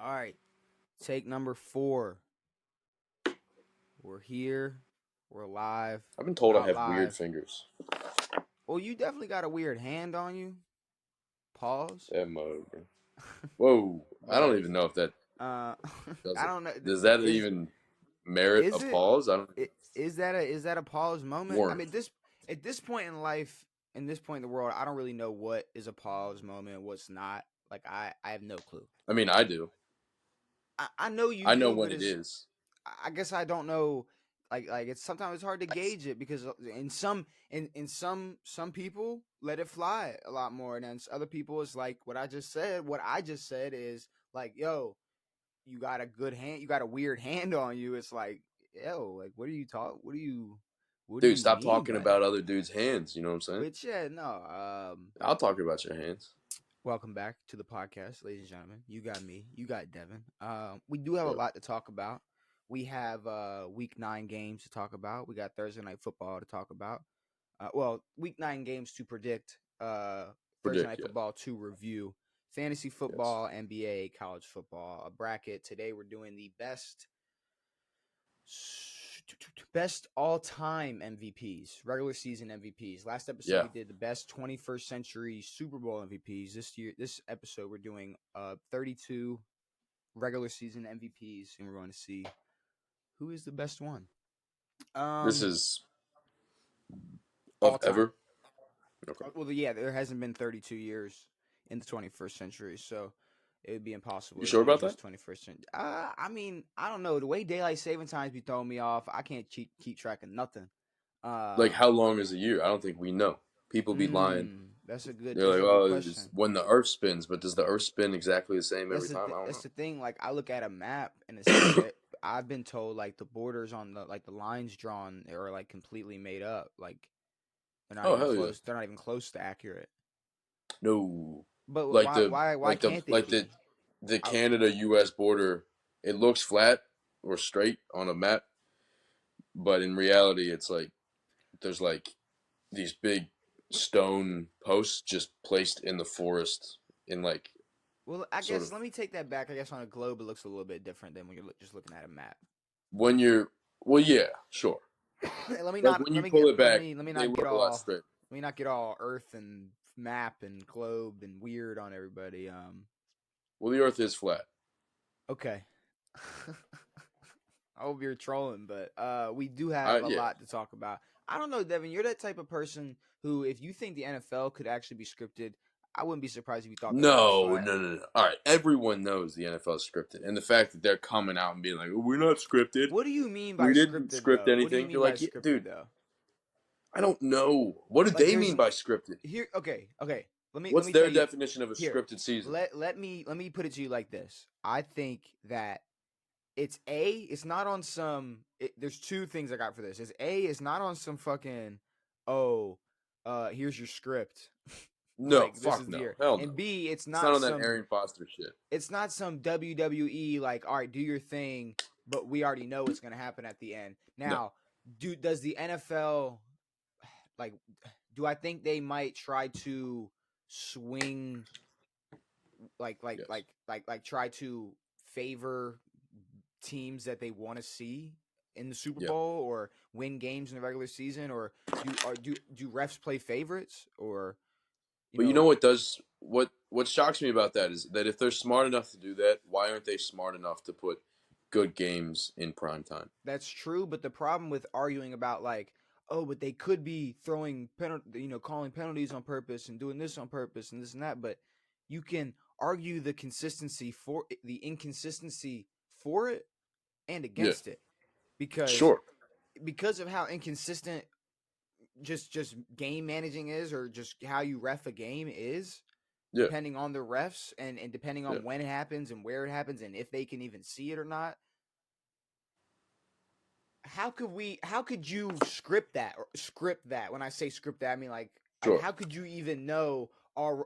All right. Take number 4. We're here. We're live. I've been told We're I not have weird live. fingers. Well, you definitely got a weird hand on you. Pause. That mug. Whoa. I don't But even know if that I does it. don't know. Does that Is even merit a is it pause? I don't. is that a pause moment? I Warren. mean, at this point in life, in this point in the world, I don't really know what is a pause moment, what's not. Like I have no clue. I mean, I do. I know you I know do, when but it it's is. I guess I don't know. Like it's sometimes it's hard to gauge it because in some people let it fly a lot more, and then other people it's like what I just said. What I just said is like, yo, you got a good hand, you got a weird hand on you. It's like, yo, like what are you talk? What do Dude, you stop mean talking by about that? other dudes' hands. You know what I'm saying? But yeah, no. I'll talk about your hands. Welcome back to the podcast, ladies and gentlemen. You got me. You got Devin. We do have a Yep. lot to talk about. We have week 9 games to talk about. We got Thursday night football to talk about. Week 9 games to predict. Thursday Predict, night yes. football to review. Fantasy Yes. football, NBA, college football, a bracket. Today we're doing the best all-time MVPs, regular season MVPs. Last episode Yeah. we did the best 21st century Super Bowl MVPs. This episode we're doing 32 regular season MVPs, and we're going to see who is the best one. This is All of time. ever. Okay. Well, yeah, there hasn't been 32 years in the 21st century, so it would be impossible You to sure do about just that? 21st century. I mean, I don't know. The way daylight saving times be throwing me off, I can't keep track of nothing. Like, how long is a year? I don't think we know. People be lying. That's a They're like, good oh, it's question. when the Earth spins, but does the Earth spin exactly the same every time? I don't That's know. the thing. Like I look at a map and it's like I've been told like the borders on the lines drawn are like completely made up. Like they're not Oh, even hell yeah. close. They're not even close to accurate. No. But Like the why can't they be? the I, Canada US border, it looks flat or straight on a map, but in reality it's like there's like these big stone posts just placed in the forest in like well, I sort guess of let me take that back. I guess on a globe it looks a little bit different than when you're just looking at a map. when you're well, yeah, sure. let me Like not when let you me pull get it back, let me they not get look a lot all straight. let me not get all Earth and map and globe and weird on everybody. Well, the earth is flat. Okay. I hope you're trolling, but we do have a Yeah. lot to talk about. I don't know, Devin. You're that type of person who, if you think the NFL could actually be scripted, I wouldn't be surprised if you thought the Earth was No, flat. no, no, no. All right, everyone knows the NFL is scripted, and the fact that they're coming out and being like, "We're not scripted. What do you mean by We didn't scripted, script though? What do you anything." mean You're by like, yeah, scripted, "Dude, though? I don't know. What do Like, they there's mean by scripted? here. Okay. Let What's me tell their you. definition of a Here, scripted season?" let me put it to you like this. I think that it's not on some. There's two things I got for this. Is it's not on some fucking oh, here's your script. No, Like this fuck is the no, year. hell no. And B, It's not on that Arian Foster shit. it's not some WWE like, all right, do your thing, but we already know what's gonna happen at the end. No, Now, does the NFL like do I think they might try to swing yes, try to favor teams that they want to see in the Super yeah. Bowl or win games in the regular season, or do refs play favorites, or you But you know know what does what shocks me about that is that if they're smart enough to do that, why aren't they smart enough to put good games in prime time? that's true, but the problem with arguing about like, oh, but they could be throwing calling penalties on purpose and doing this on purpose and this and that, but you can argue the inconsistency for it and Yeah, against it because sure. of how inconsistent just game managing is, or just how you ref a game is, Yeah, depending on the refs and depending yeah. on when it happens and where it happens and if they can even see it or not. How could you script that? When I say script that, I mean like Sure. how could you even know,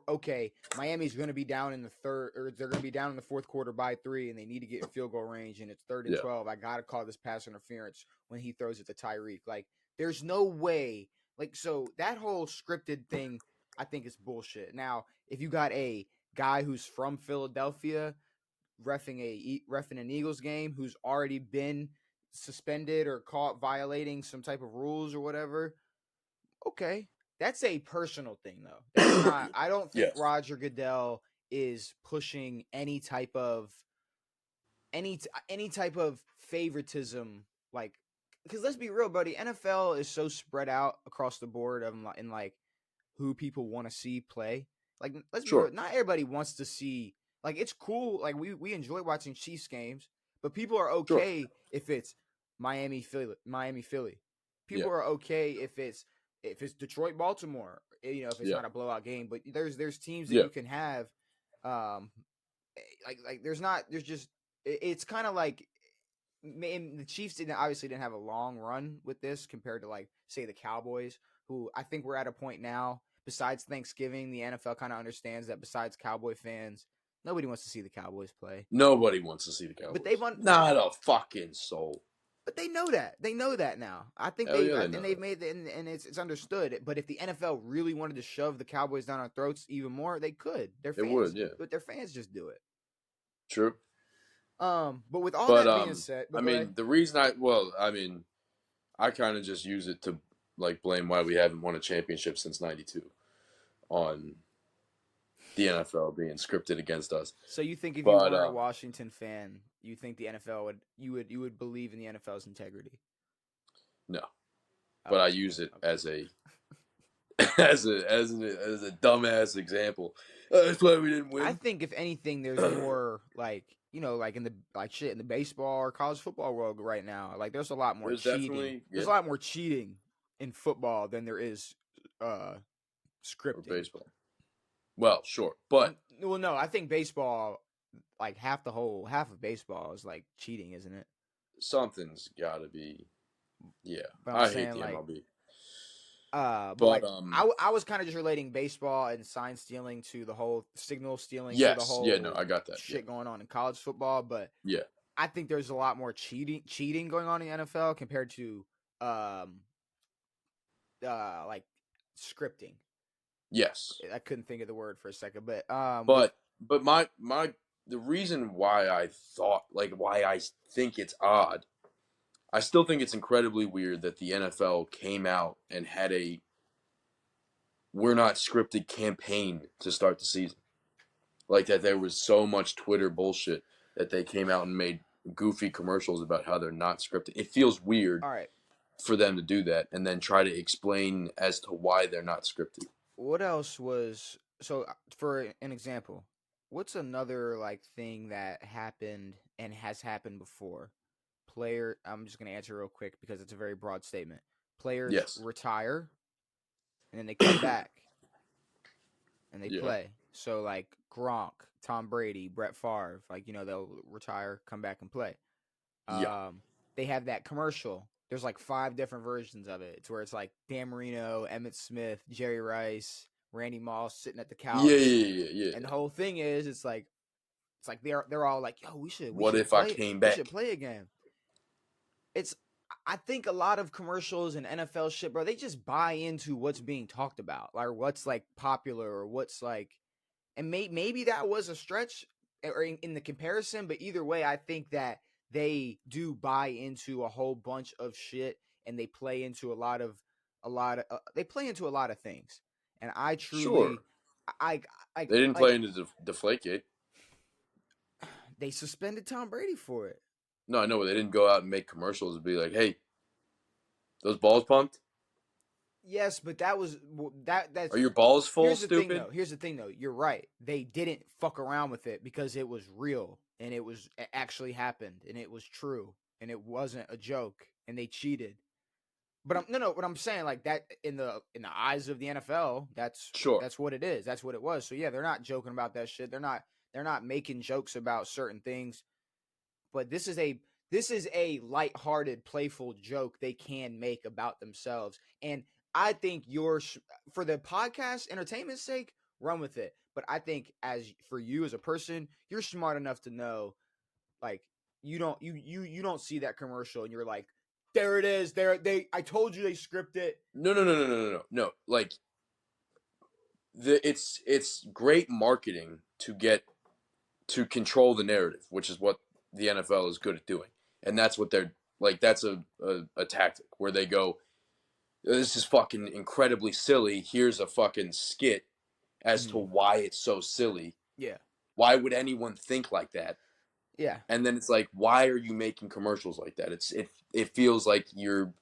okay, Miami's going to be down in the third, or they're going to be down in the fourth quarter by 3 and they need to get in field goal range and it's 3rd and Yeah. 12. I got to call this pass interference when he throws it to Tyreek. Like there's no way. Like, so that whole scripted thing I think is bullshit. Now, if you got a guy who's from Philadelphia refing an Eagles game who's already been suspended or caught violating some type of rules or whatever. Okay, that's a personal thing though. That's not. I don't think Yes, Roger Goodell is pushing any type of favoritism, like, because let's be real, buddy. NFL is so spread out across the board in like who people want to see play. Like, let's be real. sure, Not everybody wants to see. Like, it's cool. Like, we enjoy watching Chiefs games, but people are sure, okay if it's Miami, Philly, Miami, Philly. yeah, People are okay if it's Detroit, Baltimore. If it's yeah, not a blowout game. But there's teams that yeah. you can have. Um, like there's just it's kind of like the Chiefs didn't have a long run with this compared to, like, say, the Cowboys, who I think we're at a point now. Besides Thanksgiving, the NFL kind of understands that besides Cowboy fans, nobody wants to see the Cowboys play. Nobody wants to see the But Cowboys. Not a fucking soul. they know that. They know that now. I think Hell yeah, they and know they've that. made and it's understood. But if the NFL really wanted to shove the Cowboys down our throats even more, they could. It would, yeah, But their fans just do it. true. But with all But that being said, I but go ahead. mean, the reason I kind of just use it to like blame why we haven't won a championship since '92 on the NFL being scripted against us. So you think if you But weren't a Washington fan, you think the NFL would believe in the NFL's integrity? no, but I Okay. use it Okay. as a as a dumbass example. That's why we didn't I win. think if anything, there's more, like, like in the like shit in the baseball or college football world right now. Like, there's a lot more There's cheating. definitely, There's yeah, a lot more cheating in football than there is uh or scripting. baseball. Well, sure, but Well, no, I think baseball, like half of baseball is like cheating, isn't it? something's got to be. Yeah, But I'm I hate saying, the like, MLB. but But like I was kind of just relating baseball and sign stealing to the whole signal stealing to the yes, yeah, no, whole I got that. Yeah, shit going on in college football. But yeah, I think there's a lot more cheating going on in the NFL compared to um like scripting. yes. I couldn't think of the word for a second, but with But my the reason why I thought like why I think it's odd, I still think it's incredibly weird that the NFL came out and had a we're not scripted campaign to start the season. Like that there was so much Twitter bullshit that they came out and made goofy commercials about how they're not scripted. It feels weird all right. for them to do that and then try to explain as to why they're not scripted. What else was so for an example? What's another like thing that happened and has happened before? I'm just going to answer real quick because it's a very broad statement. Players Yes. retire and then they come back and they Yeah. play. So like Gronk, Tom Brady, Brett Favre, like, they'll retire, come back and play. Yeah. They have that commercial. There's like 5 different versions of it. It's where it's like Dan Marino, Emmett Smith, Jerry Rice, Randy Moss sitting at the Yeah, couch, yeah, yeah, yeah. and the whole thing is it's like they're all like, yo, we What should if I play came we should back? play again. It's I think a lot of commercials and NFL shit, bro, they just buy into what's being talked about, or what's like popular, or what's like, and maybe that was a stretch or in the comparison, but either way, I think that they do buy into a whole bunch of shit, and they play into they play into a lot of things, and I Sure. truly, I They didn't play like into Deflategate. they suspended Tom Brady for it. No, I know, but they didn't go out and make commercials and be like, "Hey, those balls pumped? Yes, but that's Are your balls full, here's the thing stupid?" though. Here's the thing though. You're right. They didn't fuck around with it because it was real and it actually happened and it was true and it wasn't a joke and they cheated. But no, what I'm saying, like, that in the eyes of the NFL, Sure. that's what it is. That's what it was. So yeah, they're not joking about that shit. They're not making jokes about certain things. But this is a lighthearted, playful joke they can make about themselves. And I think for the podcast entertainment's sake, run with it. But I think as for you as a person, you're smart enough to know, like, you don't see that commercial and you're like, there it is. I told you they script it. No, no, no, no, no, no, no. No. Like it's great marketing to get to control the narrative, which is what the NFL is good at doing, and that's what they're like. That's a tactic where they go, "This is fucking incredibly silly. Here's a fucking skit as to Mm-hmm. why it's so silly. Yeah. Why would anyone think like that?" Yeah. And then it's like, why are you making commercials like that? It feels like you're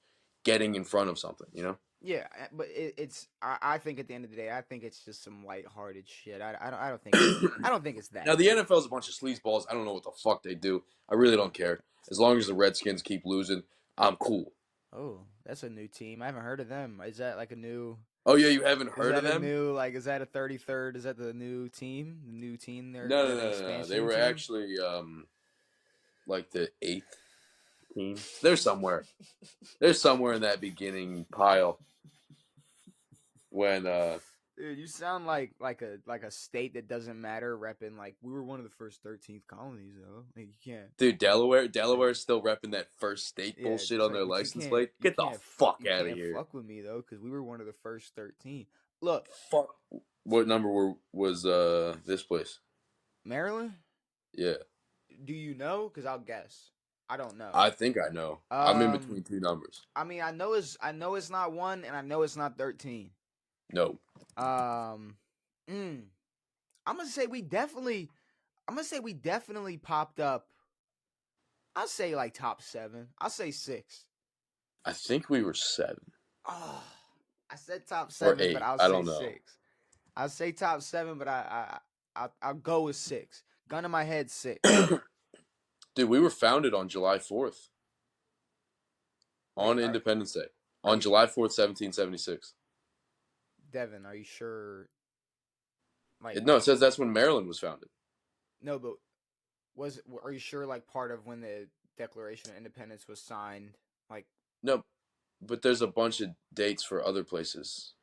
getting in front of something, you know? Yeah, but it's. I think at the end of the day, I think it's just some lighthearted shit. I don't think it's. I don't think it's Now that. the NFL is a bunch of sleazeballs. I don't know what the fuck they do. I really don't care. As long as the Redskins keep losing, I'm cool. Oh, that's a new team. I haven't heard of them. Is that like a new? Oh yeah, you haven't Is heard of that a them? new like? Is that a 33rd? Is that the new team? The new team? There No, is no, that the no, no, no. They expansion were team? actually like the eighth team. They're somewhere. They're somewhere in that beginning pile when Dude, you sound like a state that doesn't matter. Repping like we were one of the first 13th colonies though. Like you can't. dude, Like, Delaware's still repping that first state yeah, bullshit it's on like, their but license plate. Get the fuck you out of can't here. fuck with me though, because we were one of the first 13. Look, Fuck. What number was this place? Maryland. Yeah. Do you know? Because I'll guess. I don't know. I think I know. I'm in Um, between two numbers. I mean, I know it's not 1, and I know it's not 13. No. Um, mm, I'm gonna say we definitely. I'm gonna say we definitely popped up. I'll say like top 7. I'll say 6. I think we were 7 Oh, I said top or 7, but 8. I'll I say don't know. 6. I'll say top 7, but I'll go with 6. Gun in my head, 6. Dude, we were founded on July 4th. Wait, On Independence Day. are On you July 4th, 1776. Devin? Are you sure? Like, No, it says that's when Maryland was founded. no, but are you sure? Like, part of when the Declaration of Independence was signed? Like, No, but there's a bunch of dates for other places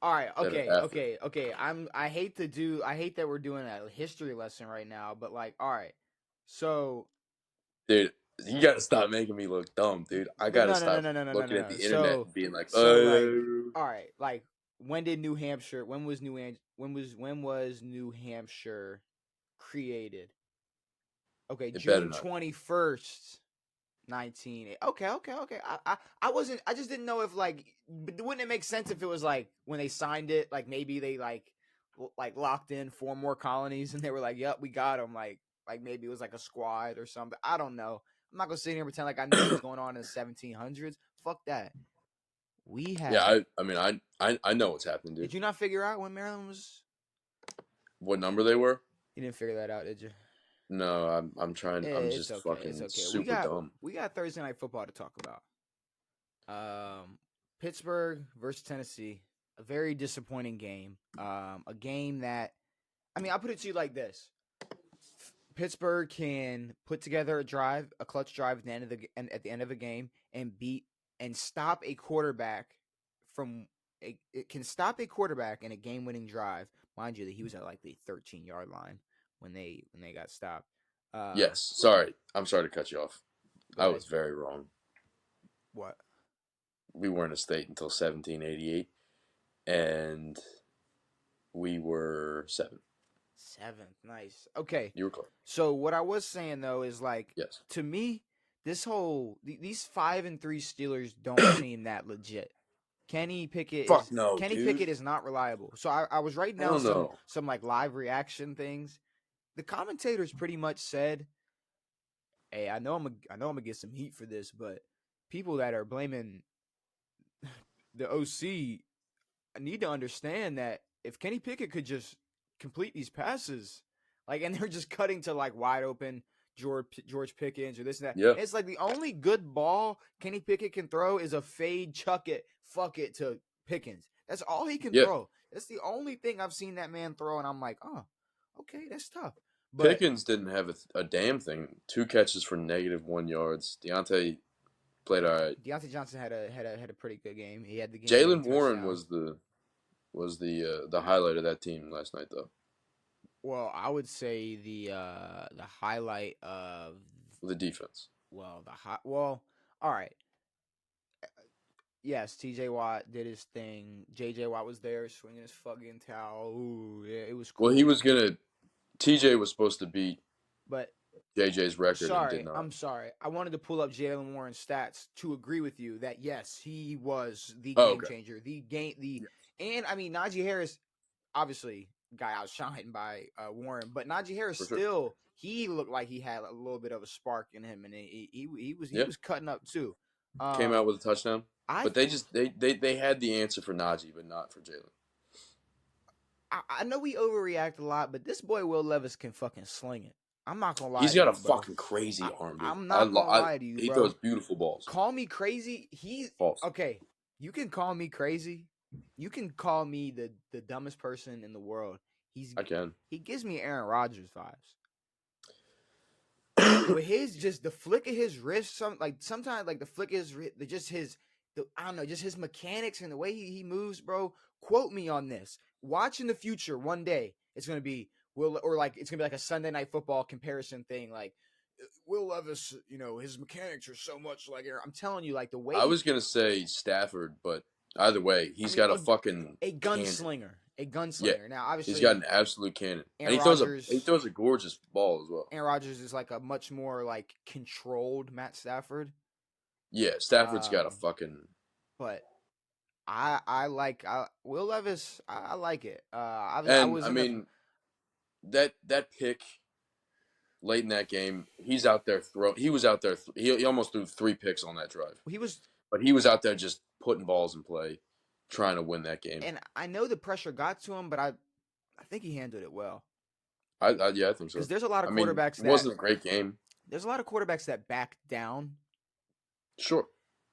all right, that are okay, after. okay, okay. I hate to do. I hate that we're doing a history lesson right now, but like, all right. So, Dude, you gotta stop making me look dumb, dude. I but gotta no, no, no, stop no, no, no, no, looking no, at no. the internet So, and being like, like, all right, like, when did New Hampshire? When was New Hampshire created? Okay, it better June not. 21st, 19. Okay, okay, okay. I wasn't. I just didn't know if like, but wouldn't it make sense if it was like when they signed it, like maybe they like locked in 4 more colonies and they were like, "Yep, we got them." Like maybe it was like a squad or something. I don't know. I'm not gonna sit here and pretend like I knew what was going on in the 1700s. Fuck that. We Yeah, have. I mean, I know what's happening, dude. Did you not figure out when Maryland was? What number they were? You didn't figure that out, did you? No, I'm trying. I'm It's just okay. It's fucking okay. super dumb. We got Thursday night football to talk about. Pittsburgh versus Tennessee, a very disappointing game. A game that, I mean, I'll put it to you like this: Pittsburgh can put together a clutch drive at the at the end of a game, and beat and stop a quarterback from. It can stop a quarterback in a game-winning drive. Mind you, that he was at like the 13-yard line when they got stopped. Yes, sorry. I'm sorry to cut you off. Go I ahead. was very wrong. What? We weren't a state until 1788, and we were 7. 7th, nice. Okay, You were close. so what I was saying though is like Yes. to me, this whole these 5-3 Steelers don't seem that legit. Fuck no, Kenny dude. Pickett is not reliable. So I was writing down Hell no. some like live reaction things. The commentators pretty much said, "Hey, I know I'm gonna get some heat for this, but people that are blaming the OC need to understand that if Kenny Pickett could just complete these passes, like, and they're just cutting to like wide open George Pickens or this and that. Yeah. And it's like the only good ball Kenny Pickett can throw is a fade, chuck it, fuck it to Pickens. That's all he can Yeah. throw. That's the only thing I've seen that man throw, and I'm like, oh, okay, that's tough. But Pickens didn't have a damn thing. 2 catches for -1 yards. Deontay played all right. Deontay Johnson had a pretty good game. He had the game winning Jalen Warren touchdown. was the highlight of that team last night, though. Well, I would say the highlight of The defense. all right. Yes, T.J. Watt did his thing. J.J. Watt was there swinging his fucking towel. Ooh, yeah, it was cool. Well, he was gonna TJ was supposed to beat but JJ's record and did not. I'm sorry. I wanted to pull up Jalen Warren's stats to agree with you that yes, he was the Oh, game okay. changer. The game, the Yeah, and I mean Najee Harris, obviously guy outshined by Warren, but Najee Harris for sure. still he looked like he had a little bit of a spark in him, and he Yeah, was cutting up too. came out with a touchdown. I But they just they had the answer for Najee, but not for Jalen. I know we overreact a lot, but this boy Will Levis can fucking sling it. I'm not gonna lie He's to got a you, bro. fucking crazy arm, dude. I'm not gonna lie to you, He throws bro. beautiful balls. Call me crazy. He's False. okay. You can call me crazy. You can call me the dumbest person in the world. He's I can. he gives me Aaron Rodgers vibes. With his just the flick of his wrist, sometimes like the flick of his wrist, I don't know, just his mechanics and the way he moves, bro. Quote me on this. Watch in the future one day, it's gonna be it's gonna be like a Sunday Night Football comparison thing, like Will Levis, his mechanics are so much like Aaron. I'm telling you, like the I way was gonna say Stafford, but either way, I he's mean got a fucking a cannon. gunslinger, a Yeah, gunslinger. Now, he's got obviously, an absolute cannon, and Aaron he Rodgers, throws a gorgeous ball as well. Aaron Rodgers is like a much more like controlled Matt Stafford. Yeah, Stafford's got a Um, fucking. but I like Will Levis. I like it. I And was I in the mean that pick late in that game, he's out there throw. He was out there. He almost threw 3 picks on that drive, he was, but he was out there just putting balls in play, trying to win that game. and I know the pressure got to him, but I think he handled it well Yeah, I think because so. I mean, it that wasn't a great game. there's a lot of quarterbacks that back down. Sure.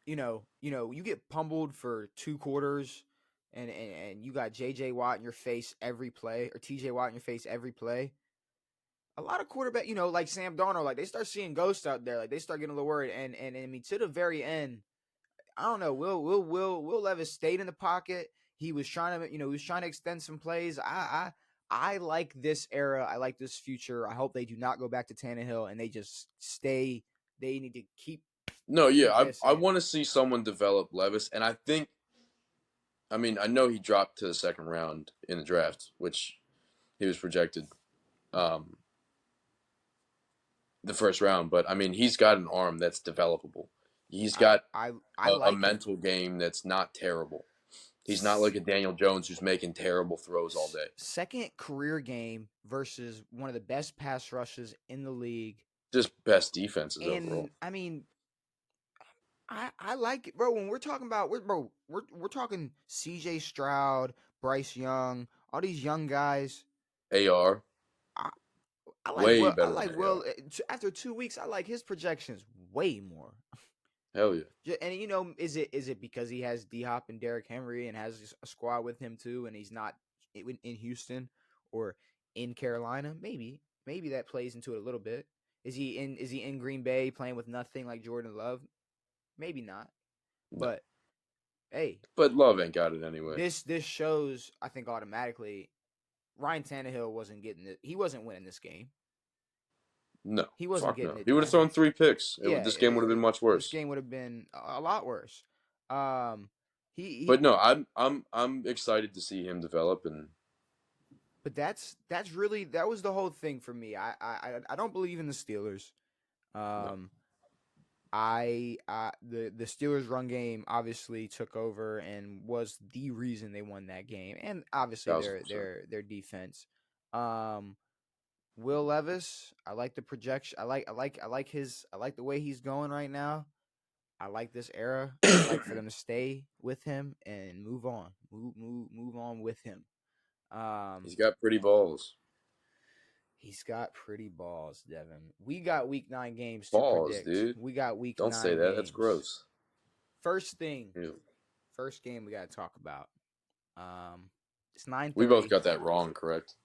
You get pummeled for 2 quarters, and you got J.J. Watt in your face every play, or T.J. Watt in your face every play. A lot of quarterback, like Sam Darnold, like they start seeing ghosts out there, like they start getting a little worried, and I mean to the very end, I don't know. Will Levis stayed in the pocket. He was trying to, he was trying to extend some plays. I like this era. I like this future. I hope they do not go back to Tannehill and they just stay. They need to No, keep yeah, this I in. want to see someone develop Levis, and I think, I mean, I know he dropped to the second round in the draft, which he was projected um, the first round, but I mean, he's got an arm that's developable. He's I got I a like him. mental game that's not terrible. He's not like a Daniel Jones who's making terrible throws all day. Second career game versus one of the best pass rushes in the league, Just best defenses overall. and I mean, I like it, bro. When we're talking about we're talking C.J. Stroud, Bryce Young, all these young guys. AR, I, I like way Will. I better than like AR. Will. After 2 weeks, I like his projections way more. Hell yeah. And is it because he has D Hop and Derrick Henry and has a squad with him too, and he's not in Houston or in Carolina? Maybe that plays into it a little bit. Is he in Green Bay playing with nothing like Jordan Love? Maybe not. No. But hey, But Love ain't got it anyway. this shows, I think, automatically Ryan Tannehill wasn't getting it. He wasn't winning this game. No. He wasn't Fuck getting no. it He would have done. thrown 3 picks. Yeah, This game would have been much this worse. game would have been a lot worse. He But no, I'm excited to see him develop, and but that's really that was the whole thing for me. I don't believe in the Steelers. no, Um, the Steelers run game obviously took over and was the reason they won that game, and obviously 1000%. their defense. Um, Will Levis, I like the projection. I like the way he's going right now. I like this era. I'd like for them to stay with him and move on. Move on with him. Um He's got pretty balls. he's got pretty balls, Devin. We got week 9 games to Balls, predict. dude. We got week Don't say 9 that. That's games. gross. First thing, Ew. first game we gotta talk about. It's We both 9:30. got that wrong, correct?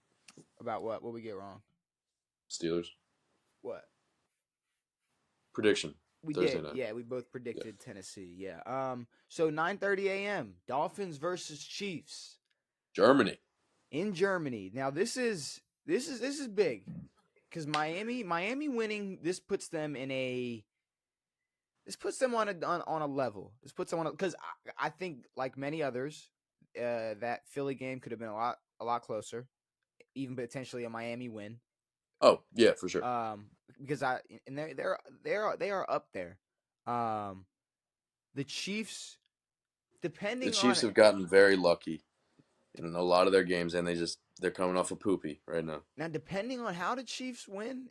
About what? What we get wrong? Steelers. What? Prediction. We Thursday did. night. Yeah, we both Yeah. predicted Tennessee. Yeah. So 9:30 a.m. Dolphins versus Chiefs Germany. in Germany. Now this is big because Miami winning this puts them on a level. This puts them on because I think like many others, that Philly game could have been a lot closer, even potentially a Miami win. Oh yeah, for sure. Because and they are up there. Um, the Chiefs, The depending Chiefs on have gotten very lucky in a lot of their games, and they're coming off a poopy right now. now, depending on how the Chiefs win,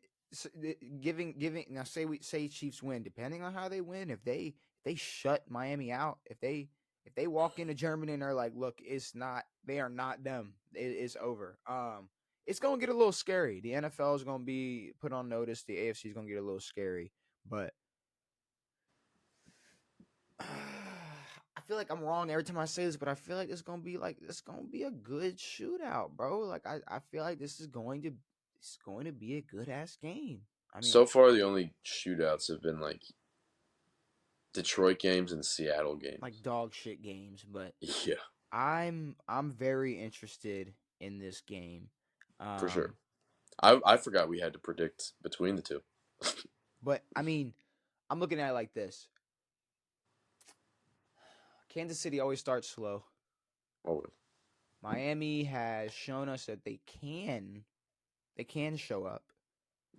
giving now say Chiefs win, depending on how they win, if they shut Miami out, if they walk into Germany and they're like, look, it's not they are not them, it's over. It's gonna get a little scary. The NFL is gonna be put on notice. The AFC is gonna get a little scary, but I feel like I'm wrong every time I say this, but I feel like it's gonna be a good shootout, bro. Like I feel like it's going to be a good ass game. I So mean, far, the only shootouts have been like Detroit games and Seattle like games. dog shit games, but Yeah, I'm very interested in this game. for sure. Um, I forgot we had to predict between the two. but I mean, I'm looking at it like this. Kansas City always starts slow. Always. Miami has shown us that they can show up.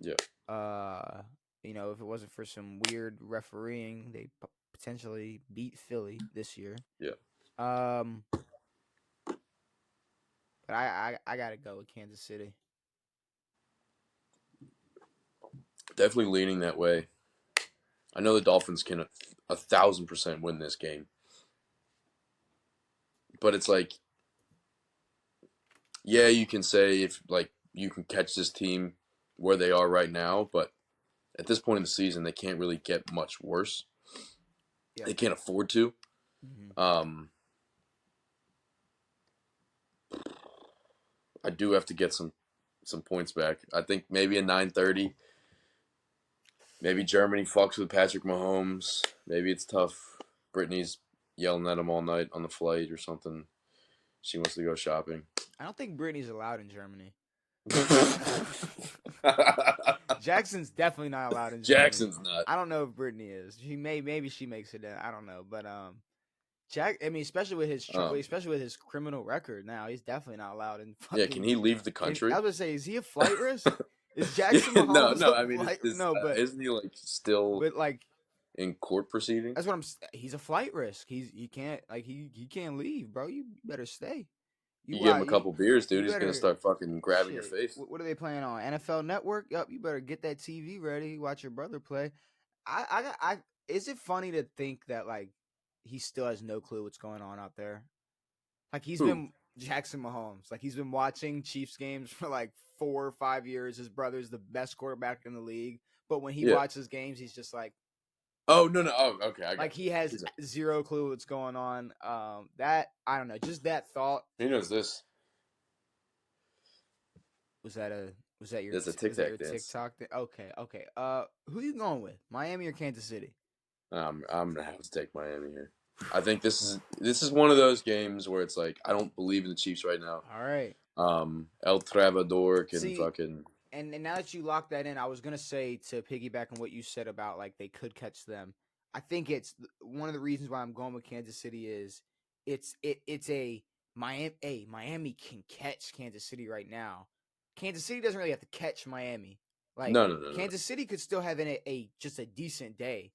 Yeah, Uh, if it wasn't for some weird refereeing, they potentially beat Philly this year. yeah. Um, but I gotta go with Kansas City. Definitely leaning that way. I know the Dolphins can 1,000% win this game, but it's like, yeah, you can say if like you can catch this team where they are right now, but at this point in the season, they can't really get much worse. Yep. They can't afford to. Hmm. Um, I do have to get some points back. I think maybe a 9:30. Maybe Germany fucks with Patrick Mahomes. Maybe it's tough. Brittany's yelling at him all night on the flight or something. She wants to go shopping. I don't think Britney's allowed in Germany. Jackson's definitely not allowed in Germany. Jackson's not. I don't know if Brittany is. Maybe she makes it in. I don't know, but Jack. I mean, Um, especially with his criminal record now, he's definitely not allowed in yeah, can fucking. he leave the I country? was gonna say, is he a flight risk? Is Yeah, Jackson no, Mahomes no. a I mean, flight? No, isn't he like still like in court that's proceedings? what he's a flight risk. He can't he can't leave, bro. You better stay. You give him a You couple beers, you dude. He's gonna better start fucking grabbing your shit. face. What are they playing on? NFL Network? Yup, you better get that TV ready. Watch your brother play. I is it funny to think that like he still has no clue what's going on out there? Like he's Who? been Jackson Mahomes. Like he's been watching Chiefs games for like 4 or 5 years. His brother's the best quarterback in the league. But when he Yeah. watches games, he's just Oh no, no. Oh, okay. I like got you. he has He's a, zero clue what's going on. That I don't know. Just that thought he knows this. was that a There's a was tic that your tac dance. TikTok? Okay, okay. Who you going with? Miami or Kansas City? I'm gonna have to take Miami here. I think this is one of those games where it's like I don't believe in the Chiefs right now. All right. El Travador can See, fucking and now that you lock that in, I was gonna say to piggyback on what you said about like they could catch them. I think it's one of the reasons why I'm going with Kansas City is it's a Miami. Miami can catch Kansas City right now. Kansas City doesn't really have to catch Miami. Like no, no, no, no. Kansas City could still have a just a decent day,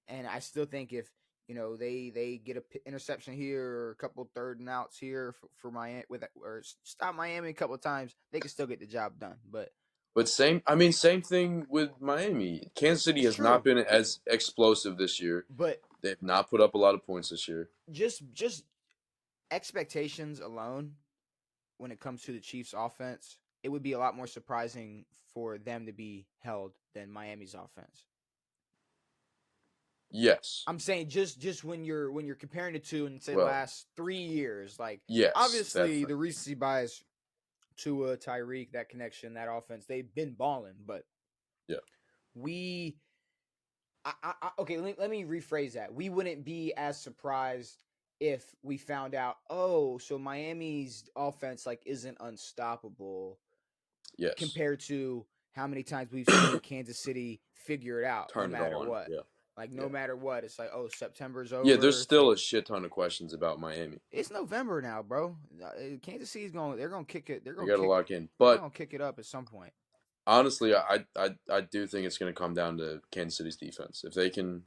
and I still think if they get a interception here or a couple third and outs here for Miami with or stop Miami a couple of times, they can still get the job done. But But same thing with Miami. Kansas City it's has not true. been as explosive this year. But They have not put up a lot of points this year. just expectations alone, when it comes to the Chiefs' offense, it would be a lot more surprising for them to be held than Miami's offense. Yes. I'm saying just when you're comparing the two and say the Well, last 3 years, like yes, that obviously the recency bias to Tyreek, that connection, that offense, they've been balling, but yeah. we okay, let me rephrase that. We wouldn't be as surprised if we found out, oh, so Miami's offense like isn't unstoppable Yes. compared to how many times we've seen Kansas City figure it out no Turn it matter on. what. Yeah. Like no Yeah. matter what, it's like, oh, September's Yeah, there's over. still a shit ton of questions about Miami. It's November now, bro. Kansas City's going. They're going to kick it. They got to lock in. They're But going to kick it up at some point. Honestly, I do think it's going to come down to Kansas City's defense. If they can,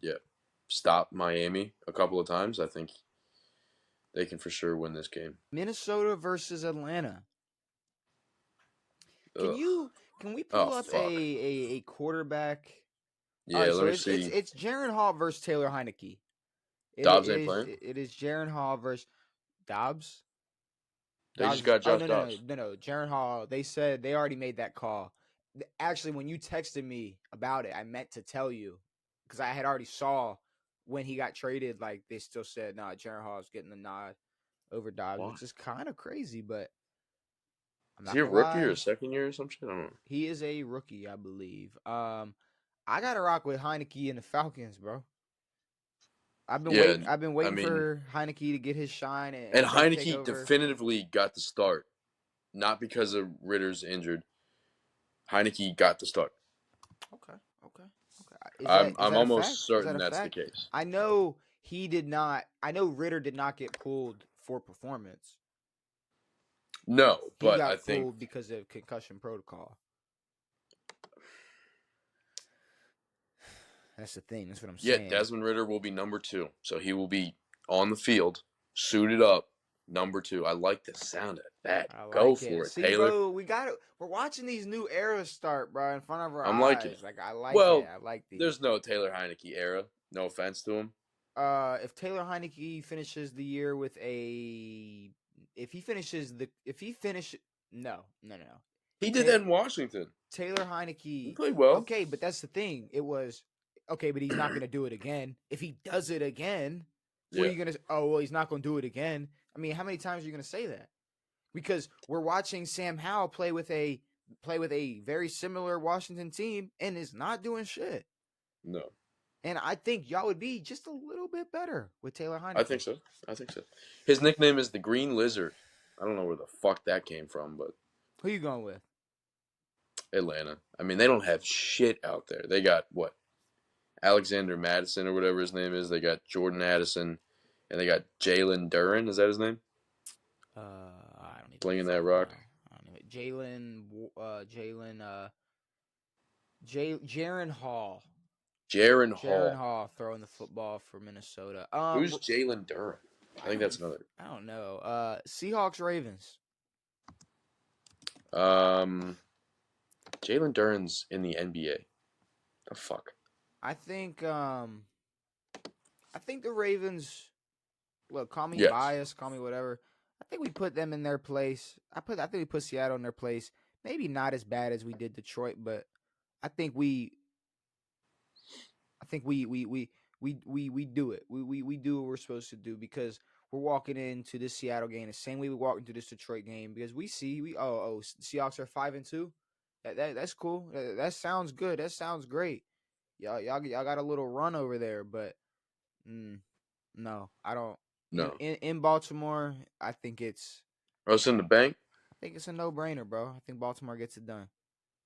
stop Miami a couple of times, I think they can for sure win this game. Minnesota versus Atlanta. Can Ugh. you can we Oh pull up fuck. a quarterback? All Yeah, right, let so me it's see. it's Jaron Hall versus Taylor Heineke. Dobbs ain't playing. It is Jaron Hall versus Dobbs. They just Dobbs. got Oh Josh no. Dobbs. Jaron Hall. They said they already made that call. Actually, when you texted me about it, I meant to tell you because I had already saw when he got traded. Like they still said, nah, Jaron Hall is getting the nod over Dobbs, Why? which is kind of crazy. But I'm Is not he a gonna rookie or a lie, second year or some shit? I don't know. he is a rookie, I believe. I gotta rock with Heineke and the Falcons, bro. I've been Yeah, waiting. I've been I waiting mean, for Heineke to get his shine and and them take Heineke over. definitively got the start, not because of Ritter's injured. Heineke got the start. Okay, okay, okay. Is that I'm a almost fact? Is that certain a that's the fact? case. I know he did not. I know Ritter did not get pulled for performance. No, He but I got think pulled because of concussion protocol. That's the thing. That's what I'm yeah, saying. Desmond Ritter will be number 2, so he will be on the field, suited up, number 2. I like the sound of that. I Go like for it. it, See, Taylor. bro, we got it. We're watching these new eras start, bro, in front of our I'm liking it. eyes. Like I like it. Well, I like these. there's no Taylor Heineke era. No offense to him. If Taylor Heineke finishes the year with if he finish no. He did Ta- that in Washington. Taylor He Heineke, played well. okay, but that's the thing. It was okay, but he's not gonna do it again. If he does it again, what are Yeah, you gonna? Oh well, he's not gonna do it again. I mean, how many times are you gonna say that? Because we're watching Sam Howell play with a very similar Washington team and is not doing shit. no. And I think y'all would be just a little bit better with Taylor I think Heineke. so. I think so. His nickname is the Green Lizard. I don't know where the fuck that came from, but Who you going with? Atlanta. I mean, they don't have shit out there. They got what? Alexander Madison or whatever his name is. They got Jordan Addison, and they got Jalen Duran. Is that his name? I don't even Slinging that fucking rock. know. I don't even Jaron Hall. Jaron Jaron Hall. Hall throwing the football for Minnesota. Who's Jalen Duran? I I think don't that's another. I don't know. Seahawks Ravens. Um, Jalen Duran's in the NBA. The fuck. I think I think the Ravens, look, call me Yes. biased, call me whatever. I think we put them in their place. I think we put Seattle in their place. Maybe not as bad as we did Detroit, but I think we I think we do it. We do what we're supposed to do because we're walking into this Seattle game the same way we walked into this Detroit game because we see we Seahawks are 5-2. That's cool. That sounds good. That sounds great. Y'all got a little run over there, but mm, no, I don't. No. In Baltimore, I was in the bank. I think it's a no brainer, bro. I think Baltimore gets it done.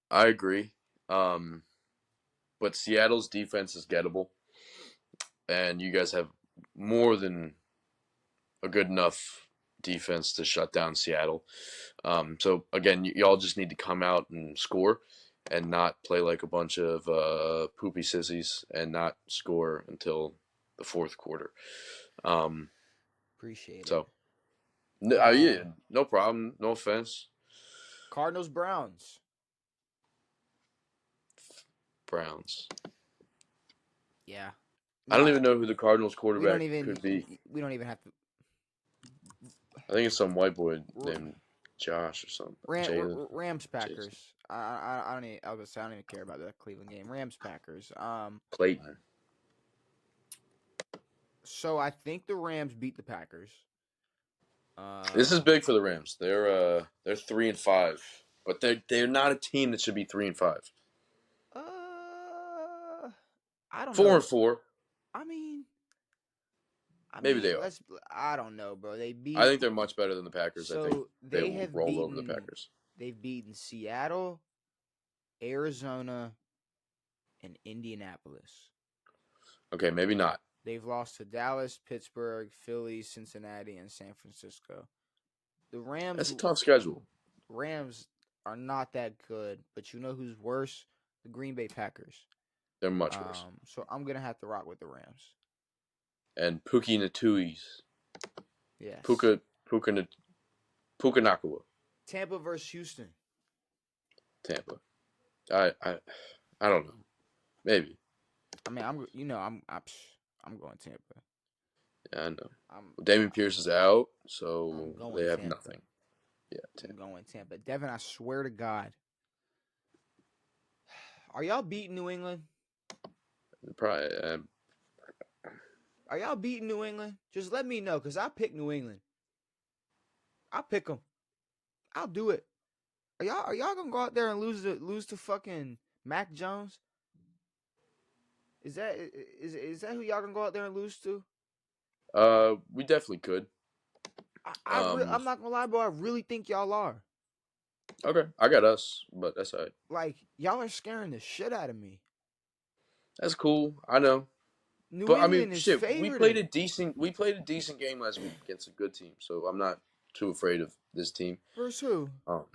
I agree. Um, but Seattle's defense is gettable, and you guys have more than a good enough defense to shut down Seattle. So again, y'all just need to come out and score, and not play like a bunch of poopy sissies, and not score until the fourth quarter. Um, Appreciate it. so Uh, yeah, no problem, no offense, Cardinals Browns. Browns. Yeah. I don't No, even know who the Cardinals we don't quarterback even could be. we don't even have to. I think it's some white boy named Josh or something. Jalen. Rams Jason. Packers. I don't even, I was gonna say I don't even care about that Cleveland game. Rams Packers. Clayton. So I think the Rams beat the Packers. This is Um, big for the Rams. They're 3-5, but they're not a team that should be 3-5. uh, I don't Four and know. four, I mean, maybe they are. I don't know, bro. They I beat think they're much better than the Packers. I think so they will roll over the Packers. they've beaten Seattle, Arizona, and Indianapolis. Okay, maybe not. They've lost to Dallas, Pittsburgh, Philly, Cincinnati, and San Francisco. The That's a tough schedule. Rams are not that good, but you know who's worse? The Green Bay Packers. They're much worse. So I'm gonna have to rock with the Rams. And Puki Natui's Yes. Puka Puka Puka Nakua, Tampa versus Houston. Tampa. I don't know. Maybe. I mean, I'm going Tampa. Yeah, I know. I'm Damian Pierce is out, I'm so they going have Tampa. nothing. Yeah, I'm Tampa. going Tampa. Devin, I swear to God, are y'all beating New England? Probably. Are y'all beating New England? Just let me know, cause I pick New England. I'll pick them. I'll do it. Are y'all gonna go out there and lose to fucking Mac Jones? Is that who y'all gonna go out there and lose to? We definitely could. I'm not gonna lie, bro. I really think y'all are. Okay, I got us, but that's all right. Like y'all are scaring the shit out of me. That's cool. I know, New but I mean, England is shit. We played favored a decent. We played a decent game last week against a good team, so I'm not too afraid of this team. versus who? Um,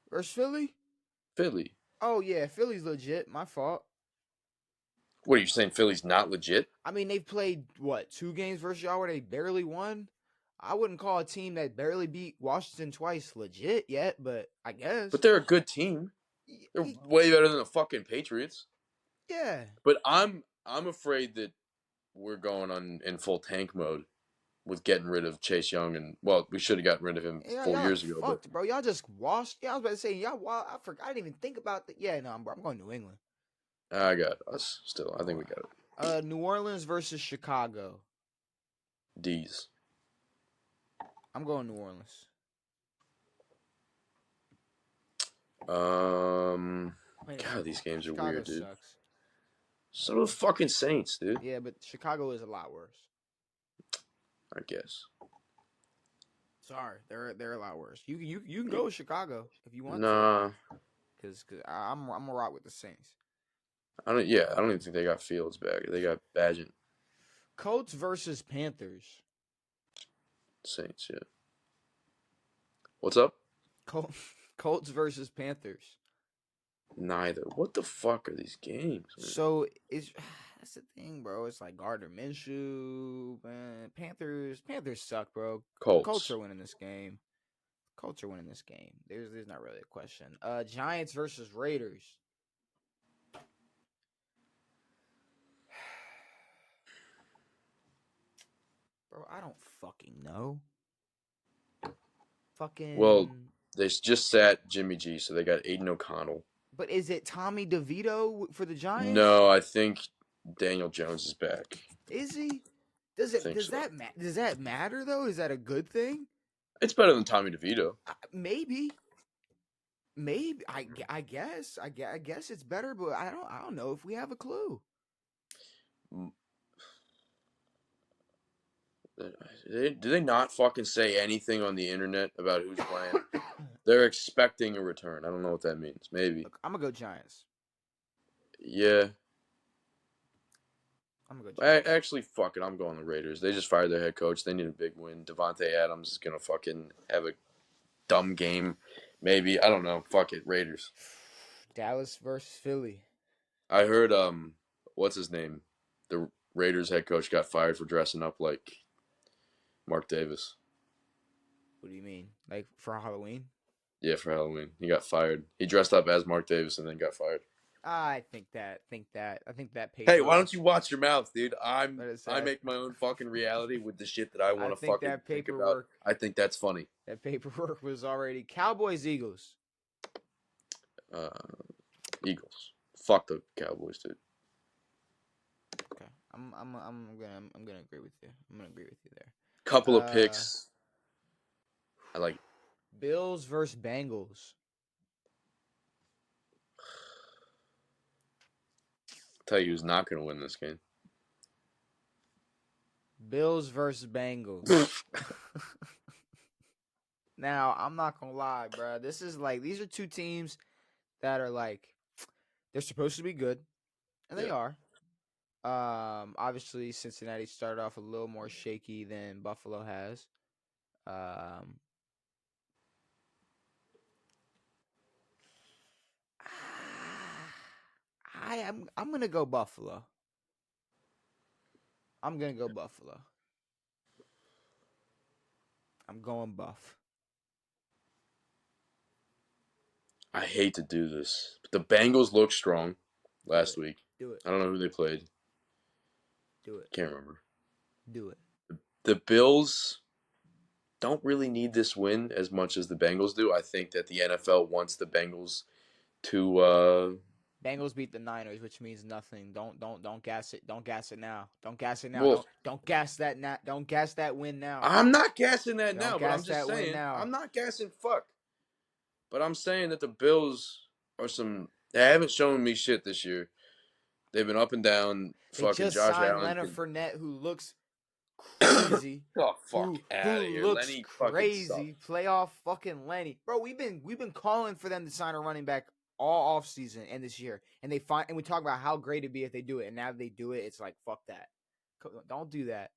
Versus Philly? Philly. Oh yeah, Philly's legit. My fault. What are you saying? Philly's not legit? I mean, they've played what 2 games versus y'all where they barely won. I wouldn't call a team that barely beat Washington twice legit yet, but I But guess. they're a good team. They're way better than the fucking Patriots. Yeah. But I'm afraid that we're going on in full tank mode with getting rid of Chase Young, and well, we should have gotten rid of him Yeah, four y'all are years ago. But fucked, bro. Y'all just washed. Yeah, I was about to say y'all. I forgot. I didn't even think about that. Yeah, no, bro. I'm going New England. I got us still. I I'm think going. we got it. New Orleans versus Chicago. D's. I'm going New Orleans. Wait a God, minute. these games are Chicago weird, dude. sucks. Hold So the on. fucking Saints, dude. Yeah, but Chicago is a lot worse. I guess. Sorry, they're a lot worse. You can go with Chicago if you want to, Nah, cause I'm gonna rock with the Saints. I don't. Yeah, I don't even think they got Fields back. They got Badgett. Colts versus Panthers. Saints. Yeah. What's up? Col- Colts versus Panthers. Neither. What the fuck are these games, man? So it's that's the thing, bro. It's like Gardner Minshew, man. Panthers suck, bro. Colts Colts. are winning this game. Colts are winning this game. There's not really a question. Giants versus Raiders. Bro, I don't fucking know. Well, Fucking. they just sat Jimmy G, so they got Aiden O'Connell. But is it Tommy DeVito for the Giants? No, I think Daniel Jones is back. Is he? Does I it? think Does so. that does that matter though? Is that a good thing? It's better than Tommy DeVito. Maybe. Maybe I guess it's better, but I don't know if we have a clue. Do they not fucking say anything on the internet about who's playing? They're expecting a return. I don't know what that means. Maybe. Look, I'm gonna go Giants. Yeah. I'm gonna go Giants. Actually, fuck it. I'm going the Raiders. They just fired their head coach. They need a big win. Devontae Adams is gonna fucking have a dumb game. Maybe. I don't know. Fuck it. Raiders. Dallas versus Philly. I heard what's his name? The Raiders head coach got fired for dressing up like Mark Davis. What do you mean? Like for Halloween? Yeah, for Halloween. He got fired. He dressed up as Mark Davis and then got fired. I think that Hey, paper why don't was. you watch your mouth, dude? Let it I say. make my own fucking reality with the shit that I I want to think fucking that think about. paperwork. I think that's funny. That paperwork was already Cowboys Eagles. Uh, Eagles. Fuck the Cowboys, dude. Okay, I'm gonna agree with you. I'm gonna agree with you there. Couple of Uh, picks. I like. Bills versus Bengals. Tell you who's not going to win this game. Bills versus Bengals. Now, I'm not gonna lie, bro. This is like these are two teams that are like they're supposed to be good, and they Yeah. are. Obviously, Cincinnati started off a little more shaky than Buffalo has. Um, I'm gonna go Buffalo. I'm gonna go Buffalo. I'm going Buff. I hate to do this, but the Bengals looked strong Do last it. week. Do it. I don't know who they played. Do it. Can't remember. Do it. The Bills don't really need this win as much as the Bengals do. I think that the NFL wants the Bengals to. Bengals beat the Niners, which means nothing. Don't gas it. Don't gas it now. Don't gas it now. Well, Don't gas that don't gas that win now. I'm not gassing that Don't now, but I'm gas just that win saying now. I'm not gassing fuck. But I'm saying that the Bills are some. They haven't shown me shit this year. They've been up and down. They Fucking just Josh signed Allen Leonard can. Fournette, who looks crazy. Oh fuck Who out who of here! looks Lenny fucking sucks. crazy? Playoff fucking Lenny, bro. We've been calling for them to sign a running back all off season and this year, and we talk about how great it'd be if they do it, and now they do it. It's like fuck that. Don't do that.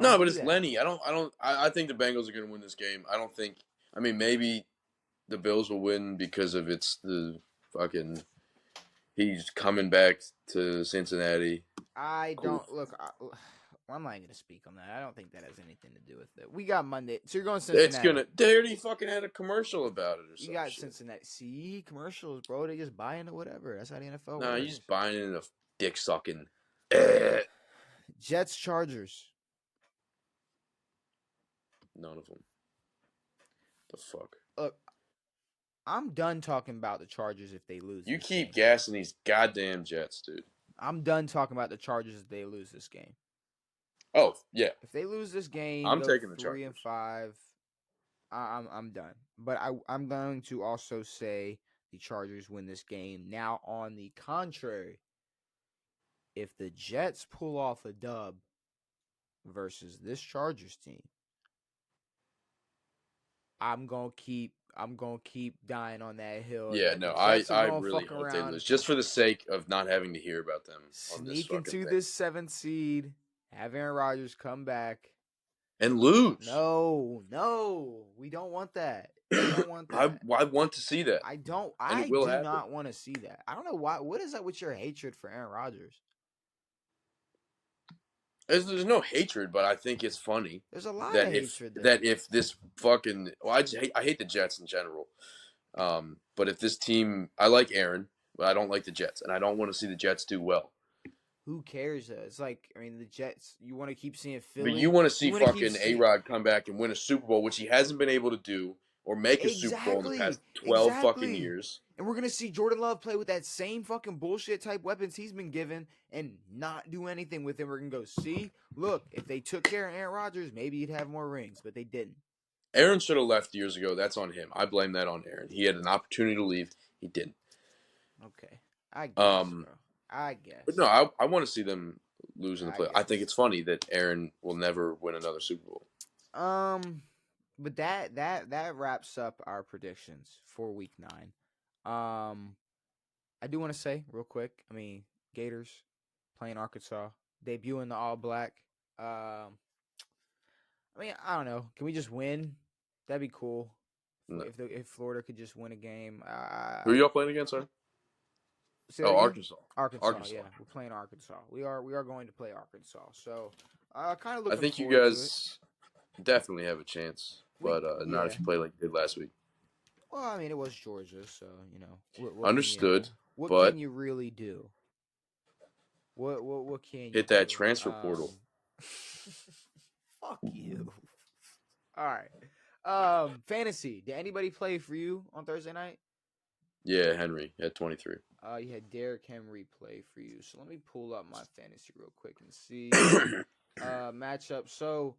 No, Don't but do it's that. Lenny. I think the Bengals are going to win this game. I don't think. I mean, maybe the Bills will win because of it's the fucking. He's coming back to Cincinnati. I Cool. don't look. I'm not going to speak on that. I don't think that has anything to do with it. We got Monday, so you're going It's Cincinnati. gonna. They already fucking had a commercial about it or You some got shit. Cincinnati. See commercials, bro. They just buy into whatever. That's how the NFL Nah, you works. just buying in a dick sucking. Jets Chargers. None of them. The fuck. Look, I'm done talking about the Chargers if they lose. You This keep game. gassing these goddamn Jets, dude. I'm done talking about the Chargers if they lose this game. Oh yeah, If they lose this game, I'm go taking the 3-5. Chargers. I'm done. But I'm going to also say the Chargers win this game. Now, on the contrary, if the Jets pull off a dub versus this Chargers team, I'm gonna keep dying on that hill Yeah, that the no, Jets are I gonna really fuck hope they around, lose, just for the sake of not having to hear about them on this sneak fucking into thing, this 7th seed, have Aaron Rodgers come back. and lose. No, we don't want that. We don't want that. I want to see that, I don't. and it I will do happen. not want to see that. I don't know why. What is that with your hatred for Aaron Rodgers? There's no hatred, but I think it's funny There's a lot of that if hatred there. this fucking I hate the Jets in general. But if this team, I like Aaron, but I don't like the Jets, and I don't want to see the Jets do well. Who cares? It's like, I mean, the Jets. You want to keep seeing But Philly. you want to see You want to keep fucking A seeing Rod come back and win a Super Bowl, which he hasn't been able to do, or make a Super Bowl in the exactly, past 12 fucking exactly. years. And we're gonna see Jordan Love play with that same fucking bullshit type weapons he's been given and not do anything with him. We're gonna go see. Look, if they took care of Aaron Rodgers, maybe he'd have more rings, but they didn't. Aaron should have left years ago. That's on him. I blame that on Aaron. He had an opportunity to leave. He didn't. Okay, I guess, Um, bro. I but guess. no, I want to see them lose in the I play. I think guess. it's funny that Aaron will never win another Super Bowl. But that wraps up our predictions for Week 9. I do want to say real quick. I mean, Gators playing Arkansas, debuting the All Black. I mean, I don't know. Can we just win? That'd be cool. No. If Florida could just win a game. Who are y'all playing against, sir? Say that Oh, again? Arkansas. Arkansas, yeah, we're playing Arkansas. We are going to play Arkansas. So, kind of I looking think you forward to it. guys definitely have a chance, but not Yeah. if you play like you did last week. Well, I mean, it was Georgia, so you know what Understood, what but can you really do? What can you hit do? that transfer portal. Fuck you. All right. Fantasy. Did anybody play for you on Thursday night? Yeah, Henry at 23. You had Derrick Henry play for you. So let me pull up my fantasy real quick and see matchup. So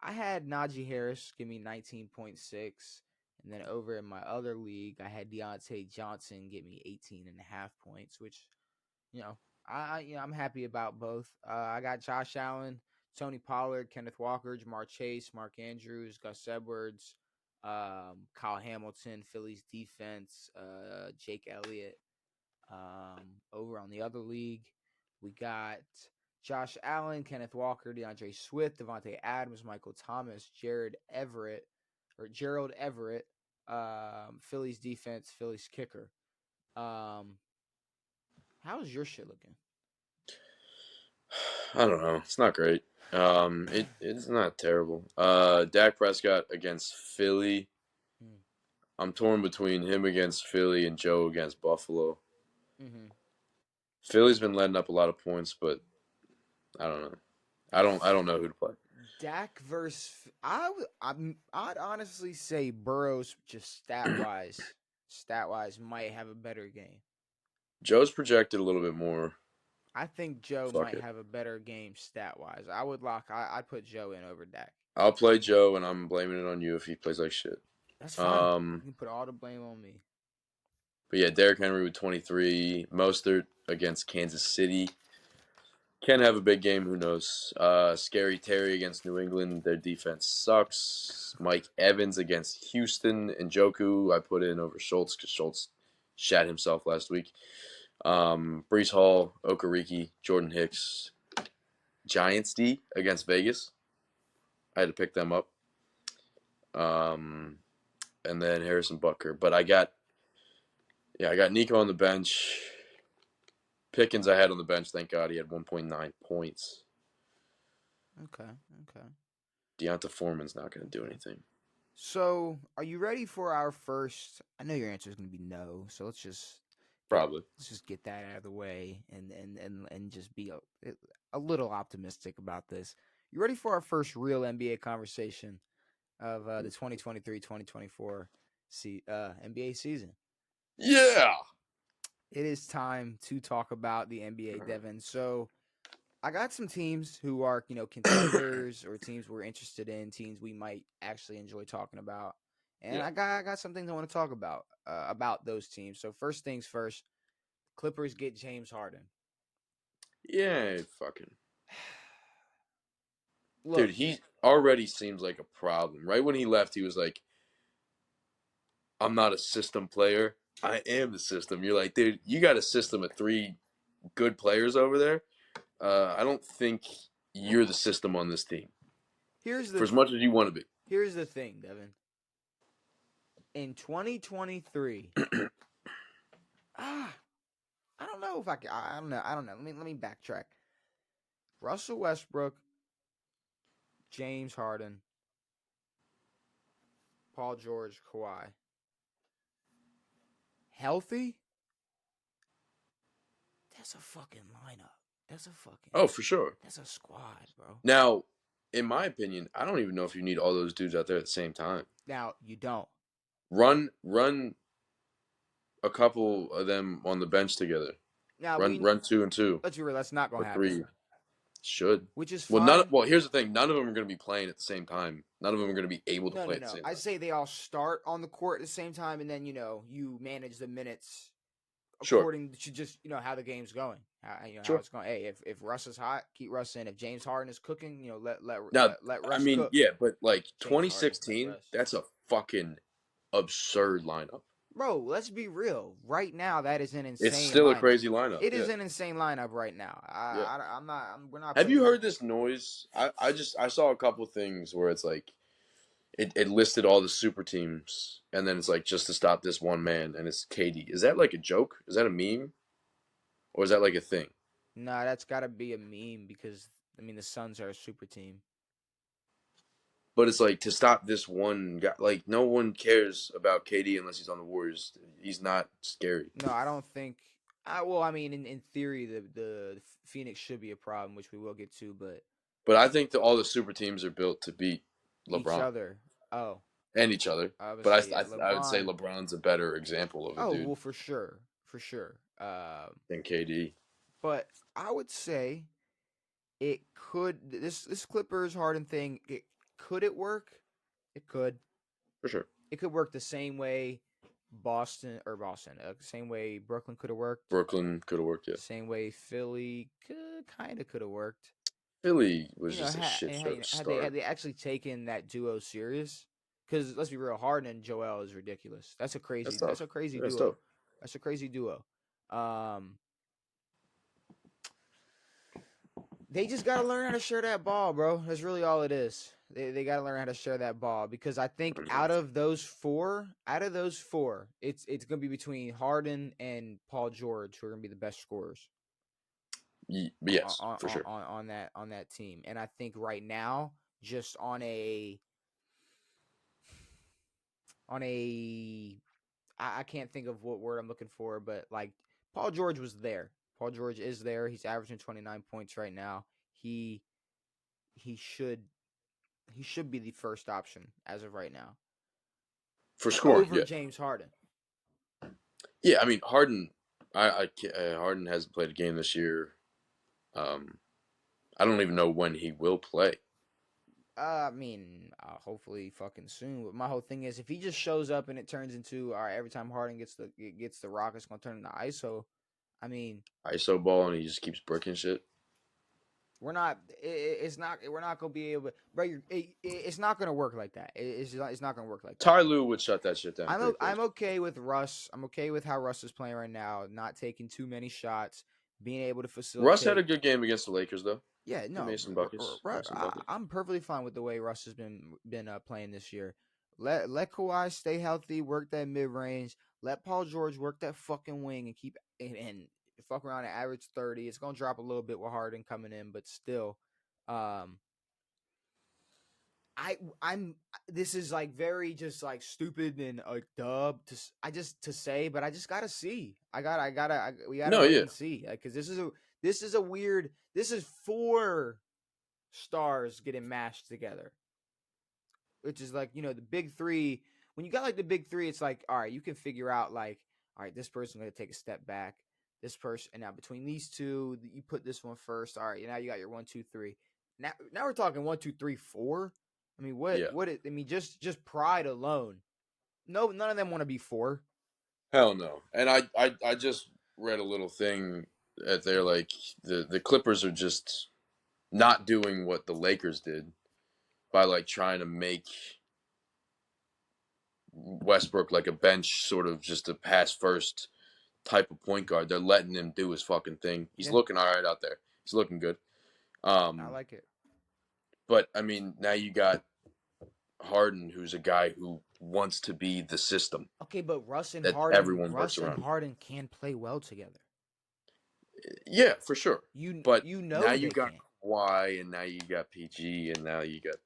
I had Najee Harris give me 19.6. And then over in my other league, I had Deontay Johnson get me 18.5 points, which, you know, I'm happy about both. I got Josh Allen, Tony Pollard, Kenneth Walker, Jamar Chase, Mark Andrews, Gus Edwards, Kyle Hamilton, Phillies defense, Jake Elliott. Over on the other league, we got Josh Allen, Kenneth Walker, DeAndre Swift, Devontae Adams, Michael Thomas, Gerald Everett, Phillies defense, Phillies kicker. How's your shit looking? I don't know. It's not great. It's not terrible. Dak Prescott against Philly. Mm. I'm torn between him against Philly and Joe against Buffalo. Mm-hmm. Philly's been letting up a lot of points, but I don't know. I don't know who to play. Dak versus I'd honestly say Burrows just stat wise might have a better game. Joe's projected a little bit more. I think Joe Fuck might it. have a better game stat wise. I'd put Joe in over Dak. I'll play Joe, and I'm blaming it on you if he plays like shit. That's fine. You Um, can put all the blame on me. but yeah, Derrick Henry with 23. Mostert against Kansas City. Can have a big game. Who knows? Scary Terry against New England. Their defense sucks. Mike Evans against Houston. And Joku I put in over Schultz because Schultz shat himself last week. Brees Hall, Okereke, Jordan Hicks. Giants D against Vegas. I had to pick them up. Um, and then Harrison Butker. But I got Nico on the bench. Pickens I had on the bench. Thank God he had 1.9 points. Okay, okay. Deonta Foreman's not going to do anything. So, are you ready for our first? I know your answer is going to be no. So get Probably. let's just get that out of the way and just be a little optimistic about this. You ready for our first real NBA conversation of the 2023-2024 NBA season? Yeah. It is time to talk about the NBA, Devin. So, I got some teams who are, contenders or teams we're interested in, teams we might actually enjoy talking about. And Yeah. I got some things I want to talk about those teams. So first things first, Clippers get James Harden. Yeah, fucking. Dude, Look, he already seems like a problem. Right when he left, he was like, I'm not a system player. I am the system. You're like, dude, you got a system of three good players over there. I don't think you're the system on this team here's for the as much as you want to be. here's the thing, Devin. In 2023, ah, I don't know if I can. I don't know. Let me backtrack. Russell Westbrook, James Harden, Paul George, Kawhi. Healthy? That's a fucking lineup. That's a fucking Oh, for sure. that's a squad, bro. Now, in my opinion, I don't even know if you need all those dudes out there at the same time. Now you don't. Run a couple of them on the bench together. Now Run two and two let's be real, that's not or gonna happen. three. Should. Which is Well, fine. Here's the thing. None of them are going to be playing at the same time. None of them are going to be able to No, play no, at the no. same I time. say they all start on the court at the same time, and then you manage the minutes Sure. according to just how the game's going, how Sure. it's going. Hey, if Russ is hot, keep Russ in. If James Harden is cooking, Now, let I Russ mean, cook. yeah, but like James Harden, let 2016, Russ. that's a fucking absurd lineup. Bro, let's be real. Right now, that is an It's insane still a lineup. crazy lineup. It Yeah. is an insane lineup right now. Yeah. I'm not. We're not Have you putting. heard this noise? I saw a couple things where it's like it listed all the super teams and then it's like just to stop this one man and it's KD. Is that like a joke? Is that a meme? Or is that like a thing? Nah, that's got to be a meme because the Suns are a super team. But it's like to stop this one guy. Like no one cares about KD unless he's on the Warriors. He's not scary. No, I don't think. Well, in theory, the Phoenix should be a problem, which we will get to, but But I think that all the super teams are built to beat each LeBron other. Oh, and each other. I would But say yeah, I would say LeBron. LeBron's a better example of a Oh, dude well, for sure, for sure. than KD But I would say it could. This Clippers Harden thing. Could it work? It could. for sure. It could work the same way Boston, same way Brooklyn could have worked, Brooklyn could have worked. Yeah, same way Philly kind of could have worked. Philly was just a shit show to Had start. they actually taken that duo serious? Because let's be real, Harden and Joel is ridiculous. That's a That's crazy. That's tough. a crazy That's duo. tough. That's a crazy duo. Um, they just gotta learn how to share that ball, bro. That's really all it is. They got to learn how to share that ball because I think Mhm. out of those four, it's gonna be between Harden and Paul George who are gonna be the best scorers Yes, for sure. on that team. And I think right now, just on a I can't think of what word I'm looking for, but like Paul George was there. Paul George is there. He's averaging 29 points right now. He he should he should be the first option as of right now For scoring, over yeah. James Harden. Yeah, I mean, Harden, Harden hasn't played a game this year. Um, I don't even know when he will play. I mean, hopefully fucking soon. But my whole thing is, if he just shows up and it turns into all right, every time Harden gets the rock, it's gonna turn into ISO. I mean, ISO ball, and he just keeps bricking shit. we're not. It's not. We're not gonna be able. Bro, it's not gonna work like that. It's not gonna work like that. Ty Lue would shut that shit down pretty quick. I'm okay with Russ. I'm okay with how Russ is playing right now. Not taking too many shots, being able to Russ had a facilitate. good game against the Lakers, though. Yeah, He no, made some buckets. Made some buckets. I'm perfectly fine with the way Russ has been playing this year. Let Kawhi stay healthy, work that mid range. Let Paul George work that fucking wing and keep and fuck around and average 30. It's gonna drop a little bit with Harden coming in, but still, um, I'm this is like very just like stupid and like dub to say, but I just gotta see. We gotta No, wait yeah, and see because this is a weird. This is four stars getting mashed together, which is like the big three. When you got like the big three, it's like all right, you can figure out like all right, this person's gonna take a step back. This person, and now between these two, you put this one first. All right, now you got your 1, 2, 3. Now we're talking 1, 2, 3, 4. I mean, yeah. I mean, just pride alone. No, none of them want to be four. Hell no. And I just read a little thing that they're like the Clippers are just not doing what the Lakers did by like trying to make Westbrook like a bench sort of just a pass first type of point guard. They're letting him do his fucking thing. He's Yeah, looking all right out there. He's looking good. I Um, like it. but I mean, now you got Harden, who's a guy who wants to be the system Okay, but that everyone works Russ and around. Harden can play well together. Yeah, for sure. But You now know you they got can. Kawhi, and now you got PG, and now you got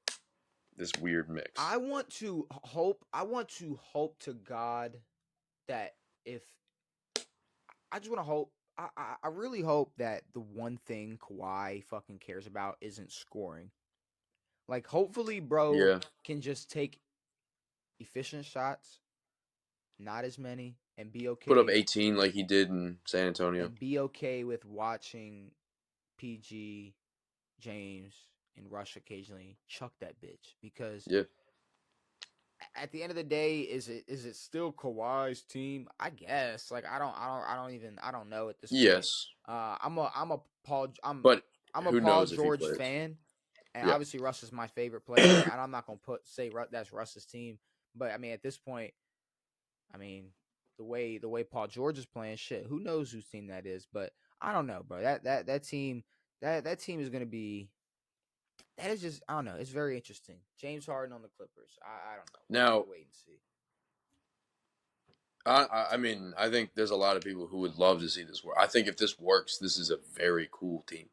this weird mix. I want to hope to God that if I just want to hope I really hope that the one thing Kawhi fucking cares about isn't scoring. Like hopefully bro Yeah, can just take efficient shots, not as many, put up 18 like he did in San Antonio. and be okay with watching PG, James, and Rush occasionally chuck that bitch because Yeah. at the end of the day, is it still Kawhi's team? I guess. Like I don't know at this point. Yes, I'm a Paul but I'm a who Paul knows if he George plays? fan, and Yeah. obviously Russ is my favorite player, and I'm not gonna say that's Russ's team. But I mean, at this point, I mean the way Paul George is playing, shit, who knows whose team that is? But I don't know, bro. That team that team is gonna be that is just I don't know. It's very interesting. James Harden on the Clippers. I don't know. We'll have to Now, wait and see. I mean, I think there's a lot of people who would love to see this work. I think if this works, this is a very cool team.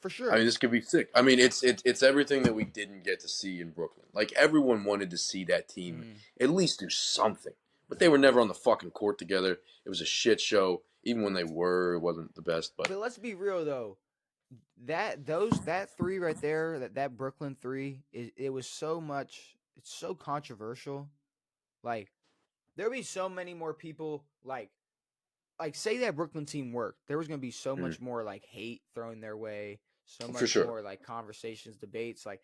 For I sure. mean, this could be sick. I mean, it's everything that we didn't get to see in Brooklyn. Like everyone wanted to see that team Mm. at least do something, but they were never on the fucking court together. It was a shit show. Even when they were, it wasn't the best. But But let's be real though. That three right there, that Brooklyn three, it was so much. It's so controversial. Like there'll be so many more people like say that Brooklyn team worked, there was gonna be so mm, much more like hate thrown their way, so for much sure, more like conversations, debates. Like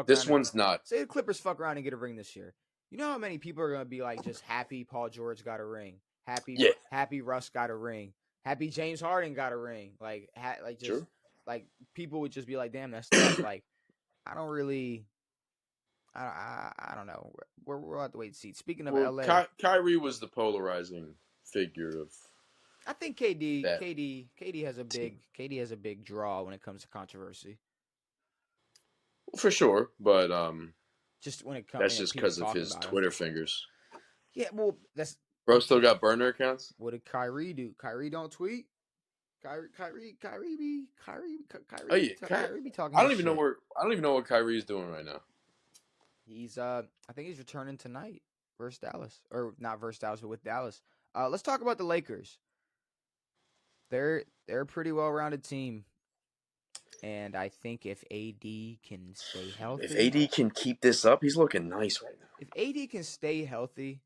this one's not. say the Clippers fuck around and get a ring this year. You know how many people are gonna be like just happy Paul George got a ring, Yeah, happy Russ got a ring, happy James Harden got a ring, like just sure. like people would just be like, damn, that's tough. Like I don't really, I don't know. We'll have to wait and see. Speaking of Well, LA, Kyrie was the polarizing figure of I think that. KD has a Team. big draw when it comes to controversy. for sure, but Just when it comes, that's just people because of talking his about him. Twitter fingers. Yeah, well, that's Bro still got burner accounts. what did Kyrie do? Kyrie don't tweet. Oh yeah, Kyrie be talking I his don't even know shit. where. I don't even know what Kyrie's doing right now. He's I think he's returning tonight versus Dallas, or not versus Dallas, but with Dallas. Let's talk about the Lakers. They're a pretty well rounded team, and I think if AD can stay If healthy, AD can keep this up, he's looking nice right now. if AD can stay healthy,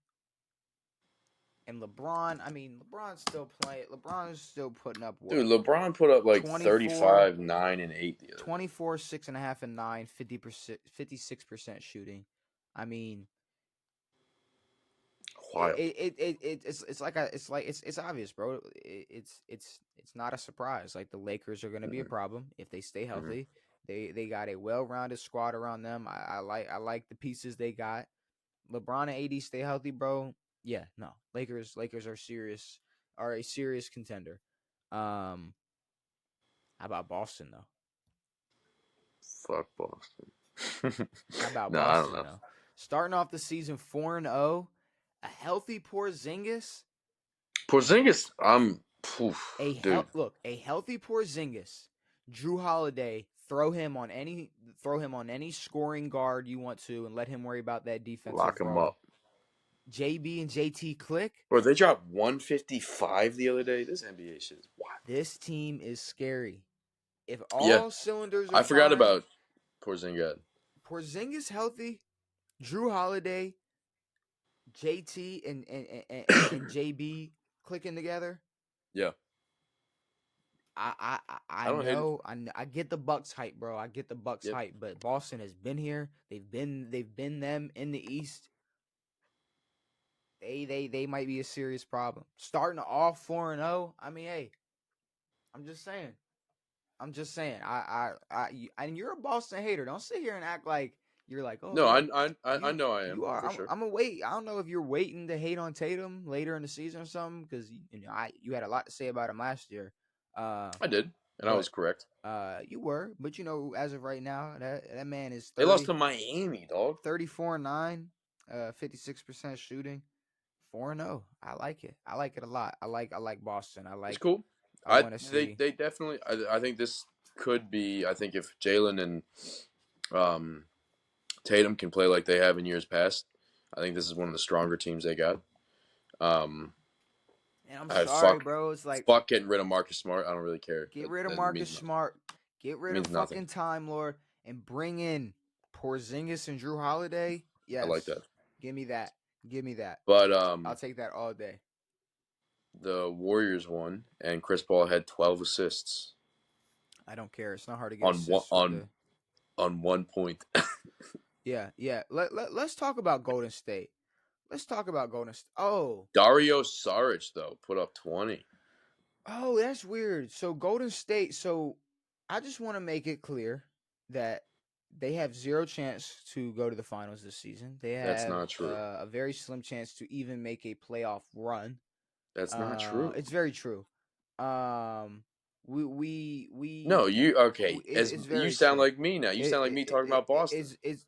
and LeBron, I mean LeBron's still playing. LeBron's still putting up Dude, what LeBron put up like 24, 35, 9, and 8 the other day. 24, 6.5, and 9, 50%, 56% shooting. I mean, Wild. it's obvious, bro. It's not a surprise. Like the Lakers are going to be a Mm-hmm. problem if they stay Mm-hmm. healthy. They got a well rounded squad around them. I like the pieces they got. LeBron and AD stay healthy, bro. Yeah, no. Lakers are a serious contender. How about Boston though? Fuck Boston. How about No, I don't Boston know. though? Starting off the season 4-0, a healthy Porzingis. Porzingis, dude, A healthy Porzingis, Drew Holiday, throw him on any scoring guard you want to, and let him worry about that lock defensive him role. up. JB and JT click. Bro, they dropped 155 the other day. This NBA shit is wild. This team is scary. If Yeah, all cylinders are I forgot firing, about Porzingis. Porzingis healthy, Drew Holiday, JT and JB clicking together. Yeah, I I don't hate it. know I get the Bucks hype, bro. I get the Bucks Yep, hype, but Boston has been here. They've been them in the East. They might be a serious problem. Starting off 4-0. I mean, hey, I'm just saying. I'm just saying. And you're a Boston hater. Don't sit here and act like you're like, oh no, yeah, I know I am you are. for sure. I'm gonna wait. I don't know if you're waiting to hate on Tatum later in the season or something because you had a lot to say about him last year. I did, and I But was correct. you were, but as of right now, that man is They lost to Miami, dog. 34-9, 56% shooting, 4-0. I like it. I like it a lot. I like Boston. It's cool. I want to They see. they definitely. I think this could be. I think if Jalen and um, Tatum can play like they have in years past, I think this is one of the stronger teams they got. Um, And I'm I sorry, bro. It's like fuck getting rid of Marcus Smart. I don't really care. get rid of That Marcus means nothing. Smart, get It rid of means nothing. fucking Time Lord, and bring in Porzingis and Drew Holiday. I like Yes, that. give me that. Give me that. But I'll take that all day. the Warriors won, and Chris Paul had 12 assists I don't care. It's not hard to get on one assists with the. on 1 point. Yeah. Let's talk about Golden State. Let's talk about Golden State. Dario Saric though put up 20. That's weird. So Golden State. So I just want to make it clear that they have zero chance to go to the finals this season. They That's have not true. a very slim chance to even make a playoff run. That's not true. It's very true. Um, we No, you okay? it's As you very sound true. like me now. You sound like me talking about Boston. It's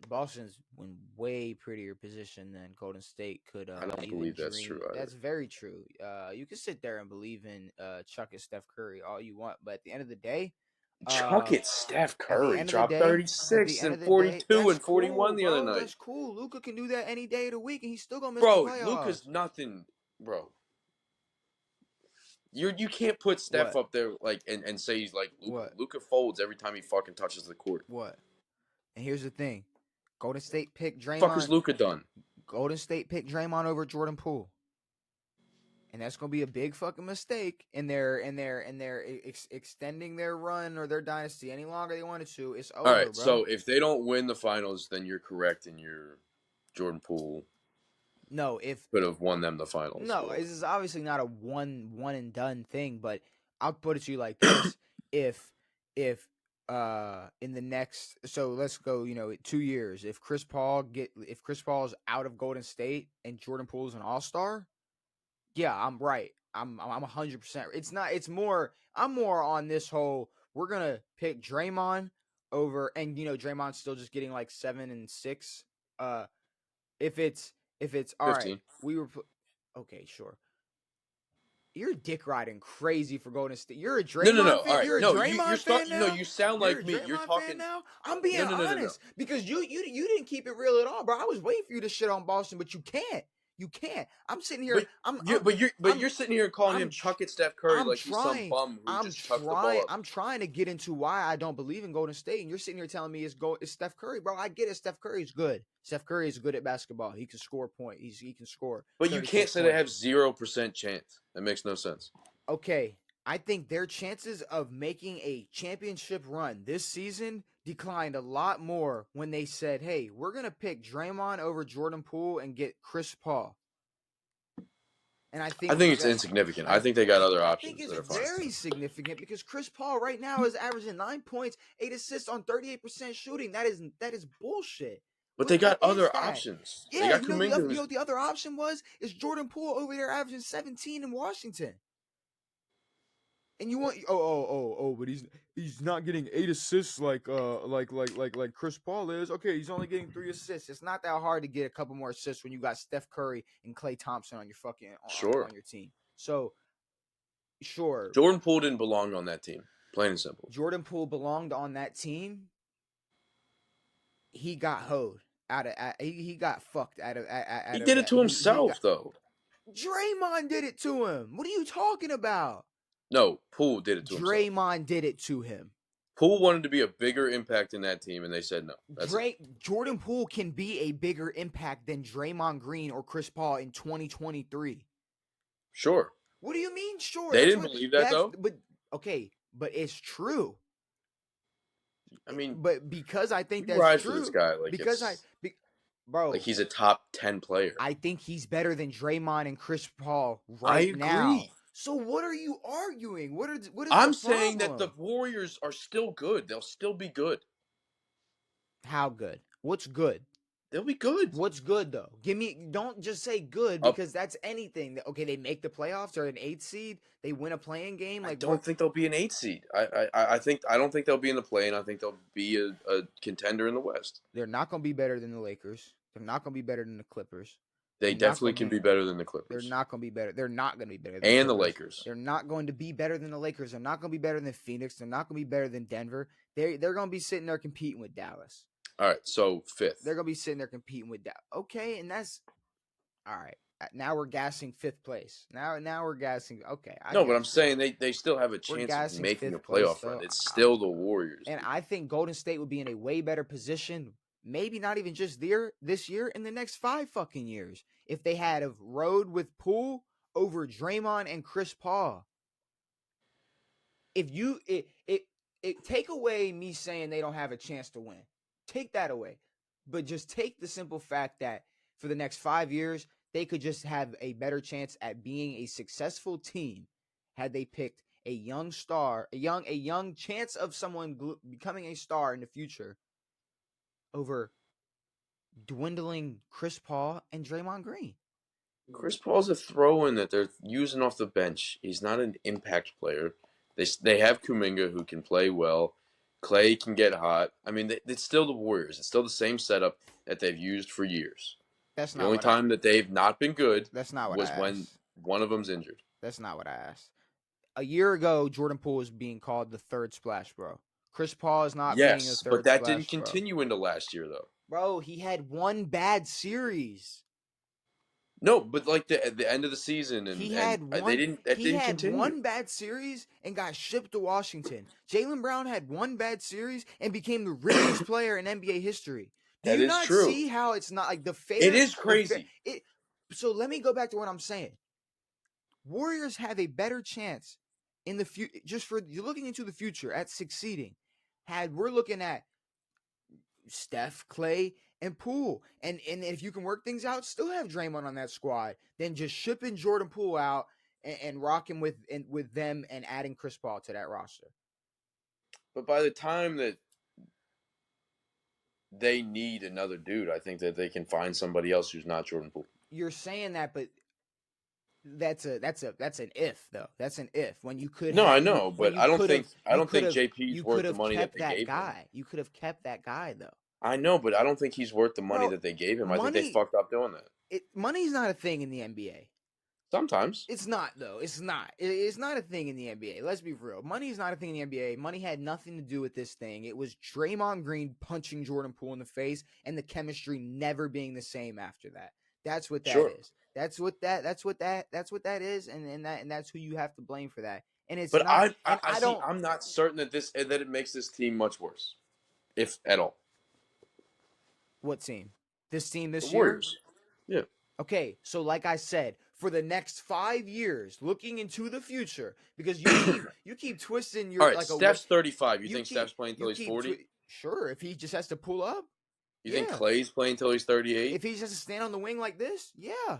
Boston's in way prettier position than Golden State could I don't even believe that's dream. true either. That's very true. You can sit there and believe in Chuck and Steph Curry all you want, but at the end of the day, Chuck it, Steph at the Curry end of the dropped day, at the 36 end and of the day, 42 that's and 41 cool, the other bro. night. That's cool. Luca can do that any day of the week, and he's still gonna miss the Bro, Luca's playoffs. nothing, bro. You can't put Steph What? up there like and say he's like Luca. What? Luca folds every time he fucking touches the court. What? And here's the thing: Golden State picked Fuck is Draymond. Luca done? Golden State picked Draymond over Jordan Poole. And that's gonna be a big fucking mistake in their extending their run or their dynasty any longer they wanted to. It's All over, right, bro. so if they don't win the finals, then you're correct in your Jordan Poole No, if could have won them the finals. no, this is obviously not a one and done thing, but I'll put it to you like this: if in the next, so let's go, 2 years, if Chris Paul's out of Golden State and Jordan Poole's an All-Star, yeah, I'm right. I'm 100%. It's not. It's more. I'm more on this whole. We're gonna pick Draymond over, and Draymond's still just getting like 7 and 6. Uh, if it's all right, 15. okay, sure. You're dick riding crazy for Golden State. You're a No, no, no. Draymond All fan. right. You're a No, you're Draymond fan start. No, now. you sound You're a like me. You're Draymond fan talking. now. I'm being No, no, no, no, no. honest because you didn't keep it real at all, bro. I was waiting for you to shit on Boston, but you can't. You can't. I'm sitting here. But I'm you're sitting here calling him I'm tr- chuck it Steph Curry I'm like he's some trying. bum who I'm just chucks the ball trying. up. I'm trying to get into why I don't believe in Golden State, and you're sitting here telling me it's Steph Curry, bro. I get it. Steph Curry's good. Steph Curry is good at basketball. He can score He can score But you can't 36 say they points. have 0% chance. That makes no sense. Okay, I think their chances of making a championship run this season declined a lot more when they said, "Hey, we're gonna pick Draymond over Jordan Poole and get Chris Paul." And I I think think it's that insignificant. I think they got other I think options it's that are fine. very significant because Chris Paul right now is averaging 9 points, 8 assists on 38% shooting. That is bullshit. But they What got is other that? options. They Yeah, got Kuminga. what the other option was is Jordan Poole over there averaging 17 in Washington. And you want but he's not getting 8 assists like Chris Paul is. Okay, he's only getting 3 assists. It's not that hard to get a couple more assists when you got Steph Curry and Klay Thompson on your Sure. on your team. So sure, Jordan Poole didn't belong on that team. Plain and simple. Jordan Poole belonged on that team. He got hoed he got fucked out of He out of did it that. to He got himself, though. Draymond did it to him. What are you talking about? No, Poole did it to himself. Draymond did it to him. Poole wanted to be a bigger impact in that team, and they said no. That's it. Jordan Poole can be a bigger impact than Draymond Green or Chris Paul in 2023. Sure. What do you mean, sure? They didn't believe that, though. But okay, but it's true. I mean, but because I think you that's ride for true, this guy like bro, like he's a top 10 player. I think he's better than Draymond and Chris Paul I right agree. now. So what are you arguing? What is I'm the saying that problem? the Warriors are still good. They'll still be good. How good? What's good? They'll be good. What's good though? Don't just say good because that's anything. Okay, they make the playoffs or an 8 seed, they win a playing game. I don't think they'll be an 8 seed. I don't think they'll be in the play, and I think they'll be a contender in the West. They're not going to be better than the Lakers. They're not going to be better than the Clippers. They definitely can be better than the Clippers. They're not going to be better. They're not going to be better than and the the Clippers. Lakers. They're not going to be better than the Lakers. They're not going to be better than Phoenix. They're not going to be better than Denver. They're going to be sitting there competing with Dallas. All right, so 5th. They're going to be sitting there competing with Dallas. Okay, and that's all right. Now we're gassing 5th place. Now we're gassing. Okay, but I'm saying they still have a chance of making a playoff run. It's still the Warriors. And I think Golden State would be in a way better position, maybe not even just this year, in the next 5 fucking years, if they had a rode with Poole over Draymond and Chris Paul. If you take away me saying they don't have a chance to win, take that away, but just take the simple fact that for the next 5 years they could just have a better chance at being a successful team had they picked a young star, a young chance of someone becoming a star in the future over dwindling Chris Paul and Draymond Green. Chris Paul's a throw-in that they're using off the bench. He's not an impact player. They have Kuminga who can play well. Klay can get hot. I mean, it's still the Warriors. It's still the same setup that they've used for years. That's not the only time that they've not been good was when one of them's injured. That's not what I asked. A year ago, Jordan Poole was being called the third splash bro. Chris Paul is not being a third splash bro. But that didn't continue into last year, though. Bro, he had one bad series. No, but like at the end of the season, and he had one bad series and got shipped to Washington. Jaylen Brown had one bad series and became the richest player in NBA history. Do you not see how it's not like the fair? It is crazy. So let me go back to what I'm saying. Warriors have a better chance in the future, just for you're looking into the future at succeeding. We're looking at Steph, Klay, and Poole, and if you can work things out, still have Draymond on that squad. Then just shipping Jordan Poole out and rocking with them and adding Chris Paul to that roster. But by the time that they need another dude, I think that they can find somebody else who's not Jordan Poole. You're saying that, but That's an if though. That's an if when you could No, have I you know, when but I don't think JP's you worth could the have money that kept they that gave him. guy. You could have kept that guy though. I know, but I don't think he's worth the money Bro, that they gave him. I think they money fucked up doing that. money's not a thing in the NBA. Sometimes. It's not though. It's not. It's not a thing in the NBA. Let's be real. Money is not a thing in the NBA. Money had nothing to do with this thing. It was Draymond Green punching Jordan Poole in the face and the chemistry never being the same after that. That's what that Sure. is. That's what that is, and that's who you have to blame for that. And it's But not. And I I see. don't. I'm not certain that it makes this team much worse, if at all. What team? This team The this year? Warriors. Yeah. Okay, so like I said, for the next 5 years, looking into the future, because you keep twisting All your right. like a Steph's 35. You you think keep Steph's playing you until he's keep 40? sure if he just has to pull up, You think yeah. Clay's playing until he's 38? If he just has to stand on the wing like this, yeah.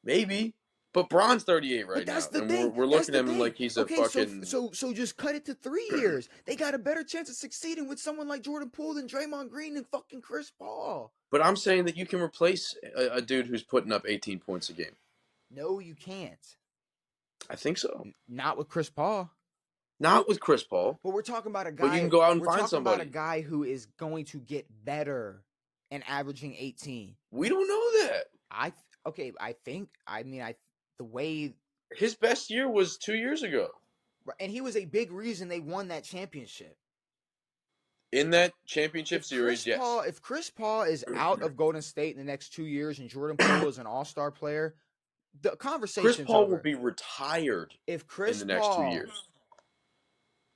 Maybe. But Bron's 38 But right that's now, the and thing. we're That's looking the at him thing. like he's a Okay, fucking. so just cut it to 3 years. They got a better chance of succeeding with someone like Jordan Poole than Draymond Green and fucking Chris Paul. But I'm saying that you can replace a dude who's putting up 18 points a game. No, you can't. I think so. Not with Chris Paul. Not with Chris Paul. But we're talking about a But you guy. can go out and We're find talking about a somebody. guy who is going to get better and averaging 18. We don't know that. Okay. I the way, His best year was 2 years ago. and he was a big reason they won that championship. In that championship series, yes. If Chris Paul is out of Golden State in the next 2 years and Jordan Poole is an All-Star player, the conversation's Chris Paul over. will be retired If Chris in the next 2 Paul years.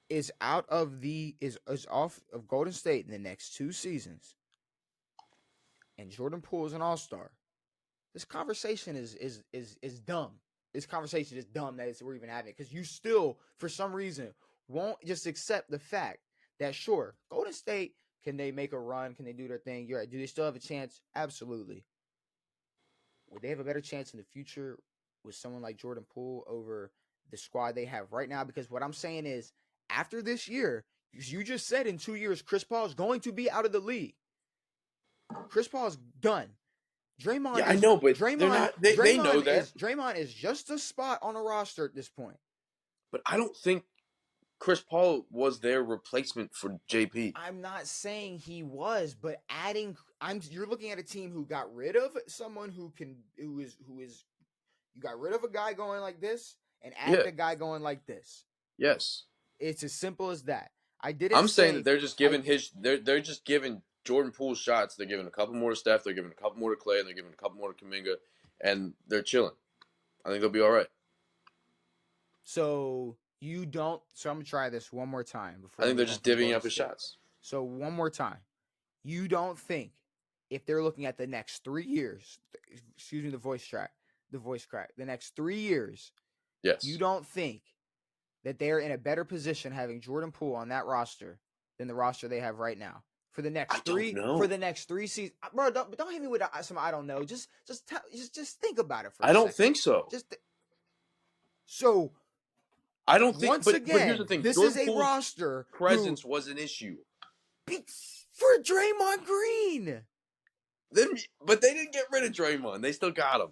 is out of is off of Golden State in the next 2 seasons, and Jordan Poole is an All-Star, this conversation is dumb. This conversation is dumb that we're even having, because you still, for some reason, won't just accept the fact that, sure, Golden State, can they make a run? Can they do their thing? You're right. Do they still have a chance? Absolutely. Would they have a better chance in the future with someone like Jordan Poole over the squad they have right now? Because what I'm saying is, after this year, you just said in 2 years, Chris Paul is going to be out of the league. Chris Paul is done. Draymond. Yeah, I know, but Draymond, they're not. They know that. Draymond is just a spot on a roster at this point. But I don't think Chris Paul was their replacement for JP. I'm not saying he was, but you're looking at a team who got rid of someone who is you got rid of a guy going like this and added a guy going like this. Yes. It's as simple as that. I'm saying that they're just giving they're just giving Jordan Poole shots. They're giving a couple more to Steph, they're giving a couple more to Clay, and they're giving a couple more to Kuminga, and they're chilling. I think they'll be all right. So I'm gonna try this one more time before. I think they're just divvying up his shots. So one more time. You don't think, if they're looking at the next 3 years, excuse me, the voice crack, the next 3 years, yes, you don't think that they're in a better position having Jordan Poole on that roster than the roster they have right now for the next for the next 3 seasons? Bro, don't hit me with some I don't know. Just think about it for a second. I don't think so. So I don't think. Once but again, here's the thing: this Jordan is a Poole's roster presence was an issue for Draymond Green. But they didn't get rid of Draymond. They still got him.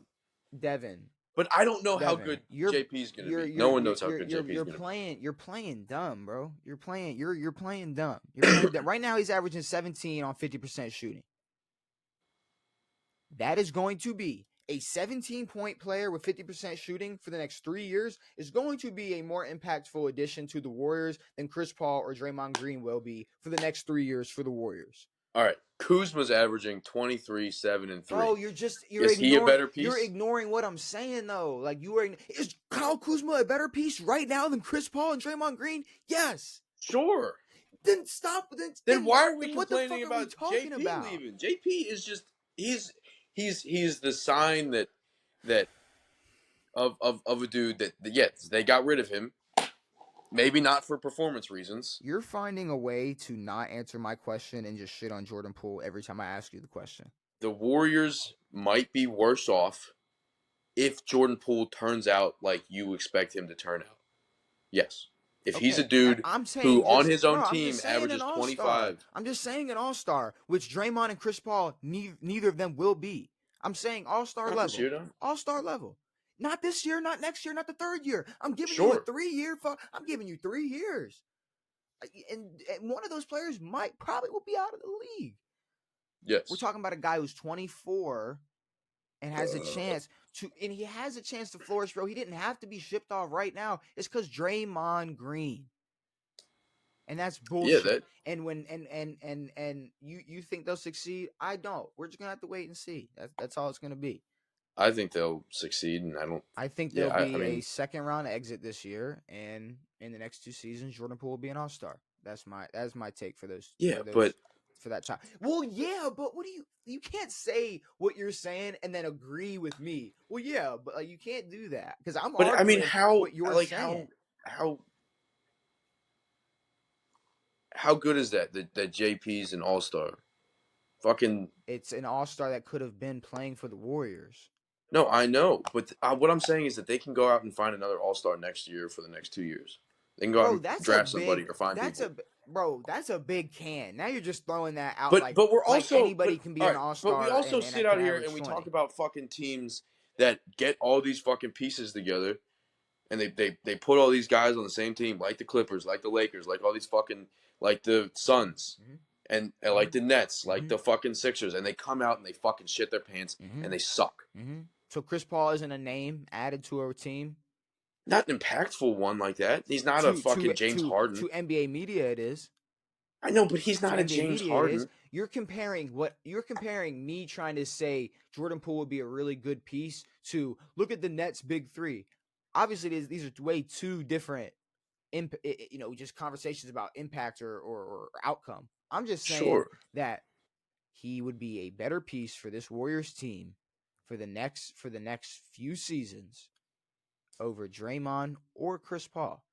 Devin. But I don't know how good JP's going to be. No one knows how good JP's going to be. You're playing dumb, bro. You're playing dumb. You're playing dumb. Right now, he's averaging 17 on 50% shooting. That is going to be a 17-point player with 50% shooting for the next 3 years is going to be a more impactful addition to the Warriors than Chris Paul or Draymond Green will be for the next 3 years for the Warriors. All right. Kuzma's averaging 23, 7, and 3. Bro, is he a better piece? You're ignoring what I'm saying, though. Like, is Kyle Kuzma a better piece right now than Chris Paul and Draymond Green? Yes. Sure. Then stop. Then why are we complaining about JP leaving? JP is just he's the sign that of a dude that yes, they got rid of him. Maybe not for performance reasons. You're finding a way to not answer my question and just shit on Jordan Poole every time I ask you the question. The Warriors might be worse off if Jordan Poole turns out like you expect him to turn out. Yes. If he's a dude who on his own team averages 25. I'm just saying an all-star, which Draymond and Chris Paul, neither of them will be. I'm saying all-star level. All-star level. Not this year, not next year, not the third year. I'm giving you a Sure. 3-year. I'm giving you 3 years, and one of those players probably will be out of the league. We're Yes. talking about a guy who's 24 and has a chance and he has a chance to flourish, bro. He didn't have to be shipped off right now. It's because Draymond Green. And that's Yeah, bullshit. that And when and you think they'll succeed? I don't. We're just gonna have to wait and see. That's all it's gonna be. I think they'll succeed, and I don't. I think Yeah, there'll I be a mean, second round exit this year, and in the next 2 seasons, Jordan Poole will be an all star. That's my take for those yeah, but for that time. Well, yeah, but what do you can't say what you're saying and then agree with me. Well, yeah, but you can't do that because I'm I mean, arguing how what you're like saying. how how good is that JP's an all star? Fucking It's an all star that could have been playing for the Warriors. no, I know, but what I'm saying is that they can go out and find another all star next year for the next 2 years. They can go out Bro, and draft somebody or find that's people. a bro, that's a big can. Now you're just throwing that out But we're like also anybody can be all an right. But we all-star also and sit that can out here average and we talk 20. about fucking teams that get all these fucking pieces together, and they put all these guys on the same team, like the Clippers, like the Lakers, like all these fucking like the Suns, and like the Nets, like Mm-hmm. the fucking Sixers, and they come out and they fucking shit their pants Mm-hmm. and they suck. Mm-hmm. So Chris Paul isn't a name added to a team. Not an impactful one like that. He's not a fucking James Harden. To NBA media it is. I know, but he's To not a NBA James media it is. Harden. You're comparing me trying to say Jordan Poole would be a really good piece to look at the Nets big 3. Obviously these are way too different just conversations about impact or outcome. I'm just saying Sure. that he would be a better piece for this Warriors team for the next few seasons over Draymond or Chris Paul.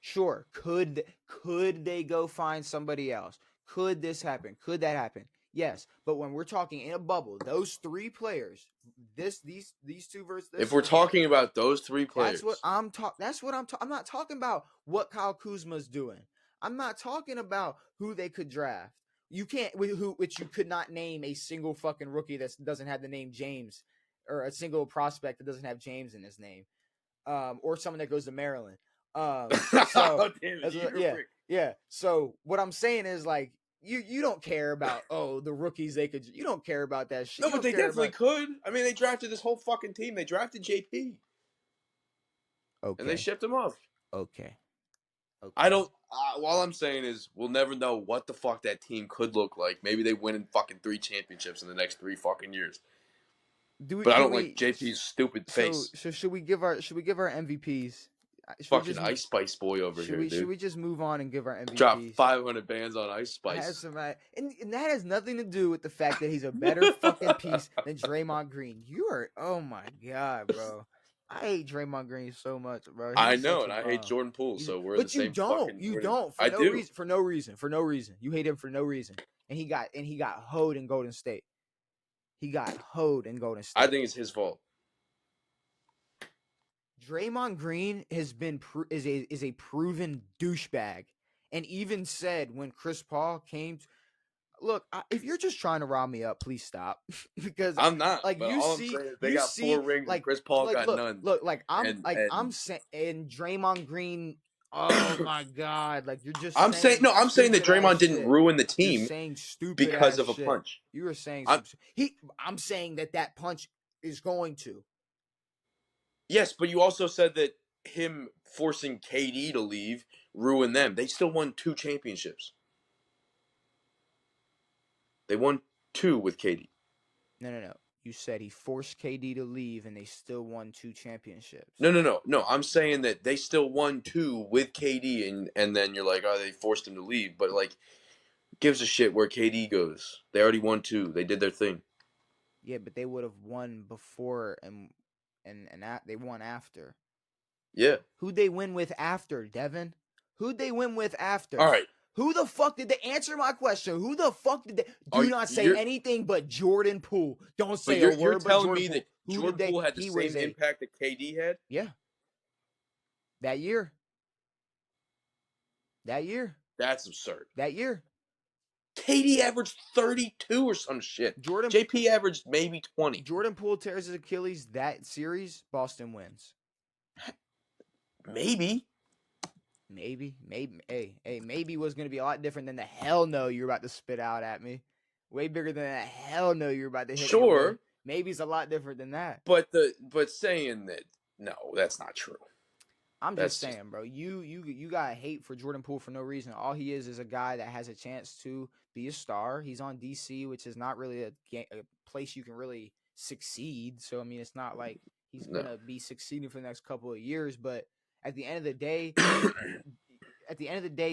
Sure, could they go find somebody else? Could this happen? Could that happen? Yes, but when we're talking in a bubble, those 3 players, these two versus If this, we're talking about those 3 that's what players, I'm talking. That's what I'm. I'm not talking about what Kyle Kuzma's doing. I'm not talking about who they could draft. You can't which you could not name a single fucking rookie that doesn't have the name James, or a single prospect that doesn't have James in his name, or someone that goes to Maryland. So oh, damn it, you're a yeah, prick. yeah. So what I'm saying is like you don't care about the rookies they could. You don't care about that shit. No, You but don't they care definitely about. could. I mean, they drafted this whole fucking team. They drafted JP and they Okay, shipped him off. okay, I okay. don't. All I'm saying is we'll never know what the fuck that team could look like. Maybe they win in fucking 3 championships in the next 3 fucking years. But I Do don't like we JP's stupid face. so should we give our MVPs? Should we Fucking just Ice Spice boy over here, should dude. we just move on and give our Drop MVPs? 500 bands on Ice I had Spice. some and that has nothing to do with the fact that he's a better fucking piece than Draymond Green. You are oh my god, bro. I hate Draymond Green so much, bro. I He's know, such a and I hate bum. Jordan Poole, He's so we're in the but same fucking. you don't I do. for no reason. You hate him for no reason. And he got hoed in Golden State. He got hoed in Golden I State. think it's his fault. Draymond Green has been is a proven douchebag, and even said when Chris Paul came, look, if you're just trying to rile me up, please stop because I'm not, like but all I'm saying is they you got 4 see rings and Chris Paul got none. like I'm And saying and Draymond Green. Oh my god! Like you're just I'm saying saying no, I'm saying that stupid ass Draymond didn't shit. ruin the You're team saying stupid because ass of a shit. punch. You are saying I'm, I'm saying that punch is going to. yes, but you also said that him forcing KD to leave ruined them. They still won 2 championships. They won 2 with KD. No. You said he forced KD to leave, and they still won 2 championships. No. I'm saying that they still won 2 with KD, and then you're like, oh, they forced him to leave. But like, gives a shit where KD goes. They already won 2. They did their thing. Yeah, but they would have won before they won after. Yeah. Who'd they win with after, Devin? Who'd they win with after? All right. Who the fuck did they answer my question? Who the fuck did they Are do not say you're anything but Jordan Poole? Don't but say a you're word but telling Jordan me Poole. that Who did Jordan they? Poole had the He same was a impact that KD had? yeah. That year. That year. That's absurd. That year. KD averaged 32 or some shit. Jordan JP averaged maybe 20. Jordan Poole tears his Achilles that series, Boston wins. Maybe. Maybe. Maybe was going to be a lot different than the hell no you're about to spit out at me. Way bigger than the hell no you're about to hit me Sure, with. Maybe's a lot different than that. but saying that, no, that's not true. I'm That's just saying, bro. You got hate for Jordan Poole for no reason. All he is a guy that has a chance to be a star. He's on DC, which is not really a place you can really succeed. So I mean, it's not like he's no. gonna be succeeding for the next couple of years. But at the end of the day,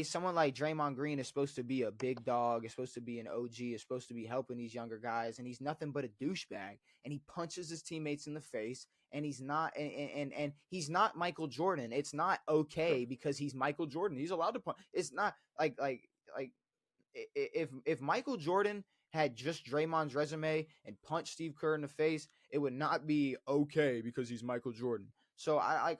someone like Draymond Green is supposed to be a big dog, is supposed to be an OG, is supposed to be helping these younger guys, and he's nothing but a douchebag. And he punches his teammates in the face, and he's not and he's not Michael Jordan. It's not okay because he's Michael Jordan. He's allowed to punch. It's not like if Michael Jordan had just Draymond's resume and punched Steve Kerr in the face, it would not be okay because he's Michael Jordan. So I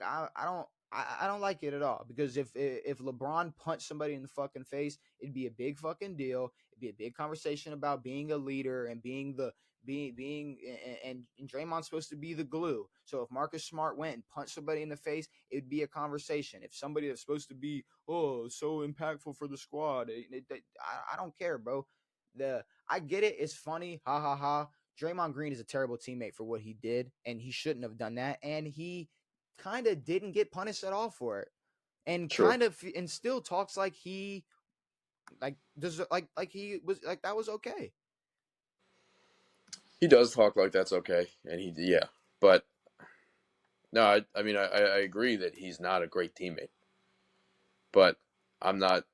don't like it at all because if LeBron punched somebody in the fucking face, it'd be a big fucking deal. It'd be a big conversation about being a leader and being and Draymond's supposed to be the glue. So if Marcus Smart went and punched somebody in the face, it'd be a conversation. If somebody that's supposed to be so impactful for the squad, I don't care, bro. I get it. It's funny, ha ha ha. Draymond Green is a terrible teammate for what he did, and he shouldn't have done that. And he kind of didn't get punished at all for it, and True. and still talks like he does like he was like that was okay. He does talk like that's okay, and but no, I mean I agree that he's not a great teammate, but I'm not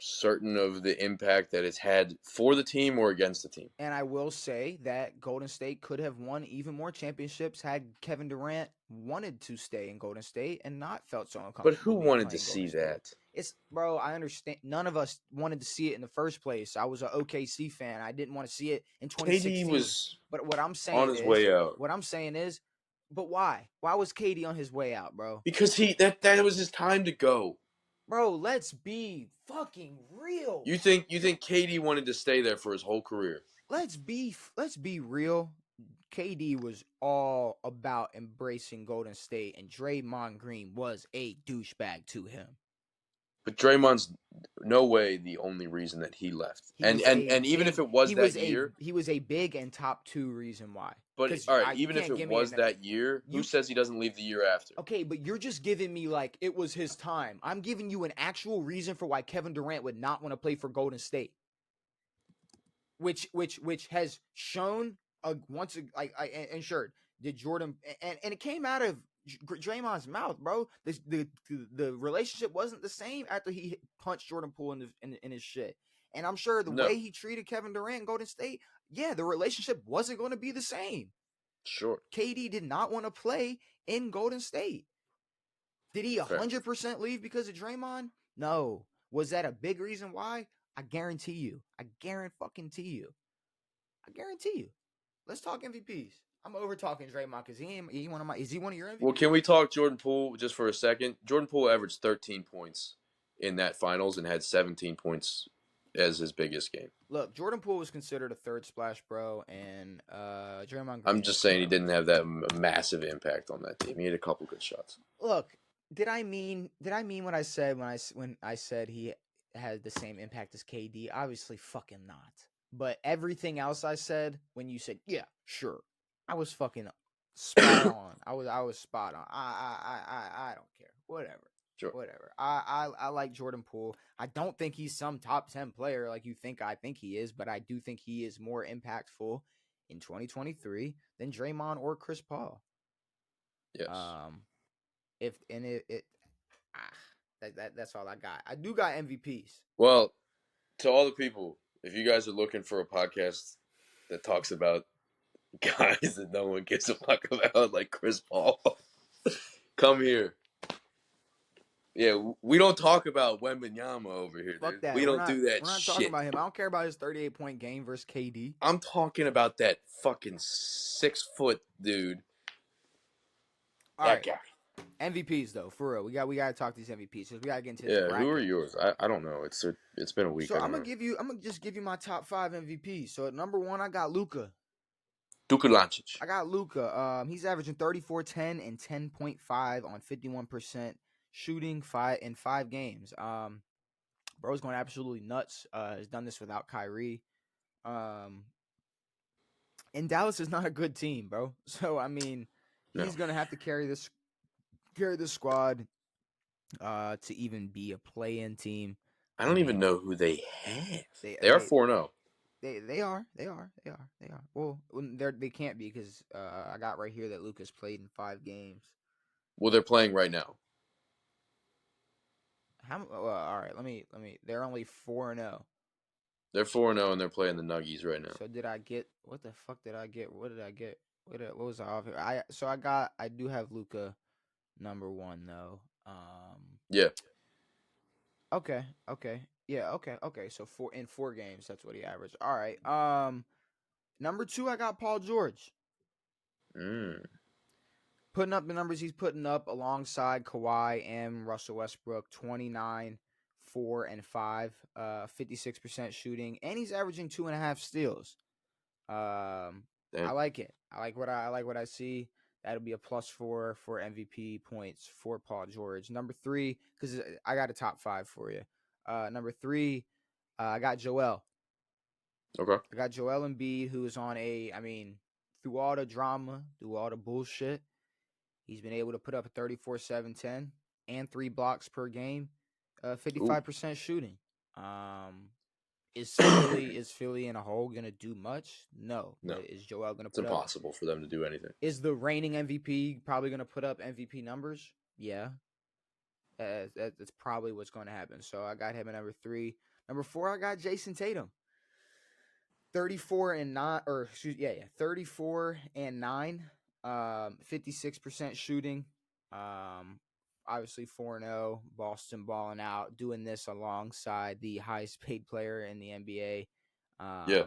certain of the impact that it's had for the team or against the team. And I will say that Golden State could have won even more championships had Kevin Durant wanted to stay in Golden State and not felt so uncomfortable. But who wanted to playing see Golden State. that? It's bro, I understand. None of us wanted to see it in the first place. I was an OKC fan. I didn't want to see it in 2016. KD was but what I'm saying on his way out. What I'm saying is, but why? Why was KD on his way out, bro? Because that was his time to go. Bro, let's be fucking real. You think KD wanted to stay there for his whole career? Let's be real. KD was all about embracing Golden State, and Draymond Green was a douchebag to him. But Draymond's no way the only reason that he left. And even if it was that year, he was a big and top 2 reason why. But all right, even if it was that year, who says he doesn't leave the year after? Okay, but you're just giving me like it was his time. I'm giving you an actual reason for why Kevin Durant would not want to play for Golden State, which has shown and sure did Jordan and it came out of Draymond's mouth, bro. The relationship wasn't the same after he punched Jordan Poole in his shit. And I'm sure the way he treated Kevin Durant in Golden State, the relationship wasn't going to be the same. Sure. KD did not want to play in Golden State. Did he 100% leave because of Draymond? No. Was that a big reason why? I guarantee you. I guarantee you. Let's talk MVPs. I'm over talking Draymond because is he one of your MVPs? Well, can we talk Jordan Poole just for a second? Jordan Poole averaged 13 points in that finals and had 17 points as his biggest game. Look, Jordan Poole was considered a third splash bro, and Draymond Green. I'm just saying he didn't have that massive impact on that team. He had a couple good shots. Look, did I mean what I said when I said he had the same impact as KD? Obviously, fucking not. But everything else I said when you said yeah, sure, I was fucking spot on. I was spot on. I don't care. Whatever. Sure. Whatever. I like Jordan Poole. I don't think he's some top 10 player like you think I think he is, but I do think he is more impactful in 2023 than Draymond or Chris Paul. Yes. That's all I got. I do got MVPs. Well, to all the people, if you guys are looking for a podcast that talks about guys that no one gives a fuck about, like Chris Paul, come here. Yeah, we don't talk about Wembanyama over here. Fuck dude. that. We don't do that shit. We're not talking about him. I don't care about his 38-point game versus KD. I'm talking about that fucking 6 foot dude. All that right. guy. MVPs though, for real. We got to talk these MVPs because we got to get into this Yeah, who are bracket. yours? I don't know. It's been a week. So I I'm don't gonna know. give you. I'm gonna just give you my top 5 MVPs. So at number 1, I got Luca. Duka Lancic. I got Luca. He's averaging 34, 10, and 10.5 on 51% shooting 5 games. Bro's going absolutely nuts. Has done this without Kyrie. Um, and Dallas is not a good team, bro. So I mean, No, he's gonna have to carry this squad to even be a play-in team. I I don't even mean, know who they have. they They are they 4-0. they are. Well, they can't be because I got right here that Lucas played in 5 games. Well, they're playing right now. All right, let me. They're only 4-0. They're 4-0 and they're playing the Nuggies right now. So did I get what the fuck did I get? What did I get? What was I off here? I do have Luca number 1 though. Yeah. Okay. Yeah, okay. So 4 games, that's what he averaged. All right. Number 2, I got Paul George. Mm. Putting up the numbers he's putting up alongside Kawhi and Russell Westbrook, 29, 4, and 5, 56% shooting, and he's averaging 2.5 steals. I Damn. like it. I like what I see. That'll be a +4 for MVP points for Paul George. Number 3, because I got a top 5 for you. Number 3, I got Joel. Okay. I got Joel Embiid, who is on through all the drama, through all the bullshit, he's been able to put up a 34, 7, 10, and 3 blocks per game, Ooh. 55% shooting. Is Philly in a hole gonna do much? No, No. but is Joel gonna It's put up? impossible for them to do anything. Is the reigning MVP probably gonna put up MVP numbers? Yeah, that's probably what's going to happen. So I got him at number 3. Number 4, I got Jason Tatum. 34 and 9, or excuse, yeah, 34 and 9, 56% shooting. Obviously 4-0, Boston balling out, doing this alongside the highest paid player in the NBA. Yeah.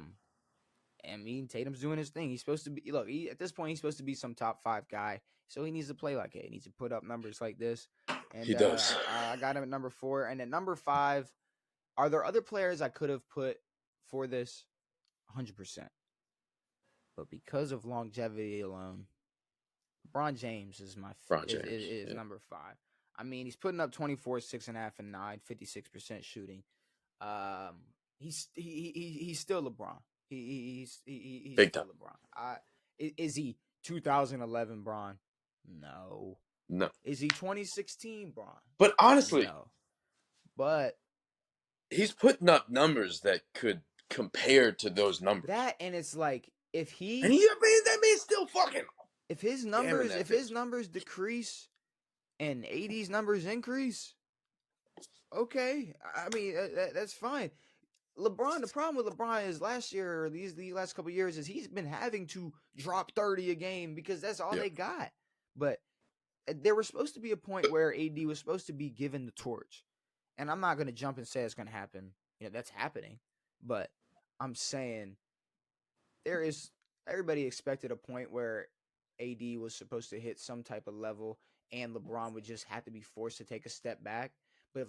I mean, Tatum's doing his thing. He's supposed to be, look, at this point, he's supposed to be some top 5 guy. So he needs to play like it. He needs to put up numbers like this. He And does. I got him at number 4. And at number 5, are there other players I could have put for this? 100%. But because of longevity alone, LeBron James is LeBron James. is Yeah. number 5. I mean, he's putting up 24, 6.5, and 9, 56% shooting. He's still LeBron. He's Big still time. LeBron. Is he 2011 Bron? No. No. Is he 2016 Bron? But honestly, No. But he's putting up numbers that could compare to those numbers. and it's like And that man's still fucking if his numbers decrease and AD's numbers increase, okay. I mean that's fine. LeBron, the problem with LeBron is last year or these last couple years is he's been having to drop 30 a game because that's all they got. But there was supposed to be a point where AD was supposed to be given the torch. And I'm not going to jump and say it's going to happen. That's happening. But I'm saying everybody expected a point where AD was supposed to hit some type of level and LeBron would just have to be forced to take a step back. But if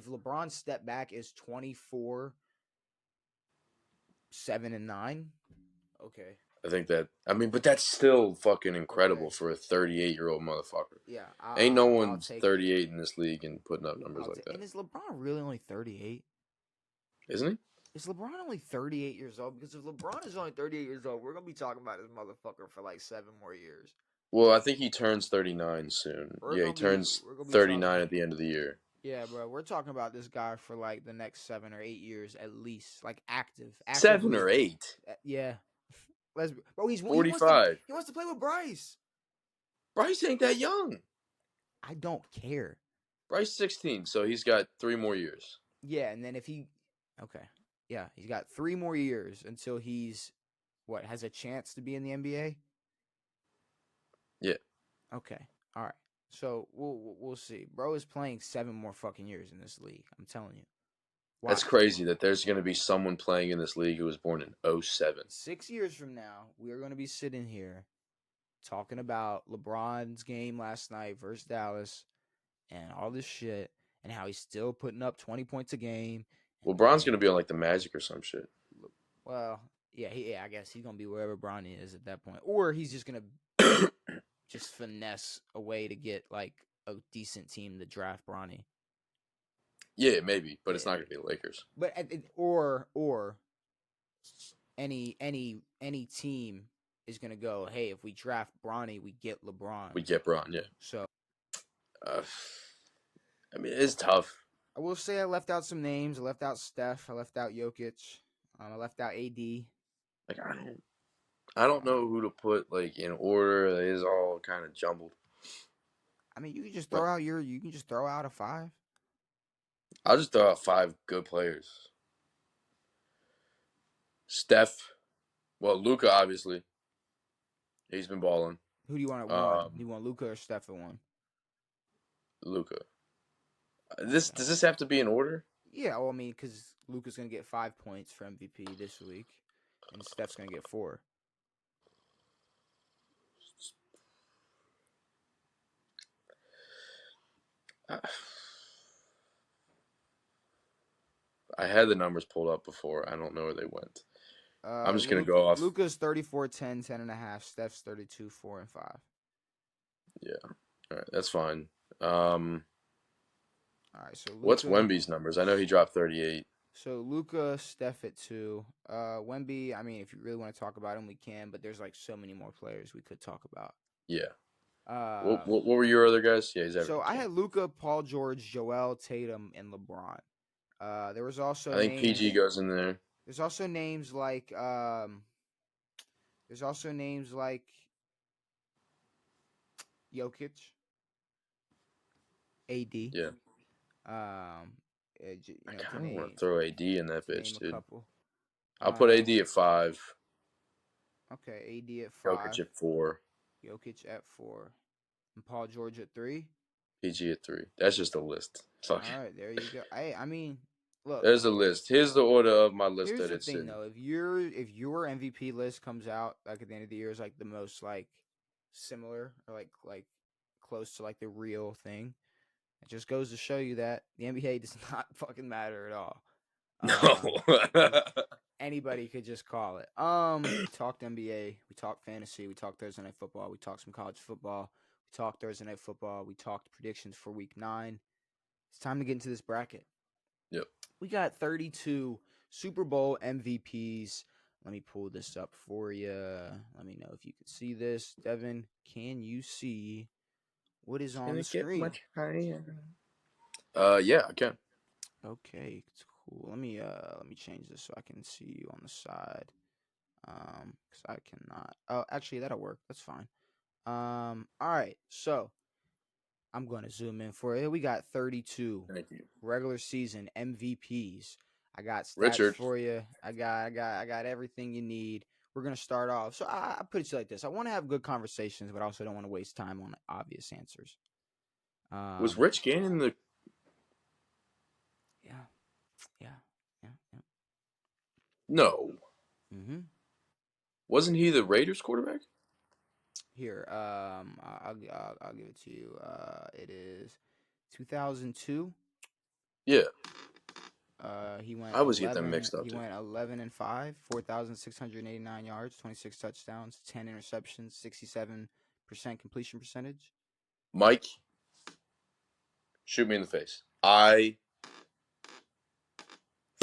LeBron's step back is 24, 7 and 9, okay. I think but that's still fucking incredible for a 38-year-old motherfucker. Yeah, Ain't no I'll one's take 38 in this league and putting up numbers like that. And is LeBron really only 38? Isn't he? Is LeBron only 38 years old? Because if LeBron is only 38 years old, we're gonna be talking about this motherfucker for like 7 more years. Well, I think he turns 39 soon. He turns 39 at the end of the year. Yeah, bro, we're talking about this guy for like the next 7 or 8 years at least, like actively. 7 or 8. Yeah. He's 45. He wants to play with Bryce. Bryce ain't that young. I don't care. Bryce 16, so he's got 3 more years. Yeah, and then he's got 3 more years until he's has a chance to be in the NBA. Yeah. Okay. All right. So we'll see. Bro is playing 7 more fucking years in this league. I'm telling you. Watch. That's crazy that there's going to be someone playing in this league who was born in 07. 6 years from now, we are going to be sitting here talking about LeBron's game last night versus Dallas and all this shit, and how he's still putting up 20 points a game. Well, Bron's And gonna be on like the Magic or some shit. well, yeah, I guess he's gonna be wherever Bronny is at that point, or he's just gonna just finesse a way to get like a decent team to draft Bronny. Yeah, maybe, but Yeah, it's not gonna be the Lakers. but or any team is gonna go, hey, if we draft Bronny, we get LeBron. We get Bron, yeah. So Uh, I mean, it's tough. I will say I left out some names. I left out Steph. I left out Jokic. I left out AD. Like I don't know who to put like in order. It is all kind of jumbled. I mean, But you can just throw out a 5. I'll just throw out 5 good players. Steph, well, Luca obviously. He's been balling. Who do you want at 1? You want Luka or Steph at 1? Luca. Does this have to be in order? Yeah, well, I mean, because Luka's gonna get 5 points for MVP this week, and Steph's gonna get 4. I had the numbers pulled up before. I don't know where they went. I'm just gonna go off. Luka's 34, 10, 10.5. Steph's 32, 4, and 5. Yeah, all right, that's fine. All right, so Luka, What's Wemby's numbers? I know he dropped 38. So Luka, Steph at 2. Wemby, I mean, if you really want to talk about him, we can, but there's like so many more players we could talk about. Yeah. What were your other guys? Yeah, he's So I had Luka, Paul George, Joel, Tatum, and LeBron. There was also I think names, PG goes in there. There's also names like Jokic, AD. Yeah. I kind of want to throw AD in that bitch, dude. Couple. I'll put AD at 5. Okay, AD at 5. Jokic at 4. Jokic at 4. And Paul George at 3. PG at 3. That's just a list. Fuck. All right, there you go. I mean, look. There's a list. Here's the order of my list Here's that the it's thing, in. though. If your MVP list comes out like at the end of the year is like the most like similar or like close to like the real thing, it just goes to show you that the NBA does not fucking matter at all. No. Anybody could just call it. We talked NBA, we talked fantasy, we talked Thursday night football, we talked some college football, we talked Thursday night football, we talked predictions for week 9. It's time to get into this bracket. Yep. We got 32 Super Bowl MVPs. Let me pull this up for you. Let me know if you can see this. Devin, can you see what is on the screen? Much higher. Yeah, I can. Okay, it's cool. Let me change this so I can see you on the side. Because I cannot. Oh, actually, that'll work. That's fine. All right. So I'm gonna zoom in for you. We got 32 Thank you. regular season MVPs. I got stats Richard. for you. I got everything you need. We're gonna start off. So I put it like this: I want to have good conversations, but I also don't want to waste time on obvious answers. Was Rich Gannon the? Yeah. No. Mm-hmm. Wasn't he the Raiders quarterback? Here, I'll give it to you. It is 2002. Yeah. He went. I always get them mixed up. He went 11-5, 4,689 yards, 26 touchdowns, 10 interceptions, 67% completion percentage. Mike, shoot me in the face. I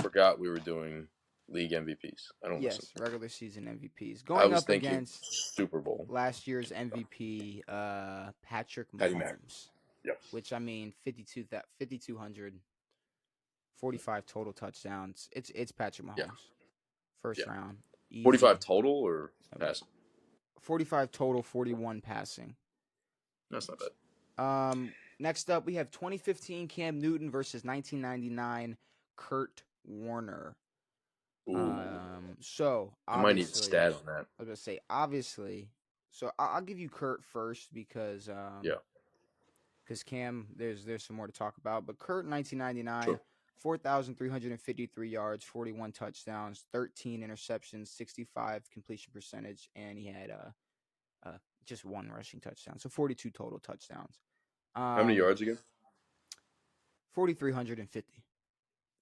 forgot we were doing league MVPs. I don't. Yes, listen. regular season MVPs going up against Super Bowl last year's MVP, Patrick Patty Mac. Mahomes. Yep. Which I mean, 5,200. 45 total touchdowns. It's Patrick Mahomes. Yeah. First round. Easy. 45 total or passing? 45 total, 41 passing. That's not bad. Next up, we have 2015 Cam Newton versus 1999 Kurt Warner. So I might need a stat on that. I was gonna say obviously. So I'll give you Kurt first because because Cam, there's some more to talk about. But Kurt, 1999, sure. 4,353 yards, 41 touchdowns, 13 interceptions, 65 completion percentage, and he had just one rushing touchdown. So 42 total touchdowns. How many yards again? 4,350.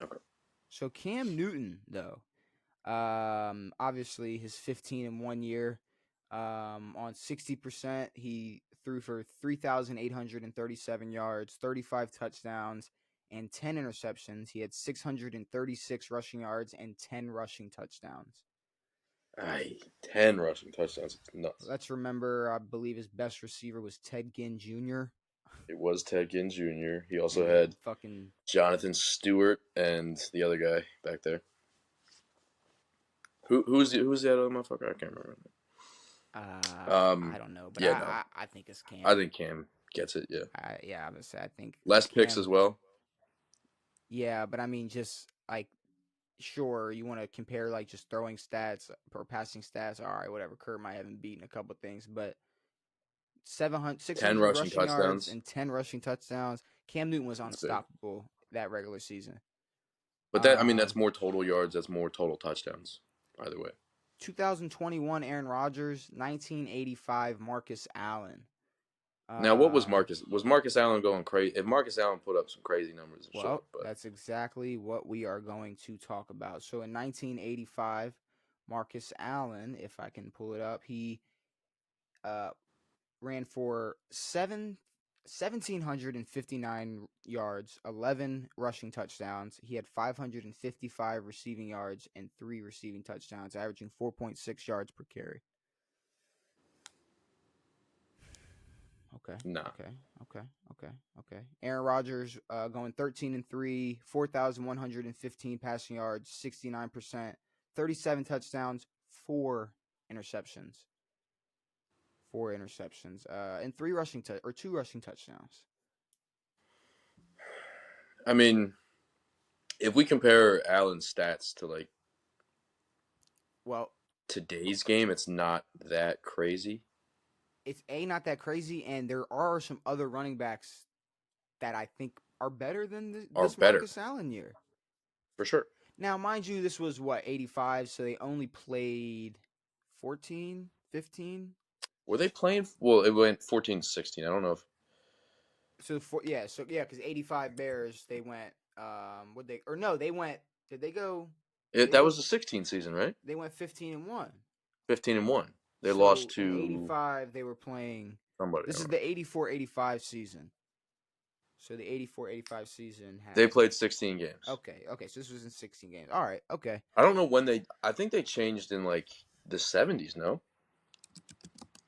Okay. So Cam Newton, though, obviously his 15 in 1 year, on 60%, he threw for 3,837 yards, 35 touchdowns, and 10 interceptions. He had 636 rushing yards and 10 rushing touchdowns. 10 rushing touchdowns. It's nuts. Let's remember, I believe his best receiver was Ted Ginn Jr. It was Ted Ginn Jr. He also And had fucking Jonathan Stewart and the other guy back there. Who's the other motherfucker? I can't remember. I don't know, but Yeah, no. I think it's Cam. I think Cam gets it. Yeah. Yeah, obviously, I think Less Cam, picks as well. Yeah, but I mean, just like, sure, you want to compare like just throwing stats or passing stats. All right, whatever. Kurt might have beaten a couple things, but 10 600 rushing rushing yards touchdowns. and 10 rushing touchdowns. Cam Newton was That's big. unstoppable that regular season. But that's more total yards. That's more total touchdowns. Either way. 2021 Aaron Rodgers, 1985 Marcus Allen. Now, what was Marcus? Was Marcus Allen going crazy? If Marcus Allen put up some crazy numbers, well, that's exactly what we are going to talk about. So in 1985, Marcus Allen, if I can pull it up, he ran for 1,759 yards, 11 rushing touchdowns. He had 555 receiving yards and 3 receiving touchdowns, averaging 4.6 yards per carry. Okay. Nah. Okay. Aaron Rodgers going 13-3, 4,115 passing yards, 69%, 37 touchdowns, 4 interceptions. And 2 rushing touchdowns. I mean, if we compare Allen's stats to like today's game, it's not that crazy. It's not that crazy, and there are some other running backs that I think are better than this Marcus Allen year. For sure. Now, mind you, this was 85, so they only played 14, 15. Were they playing? Well, it went 14-16. I don't know if. Because 85 Bears, they went. They went. Did they go? That was the 16 season, right? They went 15-1. 15-1. They lost to. In 85, they were playing. Somebody. This is the 84-85 season. So the 84-85 season had. They played 16 games. Okay. So this was in 16 games. All right. Okay. I don't know when they. I think they changed in like the 70s. No.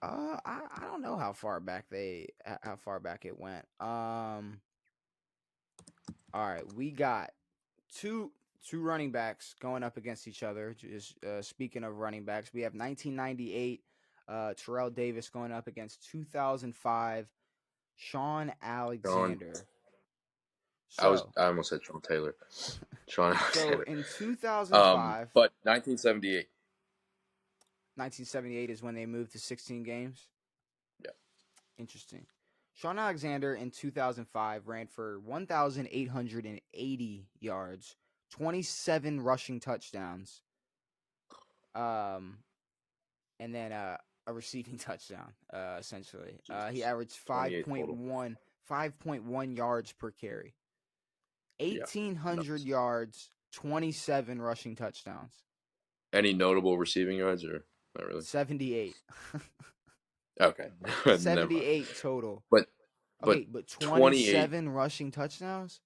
I don't know how far back it went. All right, we got two running backs going up against each other. Just speaking of running backs, we have 1998 Terrell Davis going up against 2005 Sean Alexander. I almost said Sean Taylor. Sean Alexander. So in 2005, but 1978. 1978 is when they moved to 16 games. Yeah. Interesting. Sean Alexander in 2005 ran for 1,880 yards, 27 rushing touchdowns, and then a receiving touchdown, essentially. He averaged 5.1 yards per carry. 1,800 yards, 27 rushing touchdowns. Any notable receiving yards or not really? 78. Okay. 78 total. But 27 rushing touchdowns?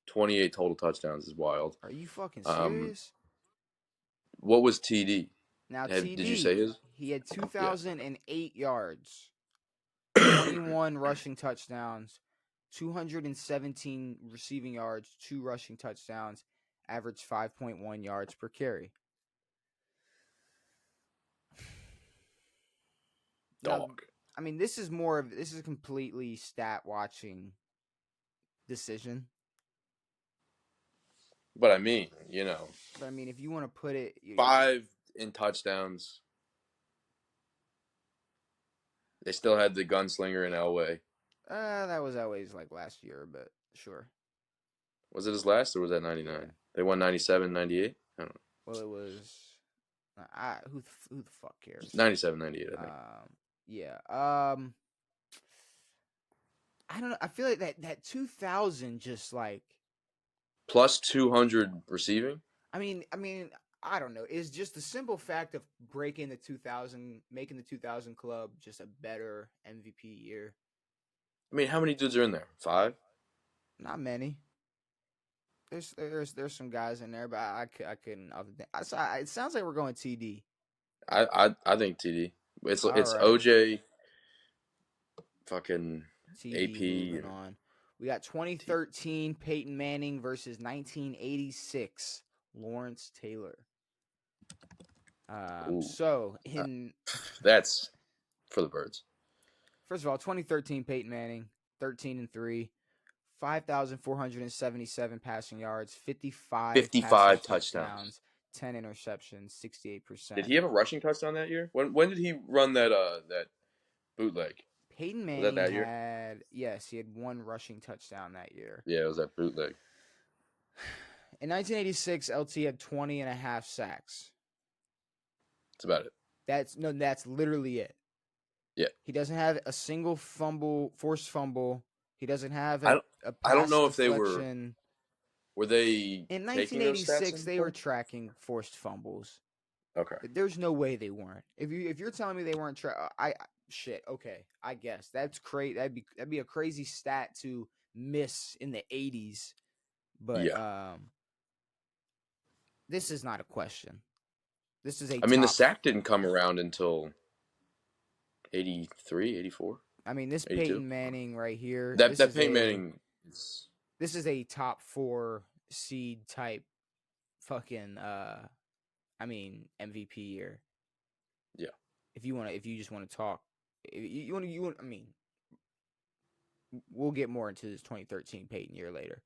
28 total touchdowns is wild. Are you fucking serious? What was TD? Now, TD, did you say his? He had 2,008 yards, 21 rushing touchdowns, 217 receiving yards, 2 rushing touchdowns, averaged 5.1 yards per carry. Dog. Now, I mean, this is a completely stat watching decision. But I mean, if you want to put it 5 in touchdowns. They still had the gunslinger in Elway. That was always like last year, but sure. Was it his last or was that 99? Yeah. They won 97, 98? I don't know. Well, it was who the fuck cares? 97, 98, I think. Yeah. I don't know. I feel like that 2000 just like Plus 200 receiving. I mean, I don't know. It's just the simple fact of breaking the 2000, making the 2000 club just a better MVP year. I mean, how many dudes are in there? 5? Not many. There's some guys in there, but I couldn't. It sounds like we're going TD. I think TD. All It's right, OJ, fucking TD AP, moving and on. We got T. 2013 Peyton Manning versus 1986 Lawrence Taylor. Ooh, So uh, in that's for the birds. first of all, 2013 Peyton Manning, 13-3, 5,477 passing yards, 55 passing 55 touchdowns. touchdowns, 10 interceptions, Did 68%. he have a rushing touchdown that year? When did he run that bootleg? Peyton Was that Manning that year? had, yes, he had one rushing touchdown that year. Yeah, it was that bootleg. In 1986, LT had 20 and a half sacks. That's about it. That's literally it. Yeah. He doesn't have a single forced fumble. He doesn't have I a I don't pass know if they deflection. were they In taking those stats 1986, in they were before? tracking forced fumbles. Okay. There's no way they weren't. If you're telling me they weren't shit. Okay, I guess that's crazy. That'd be a crazy stat to miss in the 80s. But Yeah. this is not a question. This is a I mean, the top. sack didn't come around until 83, 84, I mean, this 82. Peyton Manning right here. That Peyton Manning is This is a top 4 seed type fucking MVP year. yeah. If you just want to talk, you want. I mean, we'll get more into this 2013 Peyton year later.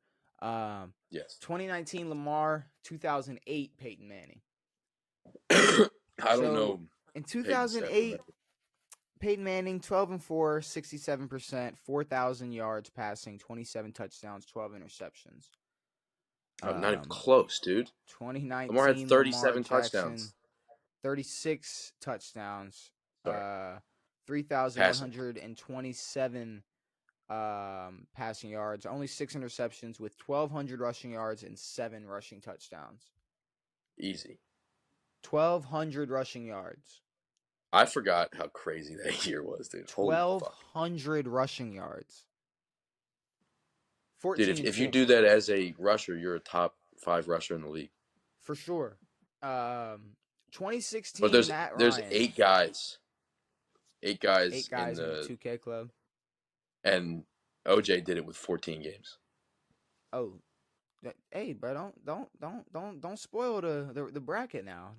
Yes. 2019 Lamar, 2008 Peyton Manning. I don't So know in Peyton's stats from 2008, Peyton Manning 12-4, 67%, 4,000 yards passing, 27 touchdowns, 12 interceptions. Oh, not even 2019 close, dude. Lamar had Lamar 37 Jackson, touchdowns. 36 touchdowns, Sorry, passing. 3,127 passing yards, only 6 interceptions with 1,200 rushing yards and 7 rushing touchdowns. Easy. 1,200 rushing yards. I forgot how crazy that year was, dude. Holy fuck. 1,200 rushing yards. Dude, 14 and if you 4 do that as a rusher, you're a top 5 rusher in the league. for sure. But 2016 Matt there's Ryan. 8 guys. 8 8 guys guys in the 2K club. and OJ did it with 14 games. Oh, hey, bro, don't spoil the bracket now.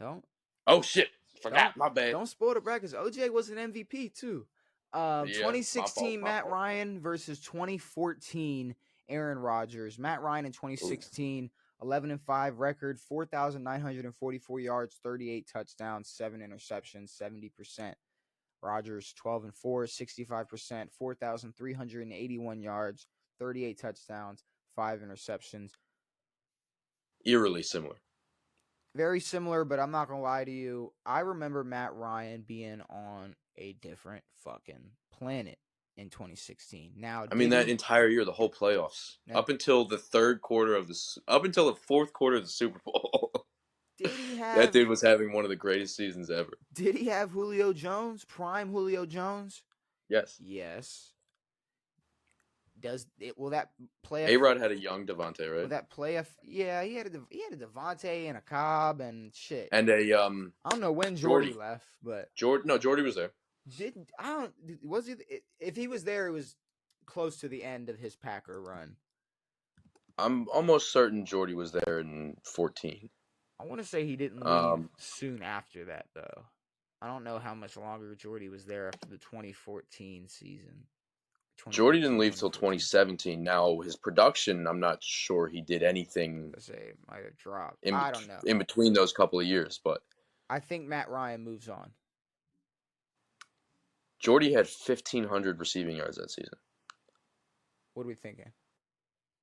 Oh shit. Don't Forgot. My bad. don't spoil the brackets. OJ was an MVP too. Yeah, my fault. 2016 Matt Ryan versus 2014 Aaron Rodgers. Matt Ryan in Ooh. 2016, 11-5 record, 4,944 yards, 38 touchdowns, 7 interceptions, 70%. Rodgers 12-4, 65%, 4,381 yards, 38 touchdowns, 5 interceptions. Eerily similar. Very similar, but I'm not gonna lie to you. I remember Matt Ryan being on a different fucking planet in 2016. Now, I mean, did that he? entire year, the whole playoffs, Now, up until the up until the fourth quarter of the Super Bowl, did he that have? dude was having one of the greatest seasons ever. Did he have Julio Jones? Prime Julio Jones? Yes. Yes. Does it? Will that play? A-Rod had a young Devontae, Will right? that play? Yeah, he had a Devontae and a Cobb and shit. And a I don't know when Jordy Jordy. left, but Jordy was there. didn't I don't was he? If he was there, it was close to the end of his Packer run. I'm almost certain Jordy was there in 14. I want to say he didn't leave soon after that, though. I don't know how much longer Jordy was there after the 2014 season. Jordy 2013, didn't leave till 2014. 2017. Now, his production, I'm not sure he did anything Let's say it might have dropped. in, I don't know. in between those couple of years, but I think Matt Ryan moves on. Jordy had 1,500 receiving yards that season. What are we thinking?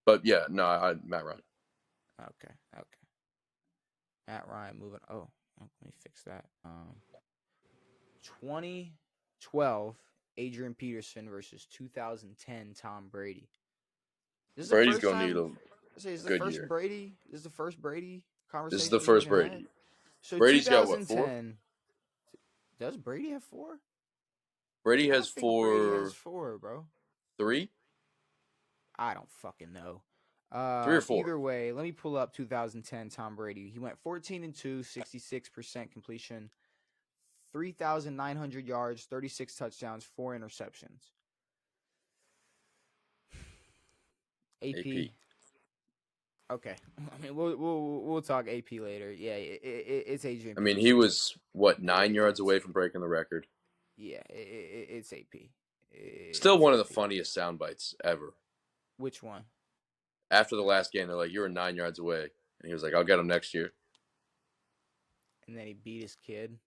But yeah, no, Matt Ryan. Okay. Matt Ryan moving. Oh, let me fix that. 2020 12, Adrian Peterson versus 2010 Tom Brady. This is the Brady's first gonna need time. a Say, is the good first year. Brady. This is the first Brady This is conversation the we've first even had. Brady. So Brady's got what, 4? 2010. Does Brady have 4? Brady I has don't think Brady has 4, 4, bro. 3, I don't fucking know. 3 or 4. Either way, let me pull up 2010 Tom Brady. He went 14-2, 66% completion, 3,900 yards, 36 touchdowns, 4 interceptions. AP. AP. Okay, I mean we'll talk AP later. Yeah, it's Adrian I mean, he Peterson. was what 9 yards It's away from breaking the record. yeah, it's AP. Still It's one of the AP. funniest sound bites ever. Which one? After the last game, they're like, "You were 9 yards away," and he was like, "I'll get him next year." And then he beat his kid.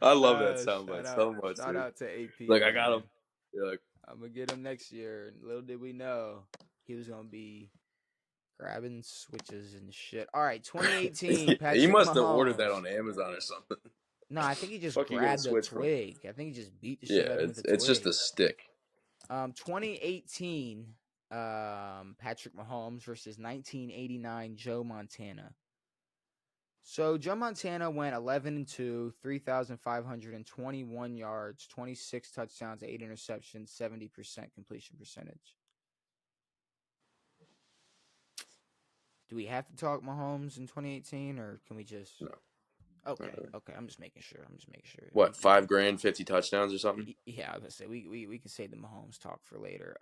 I love that sound Shout bite out, so much, shout dude. out to AP, Like, I got man. him. You're like, I'm gonna get him next year. And little did we know he was gonna be grabbing switches and shit. All right, 2018, he Patrick must have ordered that Mahomes. on Amazon or something. No, I think he just Fuck, you get a grabbed a switch from? twig. I think he just beat the Yeah, shit out of him with a it's just twig. a stick. 2018, Patrick Mahomes versus 1989 Joe Montana. So Joe Montana went 11-2, 3,521 yards, 26 touchdowns, 8 interceptions, 70% completion percentage. Do we have to talk Mahomes in 2018, or can we just? No. Okay, okay. I'm just making sure. What, 5 grand, 50 touchdowns or something? Yeah, I was gonna say we can save the Mahomes talk for later.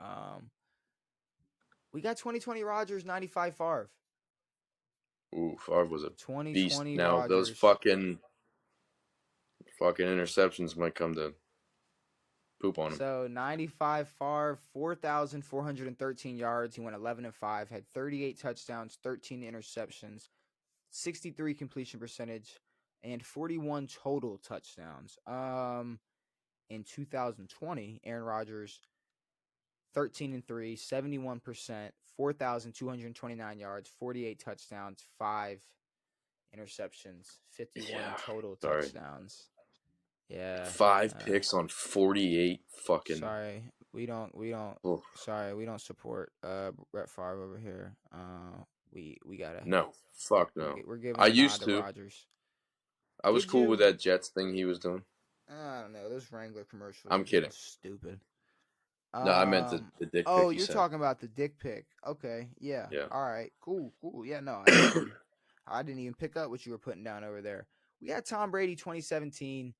We got 2020 Rodgers, 95 Favre. Ooh, Favre was a beast. 2020 Now those Rodgers. fucking interceptions might come to poop on him. So 95 Favre, 4,413 yards. He went 11-5, had 38 touchdowns, 13 interceptions, 63 completion percentage, and 41 total touchdowns. In 2020, Aaron Rodgers, 13-3, 71%, 4,229 yards, 48 touchdowns, 5 interceptions, 51 Yeah, total sorry. touchdowns. Yeah. 5 picks on 48 fucking. Sorry, we don't. Oh, Sorry, we don't support Brett Favre over here. We gotta. no, fuck no. We're giving I the nod used to to. Rodgers. I was Did cool with you? that Jets thing he was doing. I don't know. Those Wrangler commercials I'm are getting kidding. stupid. No, I meant the dick Oh, pic he you're sent. talking about the dick pic. Okay, yeah. Yeah. All right, cool. Yeah, no, I didn't even pick up what you were putting down over there. We got Tom Brady 2017,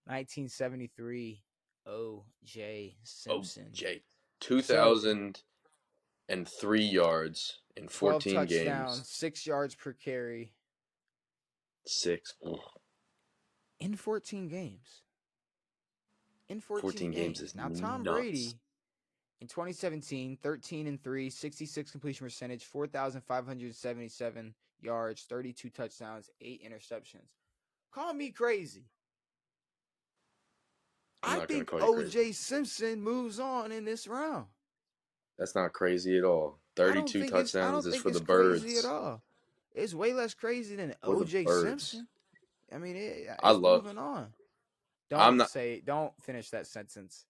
1973, O.J. Oh, Simpson. Jay. So 2,003 yards in 12 14 touchdowns, games. 6 yards per carry 6. in 14 games. In 14 14 games games. is Now Tom nuts. Brady in 2017, 13-3, 66 completion percentage, 4,577 yards, 32 touchdowns, 8 interceptions. Call me crazy. I'm I not going to think call you crazy. O.J. Simpson moves on in this round. That's not crazy at all. 32 I touchdowns don't is think for it's the crazy at birds. all. It's way less crazy than For the O.J. birds. Simpson. I mean, I it's love. moving on. I'm not. Don't finish that sentence.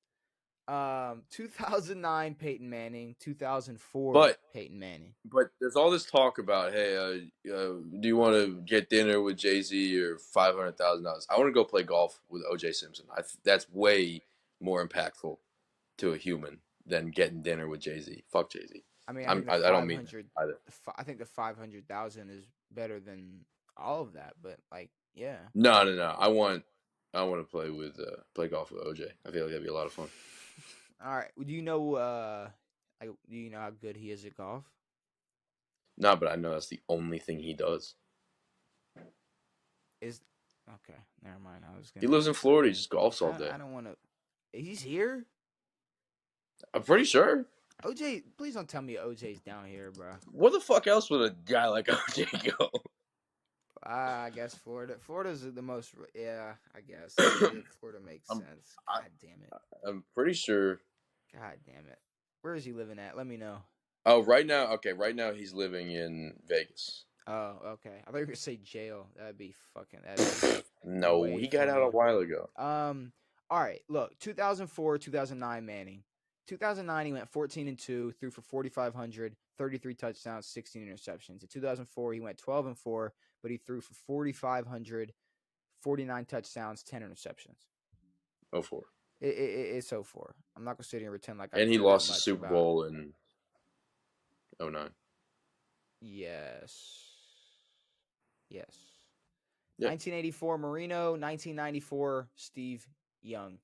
2009 Peyton Manning, 2004 But Peyton Manning. there's all this talk about, hey, do you want to get dinner with Jay-Z or $500,000? I want to go play golf with O.J. Simpson. That's way more impactful to a human than getting dinner with Jay-Z. Fuck Jay-Z. I mean, I don't mean that either. I think the 500,000 is better than all of that, but like, yeah. No. I want to play golf with OJ. I feel like that'd be a lot of fun. All right. Do you know how good he is at golf? No, but I know that's the only thing he does. Is okay. Never mind. I was He gonna. lives in Florida. He just golfs all day. I don't want to. He's here. I'm pretty sure. OJ, please don't tell me OJ's down here, bro. Where the fuck else would a guy like OJ go? I guess Florida. Florida's the most. Yeah, I guess Florida makes sense. God damn it. I'm pretty sure. God damn it. Where is he living at? Let me know. Oh, right now, okay. Right now, he's living in Vegas. Oh, okay. I thought you were gonna say jail. That'd be No, way he got out a funnier. while ago. All right. Look, 2004, 2009 Manning. 2009 he went 14-2, threw for 4,500, 33 touchdowns, 16 interceptions. In 2004 he went 12-4, but he threw for 4,500, 49 touchdowns, 10 interceptions. Oh four. It's 04. I'm not gonna sit here and pretend like I And he care that lost the much Super about. Bowl in '09. Yes. Yes. Yep. 1984 Marino, 1994 Steve Young.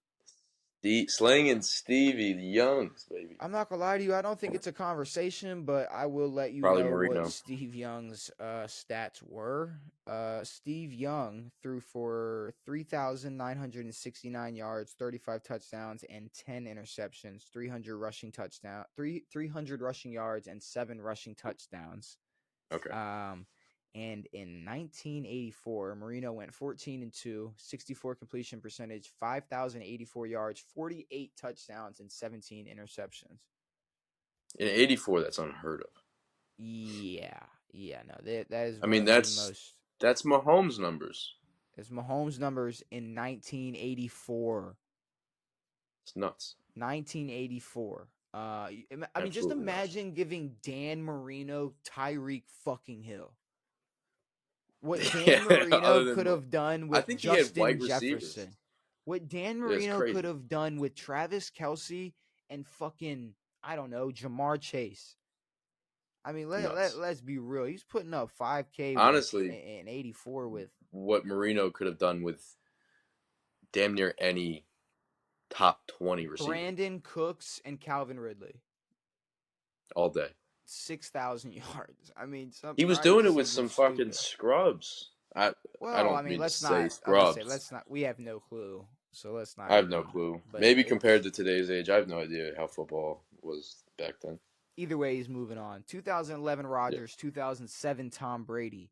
Slinging Stevie the Youngs, baby. I'm not gonna lie to you. I don't think it's a conversation, but I will let you Probably know what Marino. Steve Young's stats were. Steve Young threw for 3,969 yards, 35 touchdowns, and 10 interceptions. 300 rushing yards, and 7 rushing touchdowns. Okay. And in 1984, Marino went 14-2, 64 completion percentage, 5,084 yards, 48 touchdowns, and 17 interceptions. In '84, that's unheard of. Yeah, no, that is I one mean, of the that's most. that's Mahomes' numbers. It's Mahomes' numbers in 1984. It's nuts. 1984. I mean, just Absolutely nuts. imagine giving Dan Marino Tyreek fucking Hill. What Dan Yeah. Marino Other could than, have done I with think he had Justin white receivers. Jefferson. What Dan Yeah, it's Marino could crazy. have done with Travis Kelsey and fucking, I don't know, Jamar Chase. I mean, Nuts. let's be real. He's putting up 5K with Honestly, in 84 with what Marino could have done with damn near any top 20 receiver Brandon Cooks and Calvin Ridley. all day. 6,000 yards. I mean, some He was not even doing it with something some fucking stupid. scrubs. I Well, I don't mean, mean to let's say not. I was gonna say scrubs. let's not. We have no clue, so let's I not have no even. clue. But Maybe compared it's to today's age, I have no idea how football was back then. either way. He's moving on. 2011 Yeah, Rodgers, 2007 Tom Brady.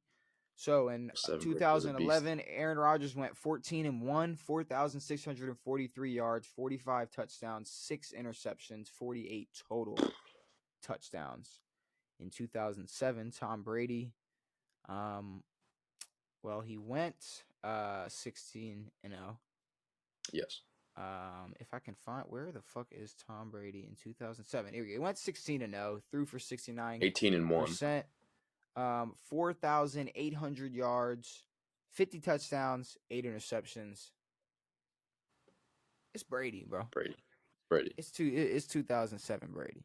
So in 7 Brady was a beast. 2011, Aaron Rodgers went 14-1, 4,643 yards, 45 touchdowns, 6 interceptions, 48 total touchdowns. In 2007, Tom Brady, um, well, he went 16-0. Yes, If I can find where the fuck is Tom Brady in 2007? Here we go. He went 16-0, threw for 18-1. 69%, 4,800 yards, 50 touchdowns, 8 interceptions. It's Brady, bro. Brady, Brady. It's 2007 Brady.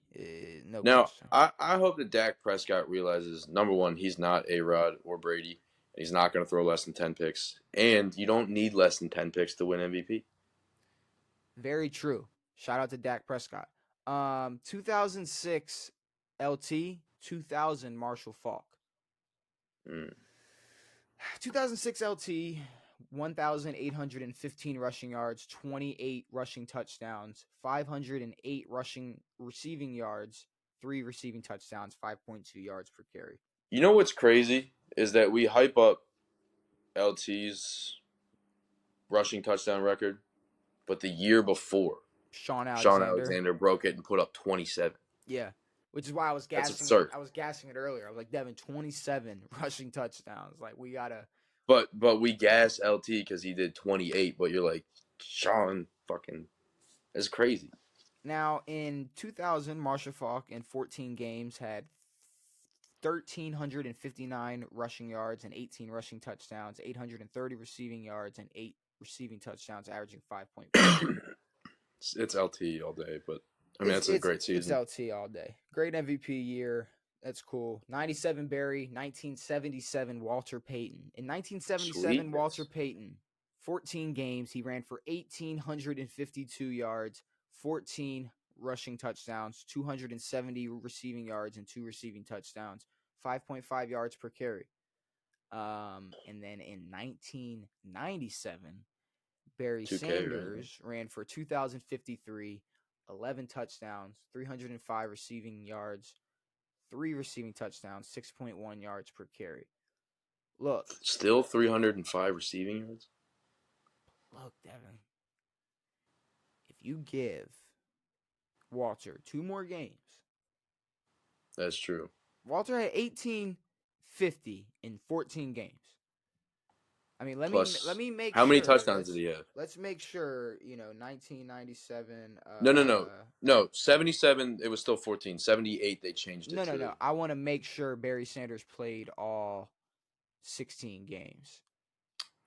No Now, question. I hope that Dak Prescott realizes number one, he's not A Rod or Brady. And he's not going to throw less than 10 picks. And you don't need less than 10 picks to win MVP. Very true. Shout out to Dak Prescott. 2006 LT, 2000 Marshall Falk. Mm. 2006 LT, 1,815 rushing yards, 28 rushing touchdowns, 508 receiving yards, 3 receiving touchdowns, 5.2 yards per carry. You know what's crazy is that we hype up LT's rushing touchdown record, but the year before, Sean Sean Alexander. Alexander broke it and put up 27. Yeah. Which is why I was That's gassing it. absurd. I was gassing it earlier. I was like, Devin, 27 rushing touchdowns. Like, we gotta. But we gas LT because he did 28. But you're like, Sean fucking, it's crazy. Now, in 2000, Marshall Falk in 14 games had 1,359 rushing yards and 18 rushing touchdowns, 830 receiving yards and 8 receiving touchdowns, averaging 5.4. It's LT all day, but I mean It's that's a it's great it's season. LT all day. Great MVP year. That's cool. 97 Barry, 1977 Walter Payton. In 1977, Walter Sweetness. Payton, 14 games, he ran for 1,852 yards, 14 rushing touchdowns, 270 receiving yards, and 2 receiving touchdowns, 5.5 yards per carry. And then in 1997, Barry 2K, right? Sanders ran for 2,053, 11 touchdowns, 305 receiving yards, 3 receiving touchdowns, 6.1 yards per carry. Look, Still 305 receiving yards. Devin, if you give Walter 2 more games, That's true. Walter had 18 50 in 14 games. I mean, let Plus, me make how many sure. touchdowns did he have? Let's make sure. 1997. No, no, no. No, 77, it was still 14. 78, they changed it No. to. I want to make sure Barry Sanders played all 16 games.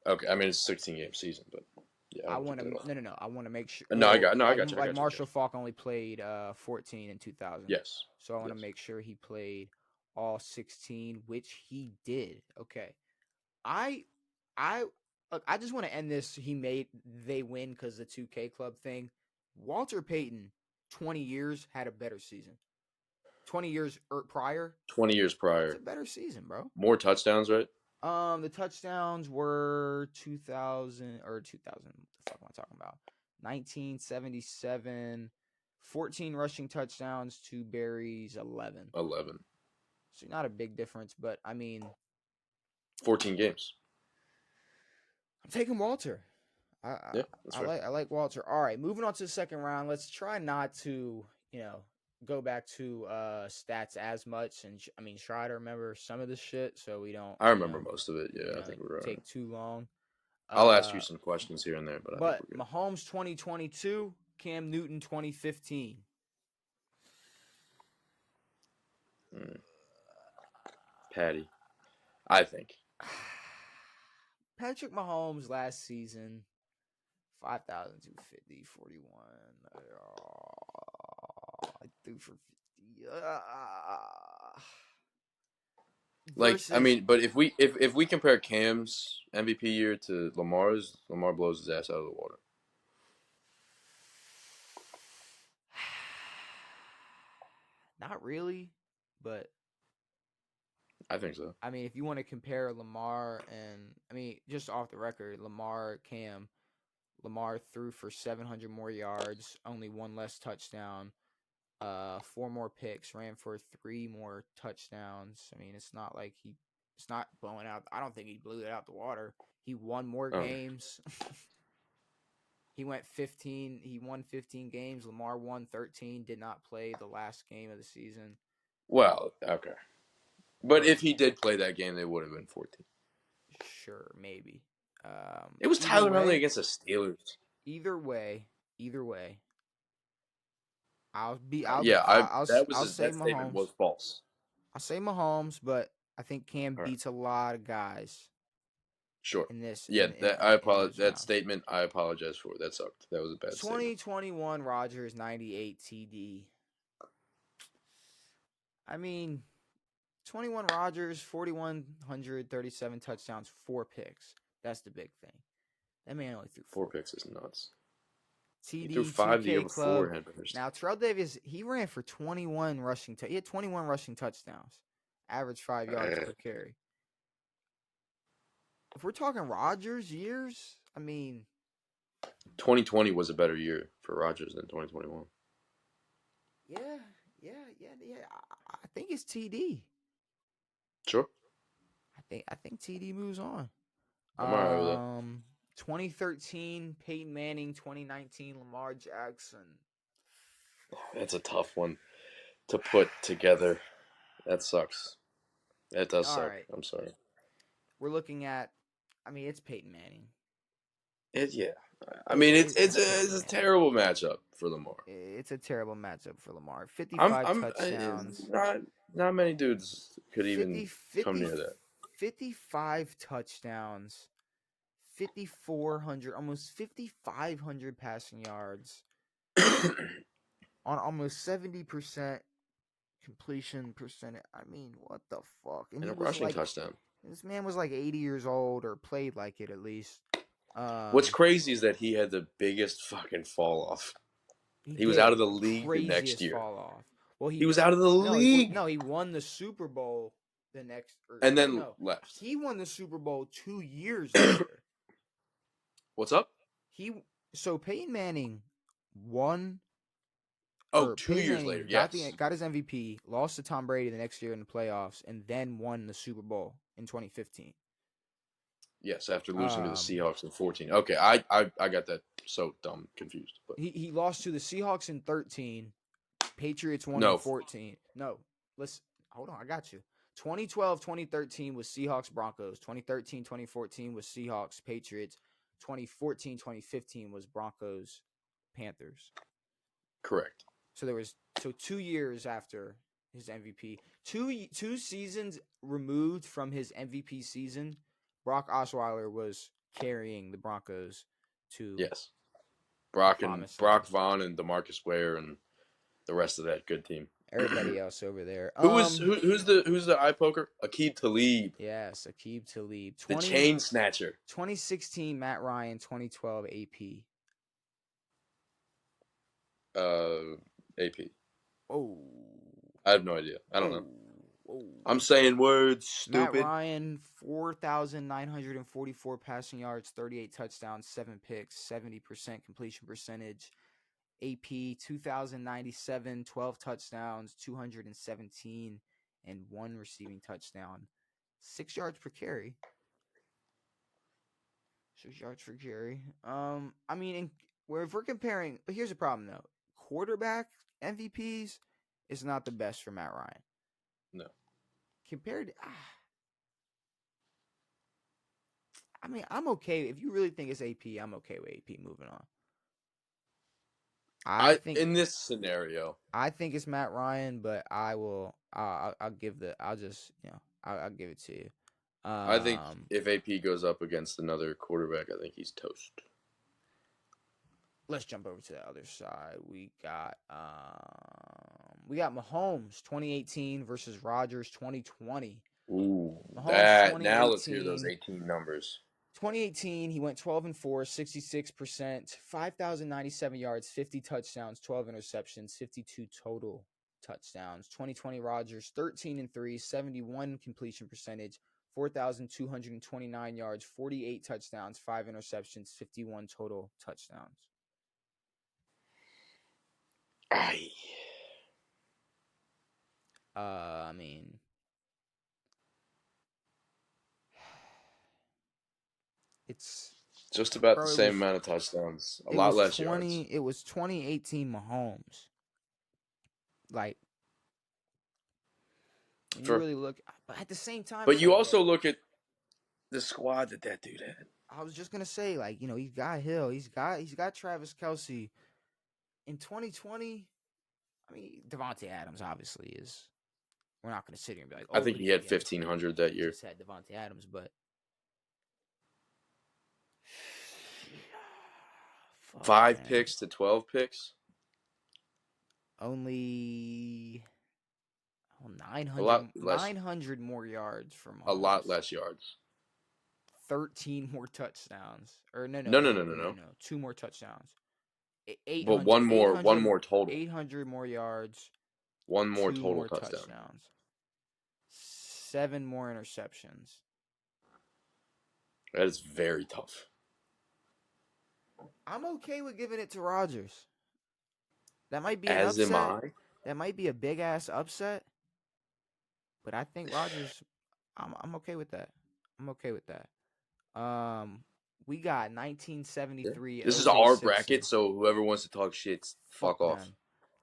Okay, I mean, it's a 16-game season, but yeah, I I don't want think to that all. no. I want to make sure. No, I Well, got, no, I like got you, I got you, I got Marshall you. Faulk only played 14 in 2000, Yes, so I want to yes. make sure he played all 16, which he did. Okay, I I look. I just want to end this. They win because the 2K Club thing. Walter Payton, 20 years had a better season. 20 years prior, 20 years it's a prior. better season, bro. More touchdowns, right? The touchdowns were 2000 or 2000. What the fuck am I talking about? 1977, 14 rushing touchdowns to Barry's 11. 11. So not a big difference, but I mean, 14 games. I'm taking Walter. I Yeah, that's fair. I like Walter. All right, moving on to the second round. Let's try not to go back to stats as much, and I mean try to remember some of the shit so we don't I remember most of it. Yeah, I think we're all right. take too long. I'll ask you some questions here and there, but I think But we're good. Mahomes 2022, Cam Newton 2015. Patty, I think. Patrick Mahomes last season, 5,250, 41. I threw for 50. Like, I Versus, mean, but if we compare Cam's MVP year to Lamar's, Lamar blows his ass out of the water. not really, but I think so. I mean, if you want to compare Lamar and, I mean, just off the record, Lamar threw for 700 more yards, only one less touchdown, 4 more picks, ran for 3 more touchdowns. I mean, it's not like it's not blowing out. I don't think he blew it out the water. He won more games. He won 15 games. Lamar won 13, did not play the last game of the season. Well, okay. But if he did play that game, they would have been 14. Sure, maybe. It was Tyler Huntley against the Steelers. Either way, I'll say that statement Mahomes. was false. I'll say Mahomes, but I think Cam All right. beats a lot of guys. Sure. In this, yeah, in, I in apologize. That rounds. statement, I apologize for. That sucked. That was a bad statement. 2021 Rodgers 98 TD. I mean, 21 Rodgers 4,137 touchdowns, 4 picks. That's the big thing. That man only threw 4 picks is nuts. TD, he threw 5 the year 2K before. Club. Now Terrell Davis, he ran for 21 rushing. He had 21 rushing touchdowns, average 5 yards per carry. If we're talking Rodgers years, I mean, 2020 was a better year for Rodgers than 2021. Yeah. I think it's TD. Sure. I think TD moves on. I'm alright with that. 2013 Peyton Manning, 2019 Lamar Jackson. That's a tough one to put together. That sucks. That does suck. Right. I'm sorry. We're looking at, I mean, it's Peyton Manning. I mean, it's a terrible matchup for Lamar. It's a terrible matchup for Lamar. 55 touchdowns. Not many dudes could even come near that. 55 touchdowns. 5,400, almost 5,500 passing yards on almost 70% completion percentage. I mean, what the fuck? And a rushing touchdown. This man was like 80 years old, or played like it at least. What's crazy is that he had the biggest fucking fall off. He was out of the league the next year. Fall off. Well, he was out of the league. He won the Super Bowl the next, and then left. He won the Super Bowl 2 years later. What's up? Peyton Manning won. 2 years later, yes. Got his MVP, lost to Tom Brady the next year in the playoffs, and then won the Super Bowl in 2015. Yes, after losing to the Seahawks in 14. Okay, I got that so dumb confused. But he lost to the Seahawks in 13. Patriots won in 14. No, listen, hold on, I got you. 2012, 2013 was Seahawks Broncos. 2013, 2014 was Seahawks Patriots. 2014, 2015 was Broncos Panthers. Correct. So there was 2 years after his MVP, two seasons removed from his MVP season, Brock Osweiler was carrying the Broncos to Yes. the Brock promised land. Vaughn and DeMarcus Ware and the rest of that good team. Everybody else over there. Who's the eye poker? Aqib Talib, Yes, Aqib Talib. the chain snatcher. 2016 Matt Ryan, 2012 AP. AP. Oh. I have no idea. I don't know. Oh. I'm saying words, Matt stupid. Ryan, 4,944 passing yards, 38 touchdowns, 7 picks, 70% completion percentage. AP, 2,097, 12 touchdowns, 217, and 1 receiving touchdown. 6 yards per carry. 6 yards per carry. I mean, if we're comparing, but here's the problem though: quarterback MVPs is not the best for Matt Ryan. No. Compared, I mean, I'm okay if you really think it's AP. I'm okay with AP moving on. I think in this scenario, I think it's Matt Ryan, but I'll give I'll give it to you. I think if AP goes up against another quarterback, I think he's toast. Let's jump over to the other side. We got Mahomes 2018 versus Rodgers 2020. Ooh, Mahomes now let's hear those 18 numbers. 2018, he went 12-4, 66%, 5,097 yards, 50 touchdowns, 12 interceptions, 52 total touchdowns. 2020 Rodgers 13-3, 71 completion percentage, 4,229 yards, 48 touchdowns, 5 interceptions, 51 total touchdowns. I mean, it's just about the same amount of touchdowns, a lot less yards. It was 2018 Mahomes. Like, when you really look, but at the same time, but you also look at the squad that dude had. I was just gonna say, like, he's got Hill, he's got Travis Kelce. In 2020, I mean, Devontae Adams obviously is. We're not gonna sit here and be like, I think he had 1,500 that year. Just had Devontae Adams, but 5 picks to 12 picks. Only 900 more yards for Mahomes. A lot less yards. 13 more touchdowns. Or no. 2 more touchdowns. But one more total. 800 more yards. 1 more total touchdowns. 7 more interceptions. That is very tough. I'm okay with giving it to Rodgers. That might be an upset. Am I. That might be a big ass upset. But I think Rodgers, I'm okay with that. I'm okay with that. We got 1973. This OJ is our Simpson. bracket, so whoever wants to talk shit, fuck off.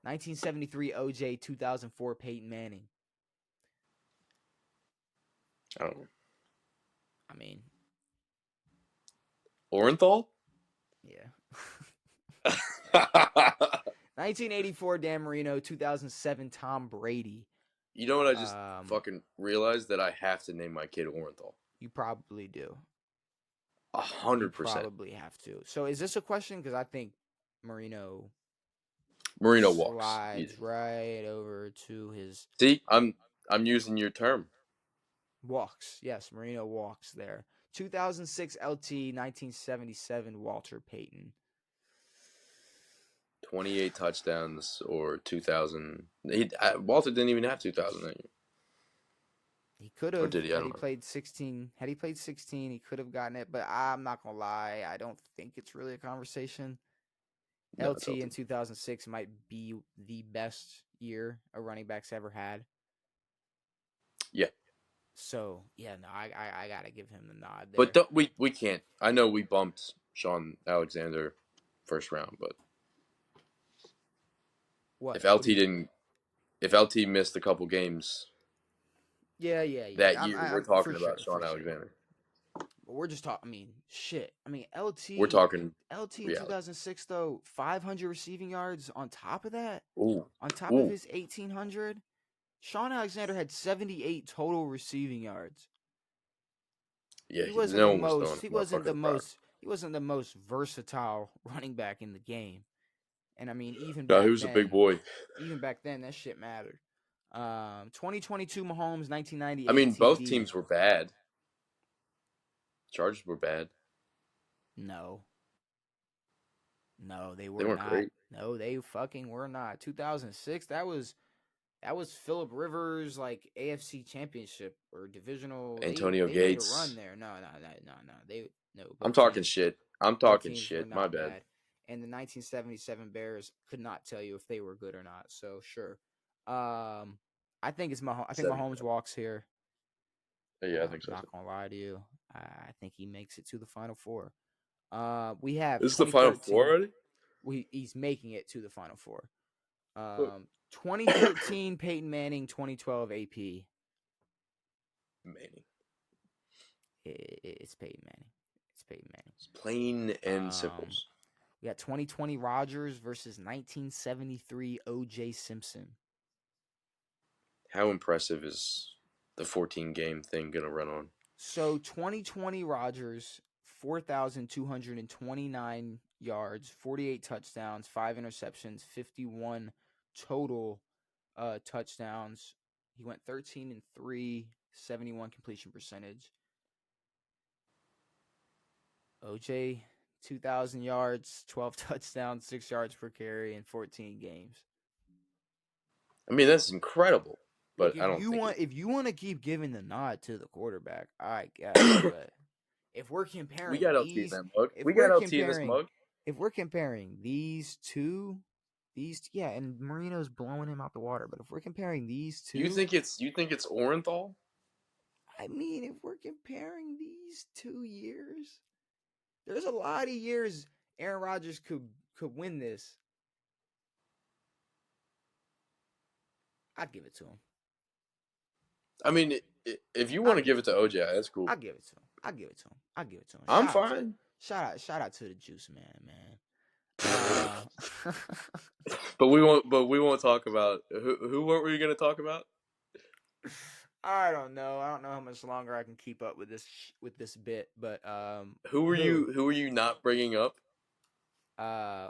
1973 OJ, 2004 Peyton Manning. I don't know. I mean, Orenthal? Yeah. 1984 Dan Marino, 2007 Tom Brady. You know what I just fucking realized? That I have to name my kid Orenthal. You probably do. 100%. You probably have to. So is this a question? Because I think Marino walks. Slides right over to his... See, I'm using your term. Walks. Yes, Marino walks there. 2006 LT, 1977 Walter Payton. 28 touchdowns or 2,000. Walter didn't even have 2,000 that year. He could have. Or did he? Had he played 16, he could have gotten it. But I'm not going to lie. I don't think it's really a conversation. No, LT in 2006 might be the best year a running back's ever had. Yeah. So, yeah, no, I got to give him the nod there. But we can't. I know we bumped Sean Alexander first round, but what? If LT missed a couple games, Yeah, that year. We're I'm for talking about sure, Sean for sure. Alexander. But we're just talking. I mean, shit. I mean, We're talking LT in reality. 2006 though, 500 receiving yards on top of that, Ooh, on top of ooh, his 1800. Sean Alexander had 78 total receiving yards. yeah. He wasn't No the one was throwing most. the motherfucker the rock. He wasn't the most versatile running back in the game. And I mean, No, he was a big boy. even back then, that shit mattered. 2022 Mahomes, 1990 I mean, both ATD. teams were bad. Chargers were bad. No, no, they They were weren't not. great. No, they fucking were not. 2006. That was Philip Rivers like AFC Championship or divisional. Antonio They made a run Gates. there. No. They no I'm both talking teams. shit. I'm Both talking teams were shit. My not bad. bad. And the 1977 Bears could not tell you if they were good or not. So sure. I think it's Mahomes. I think 70. Mahomes walks here. Yeah, I think so too. Not gonna lie to you. I think he makes it to the Final Four. We have This is the Final Four 2013. already? He's making it to the Final Four. Look. 2013 Peyton Manning, 2012 AP. Manning. It's Peyton Manning. It's Peyton Manning. It's plain and simple. We got 2020 Rodgers versus 1973 OJ Simpson. How impressive is the 14 game thing going to run on? So 2020 Rodgers, 4,229 yards, 48 touchdowns, 5 interceptions, 51 total touchdowns. He went 13-3, 71 completion percentage. OJ, 2,000 yards, 12 touchdowns, 6 yards per carry in 14 games. I mean, that's incredible, Look, but I don't think if you want to keep giving the nod to the quarterback, I guess. But if we're we comparing got LT in these, that mug. if We got we're LT in this comparing, mug. if we're comparing yeah, and Marino's blowing him out the water. But if we're comparing these You two, think it's Orenthal? I mean, if we're comparing these 2 years, there's a lot of years Aaron Rodgers could win this. I'd give it to him. I mean, if you I'll want to give give it it to OJ, that's cool. I'll give it to him. I'll give it to him. I'll give it to him. I'm fine. Shout out to the Juice man. But we won't talk about who. What were you going to talk about? I don't know. I don't know how much longer I can keep up with this bit, but Who were you not bringing up? Uh,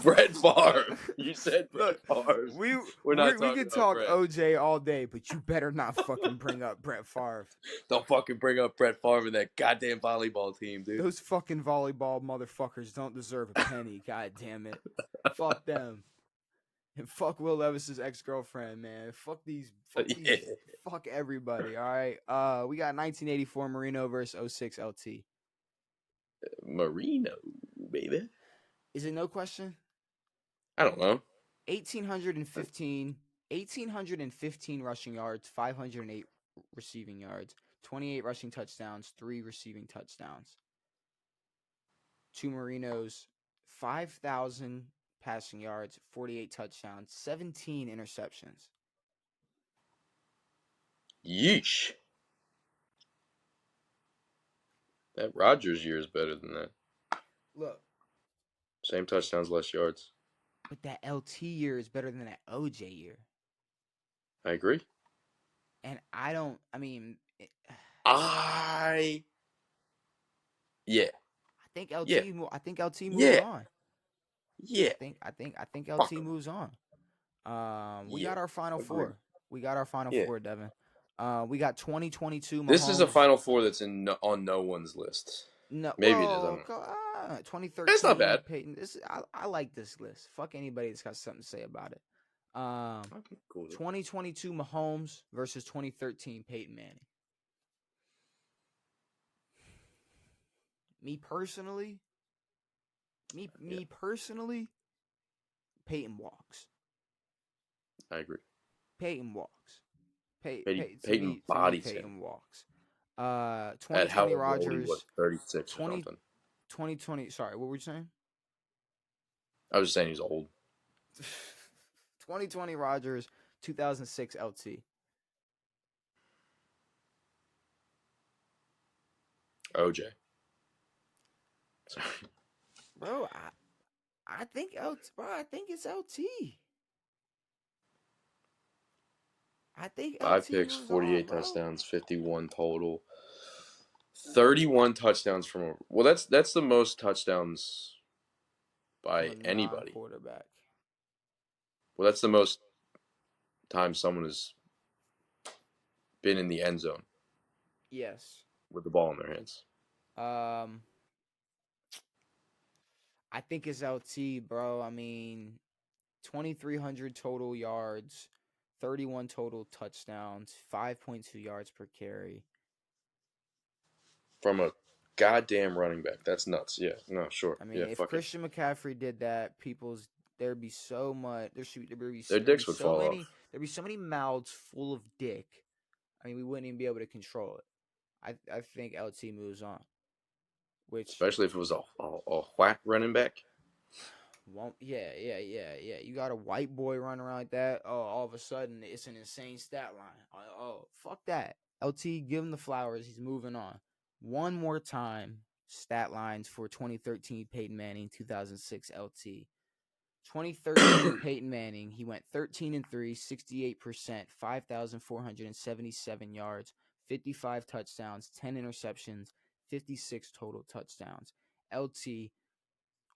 Brett Favre. You said Brett look, Favre. we We're not we talking can about talk Brett. OJ all day, but you better not fucking bring up Brett Favre. Don't fucking bring up Brett Favre and that goddamn volleyball team, dude. Those fucking volleyball motherfuckers don't deserve a penny. God damn it. Fuck them. And fuck Will Levis's ex-girlfriend, man. Fuck these. Yeah. Fuck everybody. All right. We got 1984 Marino versus 06 LT. Marino, baby. Is it no question? I don't know. 1,815 rushing yards, 508 receiving yards, 28 rushing touchdowns, 3 receiving touchdowns. To Marino's 5,000 passing yards, 48 touchdowns, 17 interceptions. Yeesh. That Rodgers year is better than that. Look. Same touchdowns, less yards. But that LT year is better than that OJ year. I agree. And I don't, I mean. Yeah. I think LT, Yeah. I think LT moves Yeah. on. Yeah. I think LT moves on. We got our final Agreed. four. We got our final four, Devin. We got 2022 Mahomes. This is a final four that's on no one's list. No, maybe it is. I don't know. 2013. That's not bad. Peyton. I like this list. Fuck anybody that's got something to say about it. Cool. 2022 Mahomes versus 2013 Peyton Manning. Me personally, Peyton walks. I agree. Peyton walks. Peyton bodies Peyton him. Walks. At 2020 how old he Rodgers. was, 36 or something. 2020. Sorry, what were you saying? I was just saying he's old. 2020 Rodgers. 2006 LT. OJ. Sorry. Bro, I think LT, bro, I think it's LT. I think 5 LT picks, moves on, 48 bro. touchdowns, 51 total. 31 touchdowns from a well. That's the most touchdowns From by a anybody. non-quarterback. Well, that's the most time someone has been in the end zone Yes. with the ball in their hands. Um, I think it's LT, bro. I mean, 2,300 total yards, 31 total touchdowns, 5.2 yards per carry. From a goddamn running back. That's nuts. Yeah. No, sure. I mean, Yeah, if fuck it. Christian McCaffrey did that, there'd be so much. Their There'd be dicks would so fall off. many. There'd be so many mouths full of dick. I mean, we wouldn't even be able to control it. I think LT moves on, which Especially if it was a whack running back. won't. Yeah. You got a white boy running around like that. Oh, all of a sudden it's an insane stat line. Oh, fuck that. LT, give him the flowers. He's moving on. One more time, stat lines for 2013 Peyton Manning, 2006 LT. 2013 Peyton Manning, he went 13-3, 68%, 5,477 yards, 55 touchdowns, 10 interceptions, 56 total touchdowns. LT,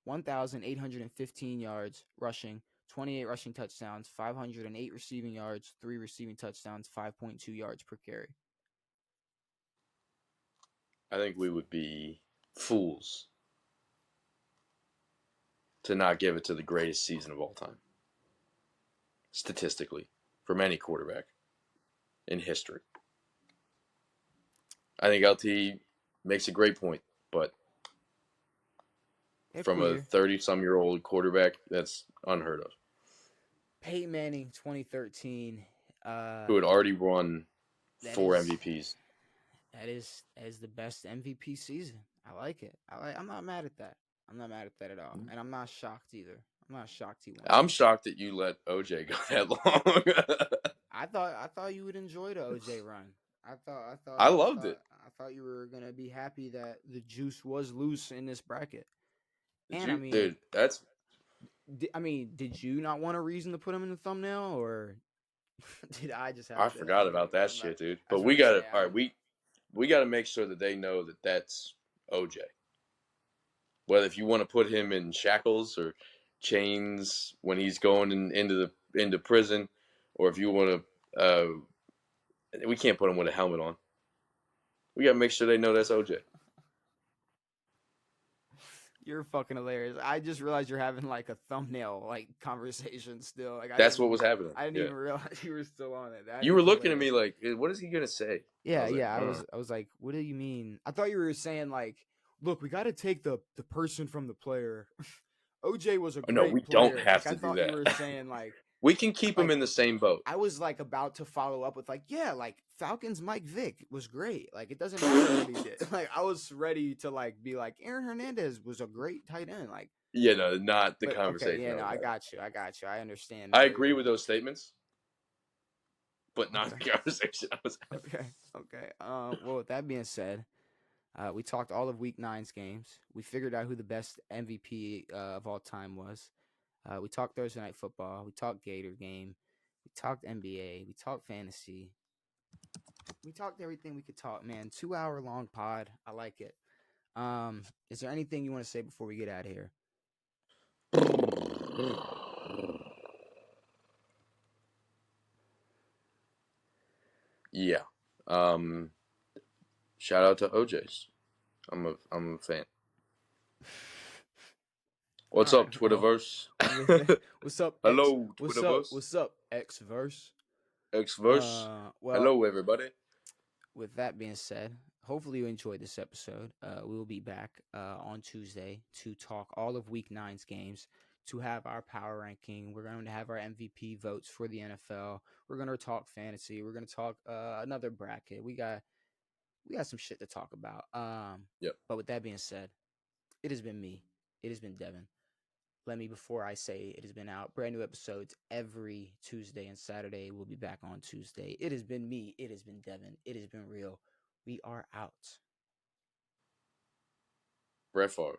1,815 yards rushing, 28 rushing touchdowns, 508 receiving yards, 3 receiving touchdowns, 5.2 yards per carry. I think we would be fools to not give it to the greatest season of all time, statistically, from any quarterback in history. I think LT makes a great point, but Yeah, from a queer. 30-some-year-old quarterback, that's unheard of. Peyton Manning, 2013. Who had already won That 4 is MVPs. that is the best MVP season. I like it. I'm not mad at that. I'm not mad at that at all, and I'm not shocked either. I'm not shocked he won. I'm shocked that you let OJ go that long. I thought you would enjoy the OJ run. I thought I thought I I loved thought it. I thought you were gonna be happy that the juice was loose in this bracket. And Dude, that's did you not want a reason to put him in the thumbnail, or did I just have I to? forgot I mean, about that I'm not. shit, dude. I But was we about to got say to all right, we got to make sure that they know that that's OJ. Whether if you want to put him in shackles or chains when he's going into prison, or if you want to, we can't put him with a helmet on. We got to make sure they know that's OJ. You're fucking hilarious. I just realized you're having like a thumbnail like conversation still. Like That's what was happening. I didn't Yeah, even realize you were still on it. That you were is looking at hilarious. me like, what is he gonna say? I Yeah, was like, yeah. I don't know. I was like, what do you mean? I thought you were saying like, look, we got to take the person from the player. OJ was a Oh, no, we great don't player. have Like I to do thought you that. were saying We can keep him like in the same boat. I was like about to follow up with like, yeah, like Falcons Mike Vick was great. Like it doesn't matter what he did. Like I was ready to like be like Aaron Hernandez was a great tight end. Like, You know, not the but okay, conversation yeah, I no, was I having. got you. I got you. I understand I now. agree with those statements, but not Okay. the conversation I was having. Okay. Okay. Well, with that being said, we talked all of Week Nine's games. We figured out who the best MVP of all time was. We talked Thursday Night Football. We talked Gator Game. We talked NBA. We talked fantasy. We talked everything we could talk, man. 2 hour long pod. I like it. Is there anything you want to say before we get out of here? Yeah. Shout out to OJ's. I'm a fan. All What's up, right. Well, Twitterverse? with that, what's up, X? Hello, Twitterverse. What's up, X verse? Xverse. Well, Hello, everybody. with that being said, hopefully you enjoyed this episode. We will be back on Tuesday to talk all of Week Nine's games, to have our power ranking. We're going to have our MVP votes for the NFL. We're going to talk fantasy. We're going to talk another bracket. We got some shit to talk about. Yep. But with that being said, it has been me. It has been Devin. let me, before I say it has been out, brand new episodes every Tuesday and Saturday. We'll be back on Tuesday. It has been me. It has been Devin. It has been real. We are out. Brett Favre.